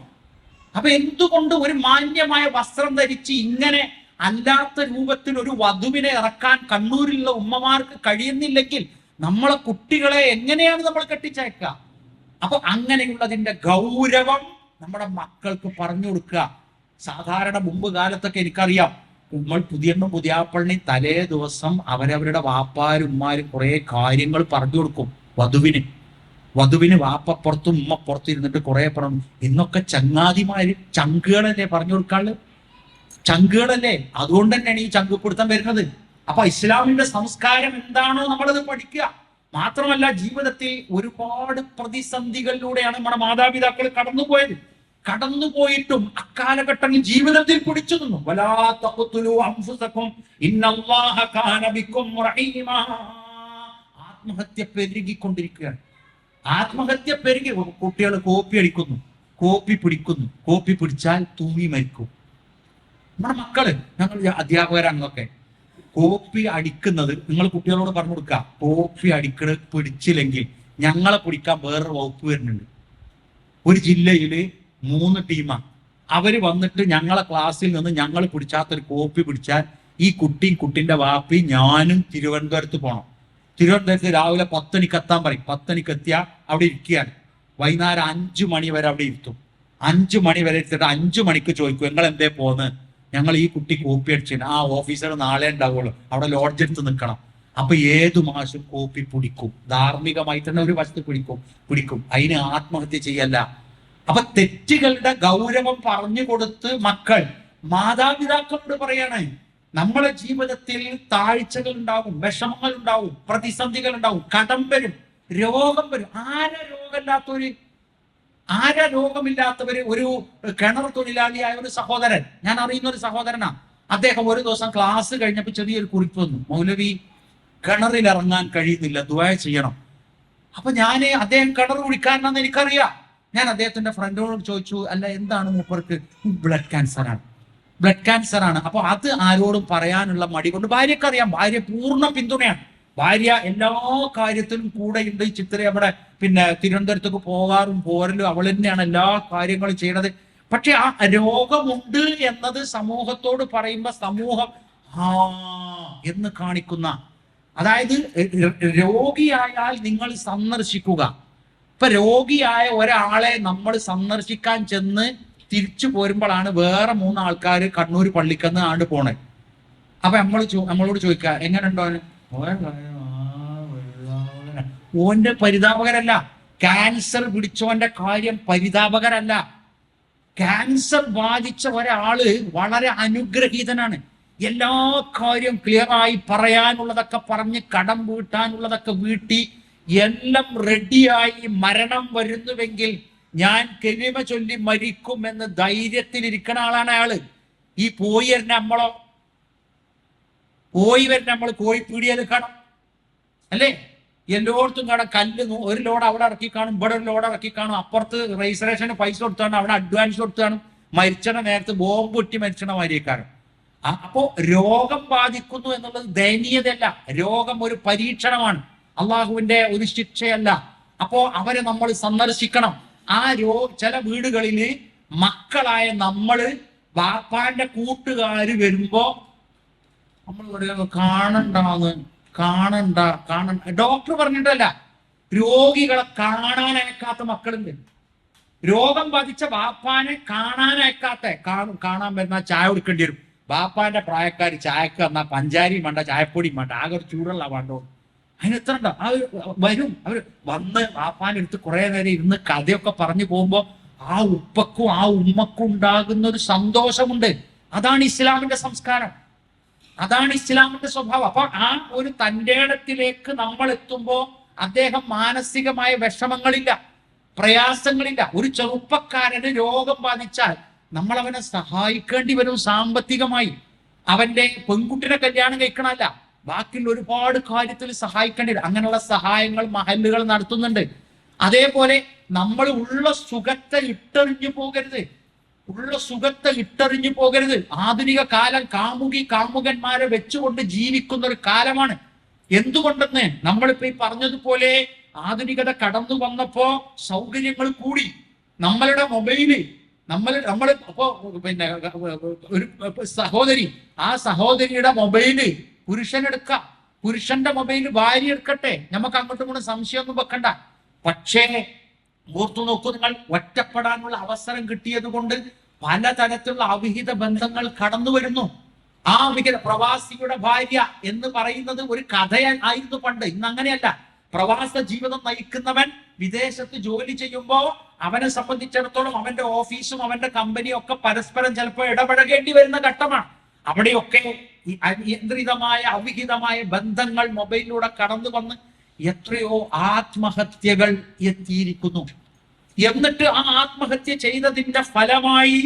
അപ്പൊ എന്തുകൊണ്ട് ഒരു മാന്യമായ വസ്ത്രം ധരിച്ച് ഇങ്ങനെ അല്ലാത്ത രൂപത്തിൽ ഒരു വധുവിനെ ഇറക്കാൻ കണ്ണൂരിലുള്ള ഉമ്മമാർക്ക് കഴിയുന്നില്ലെങ്കിൽ നമ്മളെ കുട്ടികളെ എങ്ങനെയാണ് നമ്മൾ കെട്ടിച്ചയക്കുക? അപ്പൊ അങ്ങനെയുള്ളതിന്റെ ഗൗരവം നമ്മുടെ മക്കൾക്ക് പറഞ്ഞു കൊടുക്കുക. സാധാരണ മുമ്പ് കാലത്തൊക്കെ എനിക്കറിയാം, നമ്മൾ പുതിയാപ്പള്ളിയും തലേ ദിവസം അവരവരുടെ വാപ്പാരും ഉമ്മാരും കുറെ കാര്യങ്ങൾ പറഞ്ഞു കൊടുക്കും വധുവിന് വാപ്പപ്പുറത്തും ഉമ്മപ്പുറത്തും ഇരുന്നിട്ട് കുറെ പറഞ്ഞു. ഇന്നൊക്കെ ചങ്ങാതിമാര് ചങ്കുകളല്ലേ പറഞ്ഞു കൊടുക്കാള്, ചങ്കുകളല്ലേ. അതുകൊണ്ട് തന്നെയാണ് ഈ ചങ്കുപിടുത്തം വരുന്നത്. അപ്പൊ ഇസ്ലാമിന്റെ സംസ്കാരം എന്താണോ നമ്മളത് പഠിക്കുക. മാത്രമല്ല ജീവിതത്തിൽ ഒരുപാട് പ്രതിസന്ധികളിലൂടെയാണ് നമ്മുടെ മാതാപിതാക്കൾ കടന്നുപോയിട്ടും അക്കാലഘട്ടങ്ങളിൽ ജീവിതത്തിൽ പിടിച്ചു നിന്നു. വലാ തഖ്തുലൂ അൻഫുസകും ഇന്നല്ലാഹ കാന ബികും റഹീമാ. ആത്മഹത്യ പെരുകിക്കൊണ്ടിരിക്കുകയാണ്. ആത്മഹത്യ പെരുകി. കുട്ടികൾ കോപ്പി പിടിച്ചാൽ തൂങ്ങി മരിക്കും. നമ്മുടെ മക്കള്, ഞങ്ങൾ അധ്യാപകരാണെന്നൊക്കെ കോപ്പി അടിക്കുന്നത് നിങ്ങൾ കുട്ടികളോട് പറഞ്ഞു കൊടുക്കുക. കോപ്പി അടിക്കണത് പിടിച്ചില്ലെങ്കിൽ ഞങ്ങളെ പിടിക്കാൻ വേറൊരു വകുപ്പ് വരുന്നുണ്ട്. ഒരു ജില്ലയിൽ 3 ടീമാണ്. അവര് വന്നിട്ട് ഞങ്ങളെ ക്ലാസ്സിൽ നിന്ന് ഞങ്ങൾ പിടിച്ചാത്തൊരു കോപ്പി പിടിച്ചാൽ ഈ കുട്ടിന്റെ വാപ്പി ഞാനും തിരുവനന്തപുരത്ത് പോകണം. തിരുവനന്തപുരത്ത് രാവിലെ 10 മണിക്ക് എത്താൻ പറയും. 10 മണിക്ക് എത്തിയാൽ അവിടെ ഇരിക്കുകയാണ്. വൈകുന്നേരം 5 മണി വരെ അവിടെ ഇരുത്തും. 5 മണി വരെ എടുത്തിട്ട് 5 മണിക്ക് ചോദിക്കും, നിങ്ങൾ എന്തേ പോന്ന്? ഞങ്ങൾ ഈ കുട്ടി കോപ്പി അടിച്ചിട്ട്. ആ ഓഫീസർ നാളെ ഉണ്ടാവുള്ളൂ, അവിടെ ലോഡ്ജ് എടുത്ത് നിൽക്കണം. അപ്പൊ ഏതു മാസം കോപ്പി പിടിക്കും. ധാർമ്മികമായി തന്നെ ഒരു വശത്ത് പിടിക്കും. അതിന് ആത്മഹത്യ ചെയ്യല്ല. അപ്പൊ തെറ്റുകളുടെ ഗൗരവം പറഞ്ഞു കൊടുത്ത് മക്കൾ മാതാപിതാക്കളോട് പറയാണ്, നമ്മുടെ ജീവിതത്തിൽ താഴ്ചകൾ ഉണ്ടാവും, വിഷമങ്ങൾ ഉണ്ടാവും, പ്രതിസന്ധികൾ ഉണ്ടാവും, കടം വരും, രോഗം വരും. ആരാ രോഗമില്ലാത്തവര്? ഒരു കിണർ തൊഴിലാളിയായ ഒരു സഹോദരൻ, ഞാൻ അറിയുന്ന ഒരു സഹോദരനാ. അദ്ദേഹം ഒരു ദിവസം ക്ലാസ് കഴിഞ്ഞപ്പോൾ ചെറിയൊരു കുറിപ്പ് വന്നു, മൗലവി കിണറിൽ ഇറങ്ങാൻ കഴിയുന്നില്ല, ദുആ ചെയ്യണം. അപ്പൊ അദ്ദേഹം കിണർ കുടിക്കാരനാണെന്ന് എനിക്കറിയാം. ഞാൻ അദ്ദേഹത്തിന്റെ ഫ്രണ്ടിനോട് ചോദിച്ചു, അല്ല എന്താണ് മൂപ്പർക്ക്? ബ്ലഡ് ക്യാൻസർ ആണ്. അപ്പൊ അത് ആരോടും പറയാനുള്ള മടി കൊണ്ട് ഭാര്യക്കറിയാം. ഭാര്യ പൂർണ്ണ പിന്തുണയാണ്. ഭാര്യ എല്ലാ കാര്യത്തിലും കൂടെയുണ്ട്. ഈ ചിത്ര അവിടെ തിരുവനന്തപുരത്തേക്ക് പോരലും അവൾ തന്നെയാണ് എല്ലാ കാര്യങ്ങളും ചെയ്യണത്. പക്ഷെ ആ രോഗമുണ്ട് എന്നത് സമൂഹത്തോട് പറയുമ്പോ സമൂഹം എന്ന് കാണിക്കുന്ന, അതായത് രോഗിയായാൽ നിങ്ങൾ സന്ദർശിക്കുക. ഇപ്പൊ രോഗിയായ ഒരാളെ നമ്മൾ സന്ദർശിക്കാൻ ചെന്ന് തിരിച്ചു പോരുമ്പോഴാണ് വേറെ 3 ആൾക്കാർ കണ്ണൂർ പള്ളിക്കന്ന് ആണ്ട് പോണേ. അപ്പൊ നമ്മളോട് ചോദിക്കുക, എങ്ങനെയുണ്ടോ? ഓന്റെ പരിതാപകരല്ല. ക്യാൻസർ പിടിച്ചോന്റെ കാര്യം പരിതാപകരല്ല. ക്യാൻസർ ബാധിച്ച ഒരാള് വളരെ അനുഗ്രഹീതനാണ്. എല്ലാ കാര്യം ക്ലിയറായി പറയാനുള്ളതൊക്കെ പറഞ്ഞ് കടം വീട്ടാനുള്ളതൊക്കെ വീട്ടി എല്ലാം റെഡിയായി മരണം വരുന്നുവെങ്കിൽ ഞാൻ കെലിമ ചൊല്ലി മരിക്കും എന്ന് ധൈര്യത്തിലിരിക്കണ ആളാണ് അയാള്. ഈ പോയി വരുന്ന നമ്മൾ കോഴിപ്പീടിയയിൽ കാണും അല്ലേ? എല്ലായിടത്തും കാണാം കല്ല്. ഒരു ലോഡ് അവിടെ ഇറക്കി കാണും, ഇവിടെ ഒരു ലോഡ് ഇറക്കി കാണും, അപ്പുറത്ത് രജിസ്ട്രേഷന് പൈസ കൊടുത്താണ്, അവിടെ അഡ്വാൻസ് കൊടുത്താണ്. മരിച്ചണ നേരത്ത് ബോംബ് പൊട്ടി മരിച്ചണ മാതിരിക്കാരും. അപ്പോ രോഗം ബാധിക്കുന്നു എന്നുള്ളത് ദയനീയതയല്ല. രോഗം ഒരു പരീക്ഷണമാണ്, അള്ളാഹുവിന്റെ ഒരു ശിക്ഷയല്ല. അപ്പോ അവരെ നമ്മൾ സന്ദർശിക്കണം. ചില വീടുകളിൽ മക്കളായ നമ്മള് ബാപ്പാന്റെ കൂട്ടുകാര് വരുമ്പോ നമ്മൾ കാണണ്ട. ഡോക്ടർ പറഞ്ഞിട്ടല്ല, രോഗികളെ കാണാനയക്കാത്ത മക്കളുണ്ട്. രോഗം ബാധിച്ച ബാപ്പാനെ കാണാൻ വരുന്ന ചായ കൊടുക്കേണ്ടി വരും. ബാപ്പാന്റെ പ്രായക്കാർ ചായക്ക് വന്നാൽ പഞ്ചാരിയും വേണ്ട, ചായപ്പൊടിയും വേണ്ട, ആകെ ഒരു ചൂടുള്ള വേണ്ടോ. അതിന് എത്ര ഉണ്ടോ? വരും. അവര് വന്ന് ബാപ്പാന്റെ അടുത്ത് കുറെ നേരം ഇരുന്ന് കഥയൊക്കെ പറഞ്ഞു പോകുമ്പോ ആ ഉപ്പക്കും ആ ഉമ്മക്കും ഉണ്ടാകുന്ന ഒരു സന്തോഷമുണ്ട്. അതാണ് ഇസ്ലാമിന്റെ സംസ്കാരം, അതാണ് ഇസ്ലാമിന്റെ സ്വഭാവം. അപ്പൊ ആ ഒരു തന്റെ ഇടത്തിലേക്ക് നമ്മൾ എത്തുമ്പോ അദ്ദേഹം മാനസികമായ വിഷമങ്ങളില്ല, പ്രയാസങ്ങളില്ല. ഒരു ചെറുപ്പക്കാരന് രോഗം ബാധിച്ചാൽ നമ്മൾ അവനെ സഹായിക്കേണ്ടി വരും സാമ്പത്തികമായി. അവന്റെ പെൺകുട്ടിനെ കല്യാണം കഴിക്കണമല്ല, ബാക്കിയുള്ള ഒരുപാട് കാര്യത്തിൽ സഹായിക്കേണ്ടി വരും. അങ്ങനെയുള്ള സഹായങ്ങൾ മഹല്ലുകൾ നടത്തുന്നുണ്ട്. അതേപോലെ നമ്മൾ ഉള്ള സുഖത്തെ ഇട്ടെറിഞ്ഞു പോകരുത്. ആധുനിക കാലം കാമുകന്മാരെ വെച്ചുകൊണ്ട് ജീവിക്കുന്ന ഒരു കാലമാണ്. എന്തുകൊണ്ടെന്ന് നമ്മളിപ്പോ ഈ പറഞ്ഞതുപോലെ ആധുനികത കടന്നു വന്നപ്പോ സൗകര്യങ്ങൾ കൂടി. നമ്മളുടെ മൊബൈല് നമ്മൾ ഇപ്പോ ഒരു സഹോദരി, ആ സഹോദരിയുടെ മൊബൈല് പുരുഷനെടുക്കാം, പുരുഷന്റെ മൊബൈല് ഭാര്യ എടുക്കട്ടെ, നമുക്ക് അങ്ങോട്ടും ഇങ്ങോട്ടും സംശയമൊന്നും വെക്കണ്ട. പക്ഷേ ഓർത്തു നോക്കൂ, നിങ്ങൾ ഒറ്റപ്പെടാനുള്ള അവസരം കിട്ടിയത് കൊണ്ട് പലതരത്തിലുള്ള അവിഹിത ബന്ധങ്ങൾ കടന്നു വരുന്നു. ആ പ്രവാസിയുടെ ഭാര്യ എന്ന് പറയുന്നത് ഒരു കഥയായിരുന്നു പണ്ട്. ഇന്ന് അങ്ങനെയല്ല. പ്രവാസ ജീവിതം നയിക്കുന്നവൻ വിദേശത്ത് ജോലി ചെയ്യുമ്പോൾ അവനെ സംബന്ധിച്ചിടത്തോളം അവന്റെ ഓഫീസും അവന്റെ കമ്പനിയും ഒക്കെ പരസ്പരം ചിലപ്പോൾ ഇടപഴകേണ്ടി വരുന്ന ഘട്ടമാണ്. അവിടെയൊക്കെ ഈ അനിയന്ത്രിതമായ അവിഹിതമായ ബന്ധങ്ങൾ മൊബൈലിലൂടെ കടന്നു വന്ന് എത്രയോ ആത്മഹത്യകൾ എത്തിയിരിക്കുന്നു. എന്നിട്ട് ആ ആത്മഹത്യ ചെയ്തതിന്റെ ഫലമായി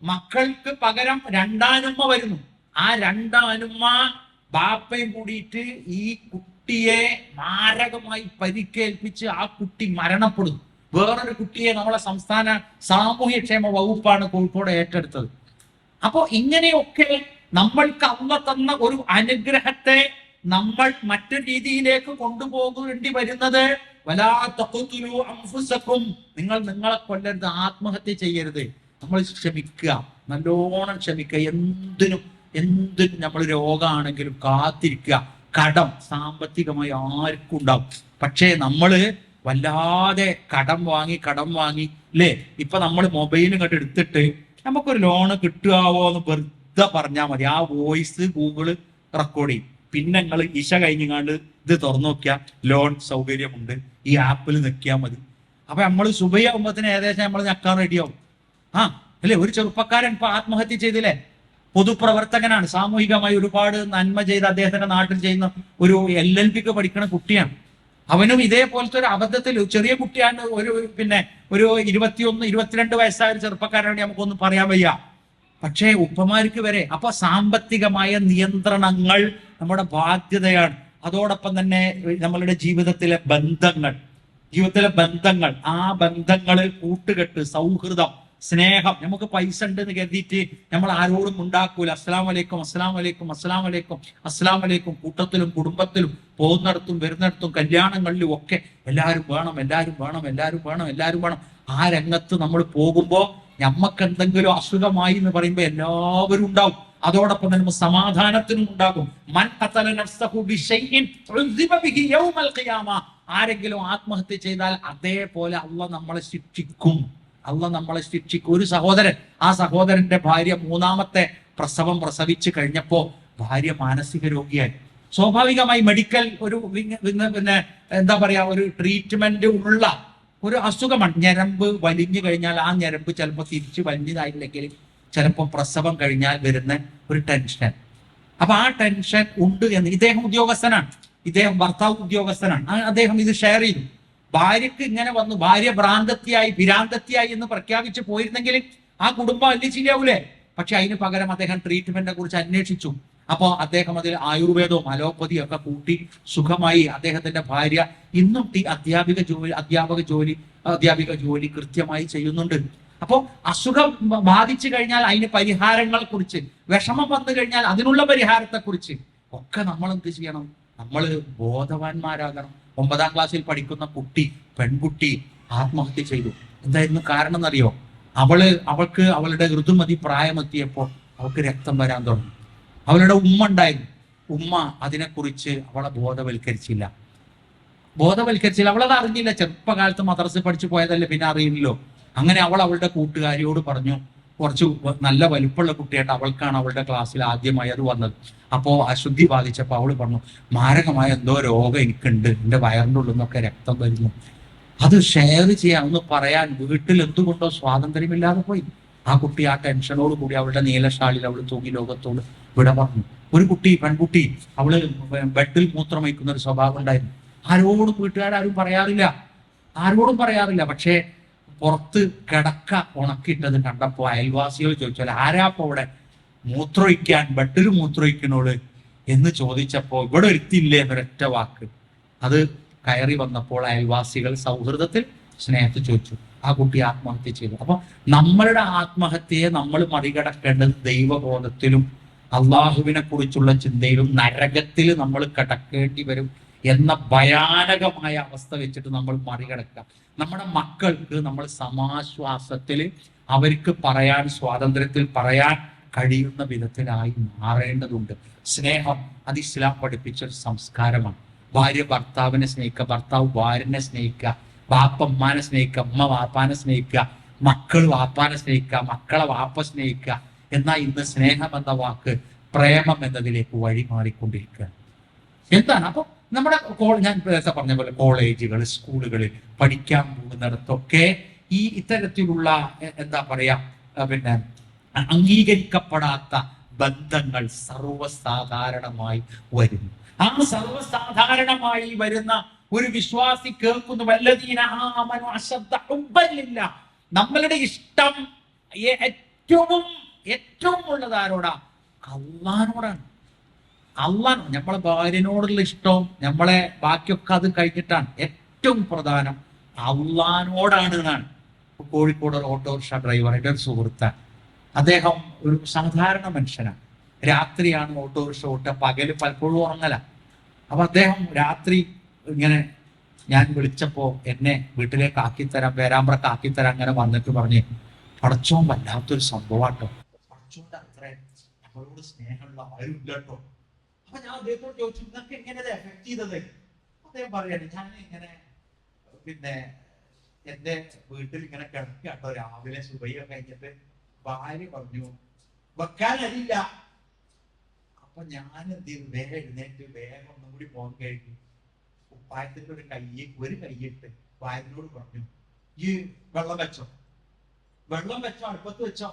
മക്കൾക്ക് പകരം രണ്ടാനുമ്മ വരുന്നു. ആ രണ്ടാനുമ്മ ബാപ്പയും കൂടിയിട്ട് ഈ കുട്ടിയെ മാരകമായി പരിക്കേൽപ്പിച്ച് ആ കുട്ടി മരണപ്പെടുന്നു. വേറൊരു കുട്ടിയെ നമ്മളെ സംസ്ഥാന സാമൂഹ്യക്ഷേമ വകുപ്പാണ് കോഴിക്കോട് ഏറ്റെടുത്തത്. അപ്പോ ഇങ്ങനെയൊക്കെ നമ്മൾക്ക് അള്ള തന്ന ഒരു അനുഗ്രഹത്തെ നമ്മൾ മറ്റൊരു രീതിയിലേക്ക് കൊണ്ടുപോകേണ്ടി വരുന്നത് വലാ തഖ്തുലൂ അൻഫുസകും, നിങ്ങൾ നിങ്ങളെ കൊല്ലരുത്, ആത്മഹത്യ ചെയ്യരുത്. നമ്മൾ ക്ഷമിക്കുക, നല്ലോണം ക്ഷമിക്കുക. എന്തിനും നമ്മൾ രോഗമാണെങ്കിലും കാത്തിരിക്കുക. കടം സാമ്പത്തികമായി ആർക്കും ഉണ്ടാവും. പക്ഷേ നമ്മള് വല്ലാതെ കടം വാങ്ങി അല്ലേ, ഇപ്പൊ നമ്മൾ മൊബൈൽ ഇങ്ങോട്ട് എടുത്തിട്ട് നമുക്കൊരു ലോണ് കിട്ടുകയോ എന്ന് വെറുതെ പറഞ്ഞാൽ മതി. ആ വോയിസ് ഗൂഗിള് റെക്കോർഡ് ചെയ്യും. പിന്നെ നിങ്ങൾ ഇശ കഴിഞ്ഞാണ്ട് ഇത് തുറന്നു നോക്കിയാൽ ലോൺ സൗകര്യമുണ്ട്, ഈ ആപ്പിൽ നിൽക്കിയാൽ മതി. അപ്പൊ നമ്മൾ സുബൈയാകുമ്പോഴത്തേന് ഏകദേശം നമ്മൾ ഞെക്കാൻ റെഡിയാവും. അല്ലേ, ഒരു ചെറുപ്പക്കാരൻ ഇപ്പൊ ആത്മഹത്യ ചെയ്തില്ലേ, പൊതുപ്രവർത്തകനാണ്, സാമൂഹികമായി ഒരുപാട് നന്മ ചെയ്ത് അദ്ദേഹത്തിന്റെ നാട്ടിൽ ചെയ്യുന്ന ഒരു LLBക്ക് പഠിക്കുന്ന കുട്ടിയാണ്. അവനും ഇതേപോലത്തെ ഒരു അബദ്ധത്തിൽ, ചെറിയ കുട്ടിയാണ്, ഒരു 21-22 വയസ്സായ ഒരു ചെറുപ്പക്കാരനാണ്, നമുക്കൊന്നും പറയാൻ വയ്യ. പക്ഷേ ഉപ്പമാർക്ക് വരെ. അപ്പൊ സാമ്പത്തികമായ നിയന്ത്രണങ്ങൾ നമ്മുടെ ബാധ്യതയാണ്. അതോടൊപ്പം തന്നെ നമ്മളുടെ ജീവിതത്തിലെ ബന്ധങ്ങൾ, ആ ബന്ധങ്ങളിൽ കൂട്ടുകെട്ട്, സൗഹൃദം, സ്നേഹം. നമുക്ക് പൈസ ഉണ്ട് എന്ന് കരുതിയിട്ട് നമ്മൾ ആരോടും ഉണ്ടാക്കൂല. അസ്സലാമു അലൈക്കും. കൂട്ടത്തിലും കുടുംബത്തിലും പോകുന്നിടത്തും വരുന്നിടത്തും കല്യാണങ്ങളിലും ഒക്കെ എല്ലാവരും വേണം. ആ രംഗത്ത് നമ്മൾ പോകുമ്പോ നമ്മക്ക് എന്തെങ്കിലും അസുഖമായി എന്ന് പറയുമ്പോ എല്ലാവരും ഉണ്ടാവും. അതോടൊപ്പം തന്നെ സമാധാനത്തിനും ഉണ്ടാകും. മൻ ഖതല നഫ്സഹു ബിശൈഇൻ ഉസിബ ബിഹി യൗമൽ ഖിയാമ. ആരെങ്കിലും ആത്മഹത്യ ചെയ്താൽ അതേപോലെ അള്ളാഹ് നമ്മളെ ശിക്ഷിക്കും. ഒരു സഹോദരൻ, ആ സഹോദരന്റെ ഭാര്യ 3ാമത്തെ പ്രസവം പ്രസവിച്ചു കഴിഞ്ഞപ്പോ ഭാര്യ മാനസിക രോഗിയായി. സ്വാഭാവികമായി മെഡിക്കൽ ഒരു ഒരു ട്രീറ്റ്മെന്റ് ഉള്ള ഒരു അസുഖമാണ്. ഞരമ്പ് വലിഞ്ഞു കഴിഞ്ഞാൽ ആ ഞരമ്പ് ചിലപ്പോൾ തിരിച്ചു വലിഞ്ഞതായില്ലെങ്കിൽ ചിലപ്പോൾ പ്രസവം കഴിഞ്ഞാൽ വരുന്ന ഒരു ടെൻഷൻ. അപ്പൊ ആ ടെൻഷൻ ഉണ്ട് എന്ന് ഇദ്ദേഹം ഉദ്യോഗസ്ഥനാണ്, ഭർത്താവ് ഉദ്യോഗസ്ഥനാണ്. അദ്ദേഹം ഇത് ഷെയർ ചെയ്തു. ഭാര്യക്ക് ഇങ്ങനെ വന്നു, ഭാര്യ ഭ്രാന്തത്തിയായി എന്ന് പ്രഖ്യാപിച്ച് പോയിരുന്നെങ്കിൽ ആ കുടുംബം അല്ലിച്ചില്ലാവൂലേ. പക്ഷെ അതിന് പകരം അദ്ദേഹം ട്രീറ്റ്മെന്റിനെ കുറിച്ച് അന്വേഷിച്ചു. അപ്പോൾ അദ്ദേഹം അതിൽ ആയുർവേദവും അലോപ്പതിയും ഒക്കെ കൂട്ടി സുഖമായി. അദ്ദേഹത്തിന്റെ ഭാര്യ ഇന്നും അധ്യാപിക ജോലി കൃത്യമായി ചെയ്യുന്നുണ്ട്. അപ്പോൾ അസുഖം ബാധിച്ചു കഴിഞ്ഞാൽ അതിന് പരിഹാരങ്ങളെ കുറിച്ച്, വിഷമം വന്നു കഴിഞ്ഞാൽ അതിനുള്ള പരിഹാരത്തെ കുറിച്ച് ഒക്കെ നമ്മൾ എന്ത് ചെയ്യണം? നമ്മൾ ബോധവാന്മാരാകണം. 9ാം ക്ലാസ്സിൽ പഠിക്കുന്ന പെൺകുട്ടി ആത്മഹത്യ ചെയ്തു. എന്തായിരുന്നു കാരണം എന്നറിയോ? അവൾക്ക് അവളുടെ ഋതുമതി പ്രായമെത്തിയപ്പോൾ അവൾക്ക് രക്തം വരാൻ തുടങ്ങി. അവളുടെ ഉമ്മ ഉണ്ടായിരുന്നു. ഉമ്മ അതിനെക്കുറിച്ച് അവളെ ബോധവൽക്കരിച്ചില്ല. അവളത് അറിഞ്ഞില്ല. ചെറുപ്പകാലത്ത് മദ്രസ പഠിച്ചു പോയതല്ലേ, പിന്നെ അറിയില്ലല്ലോ. അങ്ങനെ അവളുടെ കൂട്ടുകാരിയോട് പറഞ്ഞു, കുറച്ച് നല്ല വലിപ്പമുള്ള കുട്ടിയായിട്ട് അവൾക്കാണ് അവളുടെ ക്ലാസ്സിൽ ആദ്യമായി അത് വന്നത്. അപ്പോൾ അശുദ്ധി ബാധിച്ചപ്പോൾ അവള് പറഞ്ഞു, മാരകമായ എന്തോ രോഗം എനിക്കുണ്ട്, എൻ്റെ വയറിൻ്റെ ഉള്ളിൽ നിന്നൊക്കെ രക്തം വരുന്നു. അത് ഷെയർ ചെയ്യാൻ, ഒന്ന് പറയാൻ വീട്ടിൽ എന്തുകൊണ്ടോ സ്വാതന്ത്ര്യമില്ലാതെ പോയി. ആ കുട്ടി ആ ടെൻഷനോട് കൂടി അവളുടെ നീലശാളിൽ അവൾ തൂങ്ങി ലോകത്തോട് വിട പറഞ്ഞു. ഒരു പെൺകുട്ടി അവള് ബെഡിൽ മൂത്രം വയ്ക്കുന്ന ഒരു സ്വഭാവം ഉണ്ടായിരുന്നു. വീട്ടുകാരും പറയാറില്ല. പക്ഷേ പുറത്ത് കിടക്ക ഉണക്കിയിട്ടത് കണ്ടപ്പോ അയൽവാസികൾ ചോദിച്ചാൽ, ആരാപ്പോ അവിടെ മൂത്രമൊഴിക്കാൻ, ബെഡിൽ മൂത്രമൊഴിക്കണോള് എന്ന് ചോദിച്ചപ്പോ ഇവിടെ ഒരുത്തില്ലേ എന്നൊരൊറ്റ വാക്ക്. അത് കയറി വന്നപ്പോൾ അയൽവാസികൾ സൗഹൃദത്തിൽ, സ്നേഹത്തിൽ ചോദിച്ചു. ആ കുട്ടി ആത്മഹത്യ ചെയ്തു. അപ്പൊ നമ്മളുടെ ആത്മഹത്യയെ നമ്മൾ മറികടക്കേണ്ടത് ദൈവബോധത്തിലും അള്ളാഹുവിനെ കുറിച്ചുള്ള ചിന്തയിലും. നരകത്തിൽ നമ്മൾ കിടക്കേണ്ടി വരും എന്ന ഭയാനകമായ അവസ്ഥ വെച്ചിട്ട് നമ്മൾ മറികടക്കുക. നമ്മുടെ മക്കൾക്ക് നമ്മൾ സമാശ്വാസത്തിൽ അവർക്ക് പറയാൻ, സ്വാതന്ത്ര്യത്തിൽ പറയാൻ കഴിയുന്ന വിധത്തിലായി മാറേണ്ടതുണ്ട്. സ്നേഹം അത് ഇസ്ലാം പഠിപ്പിച്ച ഒരു സംസ്കാരമാണ്. ഭാര്യ ഭർത്താവിനെ സ്നേഹിക്കുക, ഭർത്താവ് ഭാര്യനെ സ്നേഹിക്കുക, വാപ്പ ഉമ്മാനെ സ്നേഹിക്കുക, ഉമ്മ വാപ്പാനെ സ്നേഹിക്കുക, മക്കൾ വാപ്പാനെ സ്നേഹിക്കുക, മക്കളെ വാപ്പ സ്നേഹിക്കുക. എന്നാൽ ഇന്ന് സ്നേഹം എന്ന വാക്ക് പ്രേമം എന്നതിലേക്ക് വഴി മാറിക്കൊണ്ടിരിക്കുക. എന്താണ്? അപ്പൊ നമ്മുടെ ഞാൻ നേരത്തെ പറഞ്ഞ പോലെ കോളേജുകൾ, സ്കൂളുകളിൽ പഠിക്കാൻ പോകുന്നിടത്തൊക്കെ ഈ ഇത്തരത്തിലുള്ള അംഗീകരിക്കപ്പെടാത്ത ബന്ധങ്ങൾ സർവ്വസാധാരണമായി വരുന്നു. ആ സർവ്വസാധാരണമായി വരുന്ന ഒരു വിശ്വാസി കേൾക്കുന്നു, വല്ലദീന ആമനു അശദ്ദ ഹുബ്ബൻ ലില്ലാഹ്. നമ്മളുടെ ഇഷ്ടം ഏറ്റവും ഉള്ളത് ആരോടാ? അള്ളാഹിനോടാണ്. നമ്മളെ ഭാര്യനോടുള്ള ഇഷ്ടവും നമ്മളെ ബാക്കിയൊക്കെ അത് കഴിഞ്ഞിട്ടാണ്. ഏറ്റവും പ്രധാനം അള്ളാഹിനോടാണ് എന്നാണ്. കോഴിക്കോട് ഒരു ഓട്ടോറിക്ഷ ഡ്രൈവർ, എൻ്റെ ഒരു സുഹൃത്താണ്. അദ്ദേഹം ഒരു സാധാരണ മനുഷ്യനാണ്. രാത്രിയാണ് ഓട്ടോറിക്ഷ ഓട്ടുക, പകല് പലപ്പോഴും ഉറങ്ങല. അപ്പൊ അദ്ദേഹം രാത്രി ഇങ്ങനെ ഞാൻ വിളിച്ചപ്പോ എന്നെ വീട്ടിലേക്ക് ആക്കിത്തരാം, പേരാമ്പ്രക്ക് ആക്കിത്തരാം അങ്ങനെ വന്നിട്ട് പറഞ്ഞ് പടച്ചോൻ വല്ലാത്തൊരു സംഭവമാട്ടോ, പടച്ചോന്റെ അത്ര നമ്മളോട് സ്നേഹമുള്ള ആരും ഇല്ല കേട്ടോ. അപ്പൊ ഞാൻ അദ്ദേഹത്തോട് ചോദിച്ചു, നിങ്ങൾക്ക് എങ്ങനെ ഇത് എഫക്ട് ചെയ്തത്? അദ്ദേഹം പറയാണ്, ഞാൻ ഇങ്ങനെ പിന്നെ എന്റെ വീട്ടിൽ ഇങ്ങനെ കിടക്കാട്ടോ, രാവിലെ സുബഹിയൊക്കെ കഴിഞ്ഞിട്ട് ഭാര്യ പറഞ്ഞു വെക്കാനറിയില്ല. അപ്പൊ ഞാൻ എന്ത് ചെയ്തു, വേഗം എഴുന്നേറ്റ് വേഗം ഒന്നും കൂടി പോകാൻ കഴിഞ്ഞു. കുപ്പായത്തിന്റെ ഒരു കൈയിട്ട് ഭാര്യനോട് പറഞ്ഞു, ഈ വെള്ളം വെച്ചോ, വെള്ളം വെച്ചോ, അടുപ്പത്ത് വെച്ചോ.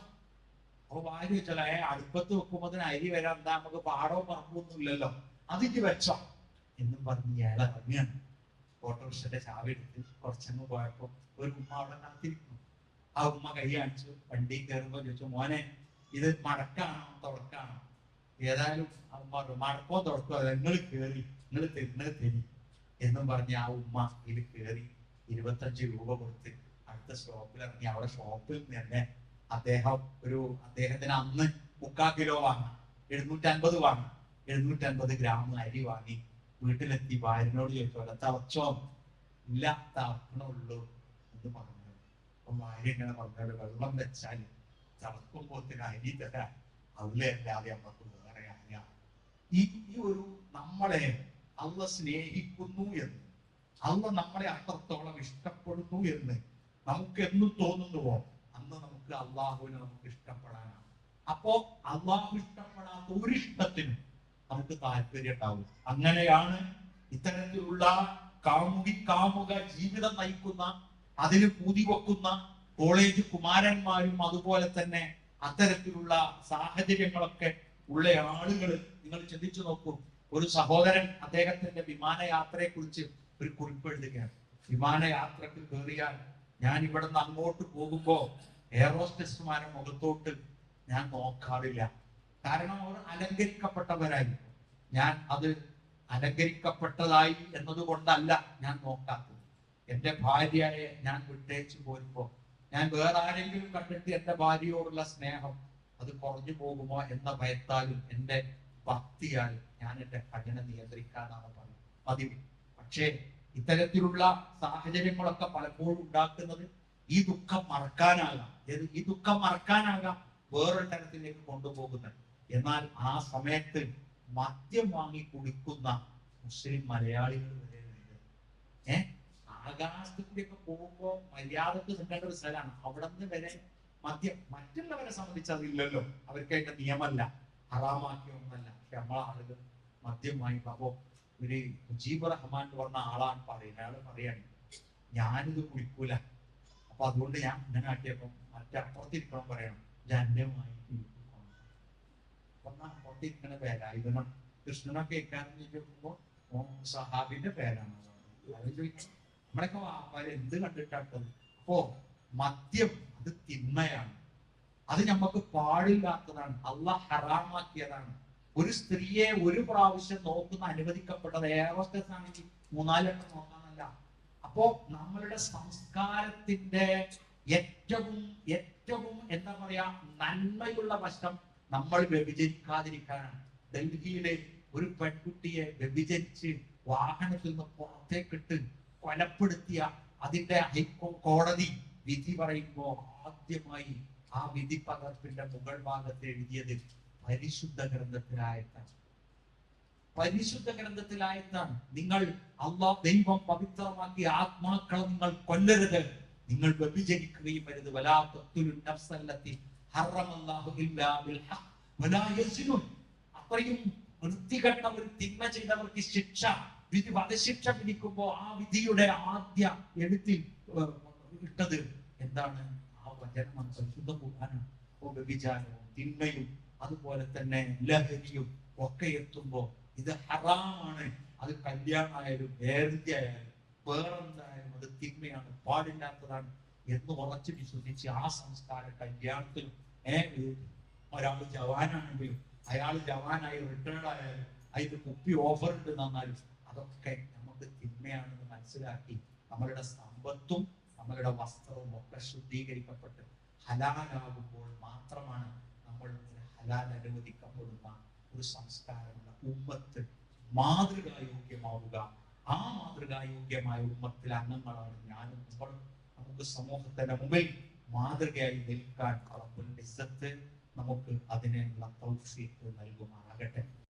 അപ്പൊ ഭാര്യ വെച്ചല്ലോ, അടുപ്പത്ത് വെക്കുമ്പോ അരി വരാൻ എന്താ, നമുക്ക് പാടവും പറമ്പൊന്നും ഇല്ലല്ലോ, അതിക്ക് വെച്ചോ എന്നും പറഞ്ഞ് ഇയാളെ ഇറങ്ങിയാണ്. ഓട്ടോറിക്ഷന്റെ ചാവി എടുത്ത് കുറച്ചങ്ങ് പോയപ്പോ ഒരു ഉമ്മ അവിടെ കാത്തിരിക്കുന്നു. ആ ഉമ്മ കൈ കാണിച്ചു, വണ്ടി കയറുമ്പോ ചോദിച്ചു, മോനെ ഇത് മടക്കാണോ തുടക്കാണോ? ഏതായാലും ആ ഉമ്മ പറഞ്ഞു, മടക്കോ തുടക്കോ നിങ്ങൾ കയറി, നിങ്ങൾ തരി എന്നും പറഞ്ഞ് ആ ഉമ്മ ഇതിൽ കയറി 25 രൂപ കൊടുത്ത് അടുത്ത സ്റ്റോപ്പിൽ ഇറങ്ങി. അവിടെ ഷോപ്പിൽ തന്നെ അദ്ദേഹത്തിന് അന്ന് 3/4 കിലോ വാങ്ങാം, 750 വാങ്ങാം, 750 ഗ്രാം അരി വാങ്ങി വീട്ടിലെത്തി ഭാര്യനോട് ചോദിച്ചോലെ തിളച്ചോ? ഇല്ല, തിളക്കണുള്ളൂ എന്ന് പറഞ്ഞു. അപ്പൊ ഭാര്യ ഇങ്ങനെ പറഞ്ഞോളൂ, വെള്ളം വെച്ചാൽ തിളക്കുമ്പോത്തിന് അരി തരാൻ അതിലല്ലാതെ നമുക്ക് വേറെ അറിയാം. ഈ ഒരു നമ്മളെ അള്ള സ്നേഹിക്കുന്നു എന്ന്, അള്ള നമ്മളെ അത്രത്തോളം ഇഷ്ടപ്പെടുന്നു എന്ന് നമുക്ക് എന്നും തോന്നുന്നുവോ, അന്ന് നമുക്ക് അള്ളാഹുവിനെ നമുക്ക് ഇഷ്ടപ്പെടാനാണ്. അപ്പോ അള്ളാഹു ഇഷ്ടപ്പെടാത്ത ഒരു ഇഷ്ടത്തിനും നമുക്ക് താല്പര്യം ഉണ്ടാവും. അങ്ങനെയാണ് ഇത്തരത്തിലുള്ള കാമുക ജീവിതം നയിക്കുന്ന, അതിന് പൂതി വെക്കുന്ന കോളേജ് കുമാരന്മാരും അതുപോലെ തന്നെ അത്തരത്തിലുള്ള സാഹചര്യങ്ങളൊക്കെ ഉള്ള ആളുകൾ. നിങ്ങൾ ചിന്തിച്ചു നോക്കൂ, ഒരു സഹോദരൻ അദ്ദേഹത്തിന്റെ വിമാനയാത്രയെ കുറിച്ച് ഒരു കുറിപ്പ് എഴുതുകയാണ്. വിമാനയാത്രക്ക് കയറിയാൽ ഞാൻ ഇവിടെ നിന്ന് അങ്ങോട്ട് പോകുമ്പോ എയറോസ്റ്റസ്മാരെ മുഖത്തോട്ട് ഞാൻ നോക്കാറില്ല. കാരണം അവർ അലങ്കരിക്കപ്പെട്ടവരായി. ഞാൻ അത് അലങ്കരിക്കപ്പെട്ടതായി എന്നതുകൊണ്ടല്ല ഞാൻ നോക്കാത്തത്. എന്റെ ഭാര്യയെ ഞാൻ വിട്ടേച്ചു പോരുമ്പോ ഞാൻ വേറെ ആരെങ്കിലും കണ്ടിട്ട് എന്റെ ഭാര്യയോടുള്ള സ്നേഹം അത് കുറഞ്ഞു പോകുമോ എന്ന ഭയത്താലും എന്റെ ഭക്തിയാൽ ഞാൻ എന്റെ കണ്ണിനെ നിയന്ത്രിക്കാനാണ് പതിവ്. പക്ഷേ ഇത്തരത്തിലുള്ള സാഹചര്യങ്ങളൊക്കെ പലപ്പോഴും ഉണ്ടാക്കുന്നത് ഈ ദുഃഖം മറക്കാനാകാം, ഈ ദുഃഖം മറക്കാനാകാം വേറൊരു തരത്തിലേക്ക് കൊണ്ടുപോകുന്നത്. എന്നാൽ ആ സമയത്ത് മദ്യം വാങ്ങി കുടിക്കുന്ന മുസ്ലിം മലയാളികൾ വരെ ഉണ്ട്. ആകാശത്ത് കൂടിയൊക്കെ പോകുമ്പോ മര്യാദക്ക് നിൽക്കേണ്ട ഒരു സ്ഥലമാണ്, അവിടെ നിന്ന് വരെ മദ്യം. മറ്റുള്ളവരെ സംബന്ധിച്ച് അതില്ലല്ലോ, അവർക്കായിട്ട് നിയമമല്ല, ഹറാമാക്കിയൊന്നല്ല. പക്ഷെ നമ്മളെ ആളുകൾ മദ്യം വാങ്ങിക്കും. അപ്പോ ഒരു മുജീബ് റഹ്മാൻ എന്ന് പറഞ്ഞ ആളാണ് പറയുന്നത്. അയാൾ പറയാണ്, ഞാനിത് കുടിക്കൂല, അപ്പൊ അതുകൊണ്ട് ഞാൻ ഇങ്ങനെ ആക്കിയപ്പോ മറ്റപ്പുറത്തിരിക്കണം പറയണം, ജന്യമായി അപ്പുറത്തിരിക്കണ പേരാ ഇവനും കൃഷ്ണനൊക്കെ ഇക്കാര്യം ചോദിക്കുമ്പോ സഹാബിന്റെ പേരാണ്. അത് ചോദിച്ചു നമ്മളൊക്കെ വാപ്പാല് എന്ത് കണ്ടിട്ടാട്ടത്. അപ്പോ മദ്യം അത് തിന്മയാണ്, അത് നമുക്ക് പാടില്ലാത്തതാണ്, അള്ളാഹ് ഹറാമാക്കിയതാണ്. ഒരു സ്ത്രീയെ ഒരു പ്രാവശ്യം നോക്കുന്ന അനുവദിക്കപ്പെട്ടത് എയർഹോസ്റ്റസ് ആണെങ്കിൽ 3-4 എണ്ണം നോക്കാനല്ല. അപ്പോ നമ്മളുടെ സംസ്കാരത്തിന്റെ ഏറ്റവും എന്താ പറയാ നന്മയുള്ള വശം നമ്മൾ വ്യഭിചരിക്കാതിരിക്കാനാണ്. ഡൽഹിയിലെ ഒരു പെൺകുട്ടിയെ വ്യഭിചരിച്ച് വാഹനത്തിൽ നിന്ന് പുറത്തേക്കിട്ട് കൊലപ്പെടുത്തിയ അതിന്റെ കോടതി വിധി പറയുമ്പോ ആദ്യമായി ആ വിധി പകർപ്പിന്റെ മുകൾ ഭാഗത്ത് എഴുതിയത് പരിശുദ്ധ ഗ്രന്ഥത്തിലായത്താണ്. നിങ്ങൾ ദൈവം പവിത്രമാക്കിയ ആത്മാക്കളെ നിങ്ങൾ കൊല്ലരുത്, നിങ്ങൾ വ്യഭിചരിക്കുകയും വരുത്. അത്രയും വൃത്തികെട്ട ഒരു തിന്മ ചെയ്തവർക്ക് വധശിക്ഷ വിധിക്കുമ്പോ ആ വിധിയുടെ ആദ്യ എഴുത്തിൽ ഇട്ടത് എന്താണ്? ആ വചനമാണ്, പരിശുദ്ധ ഖുർആനാണ്. അപ്പോ വ്യഭിചാരവും തിന്മയും അതുപോലെ തന്നെ ലഹരിയും ഒക്കെ എത്തുമ്പോ ഇത് ഹറാമാണ്. അത് കല്യാണമായാലും വേർതിയായാലും വേറെന്തായാലും അത് തിന്മയാണ്, പാടില്ലാത്തതാണ് എന്ന് ഉറച്ചു വിശ്വസിച്ച് ആ സംസ്കാരം കല്യാണത്തിലും ഒരാൾ ജവാനാണെങ്കിലും അയാൾ ജവാനായി റിട്ടേർഡ് ആയാലും അതിന്റെ കുപ്പി ഓഫർ ഉണ്ട് തന്നാലും അതൊക്കെ നമുക്ക് തിന്മയാണെന്ന് മനസ്സിലാക്കി നമ്മളുടെ സമ്പത്തും നമ്മളുടെ വസ്ത്രവും ഒക്കെ ശുദ്ധീകരിക്കപ്പെട്ട് ഹലാലാകുമ്പോൾ മാത്രമാണ് നമ്മൾ ഹലാൽ അനുവദിക്കപ്പെടുന്ന ഒരു സംസ്കാരമുള്ള ഉമ്മത്ത് മാതൃകായോഗ്യമാവുക. ആ മാതൃകായോഗ്യമായ ഉമ്മത്തിലെ അംഗങ്ങളാണ് ഞാനും നമ്മളും. നമുക്ക് സമൂഹത്തിന്റെ മുമ്പിൽ മാതൃകയായി നിൽക്കാൻ റബ്ബുൽ ഇസ്സത്ത് നമുക്ക് അതിനുള്ള തൗഫീഖ് നൽകുമാറാകട്ടെ.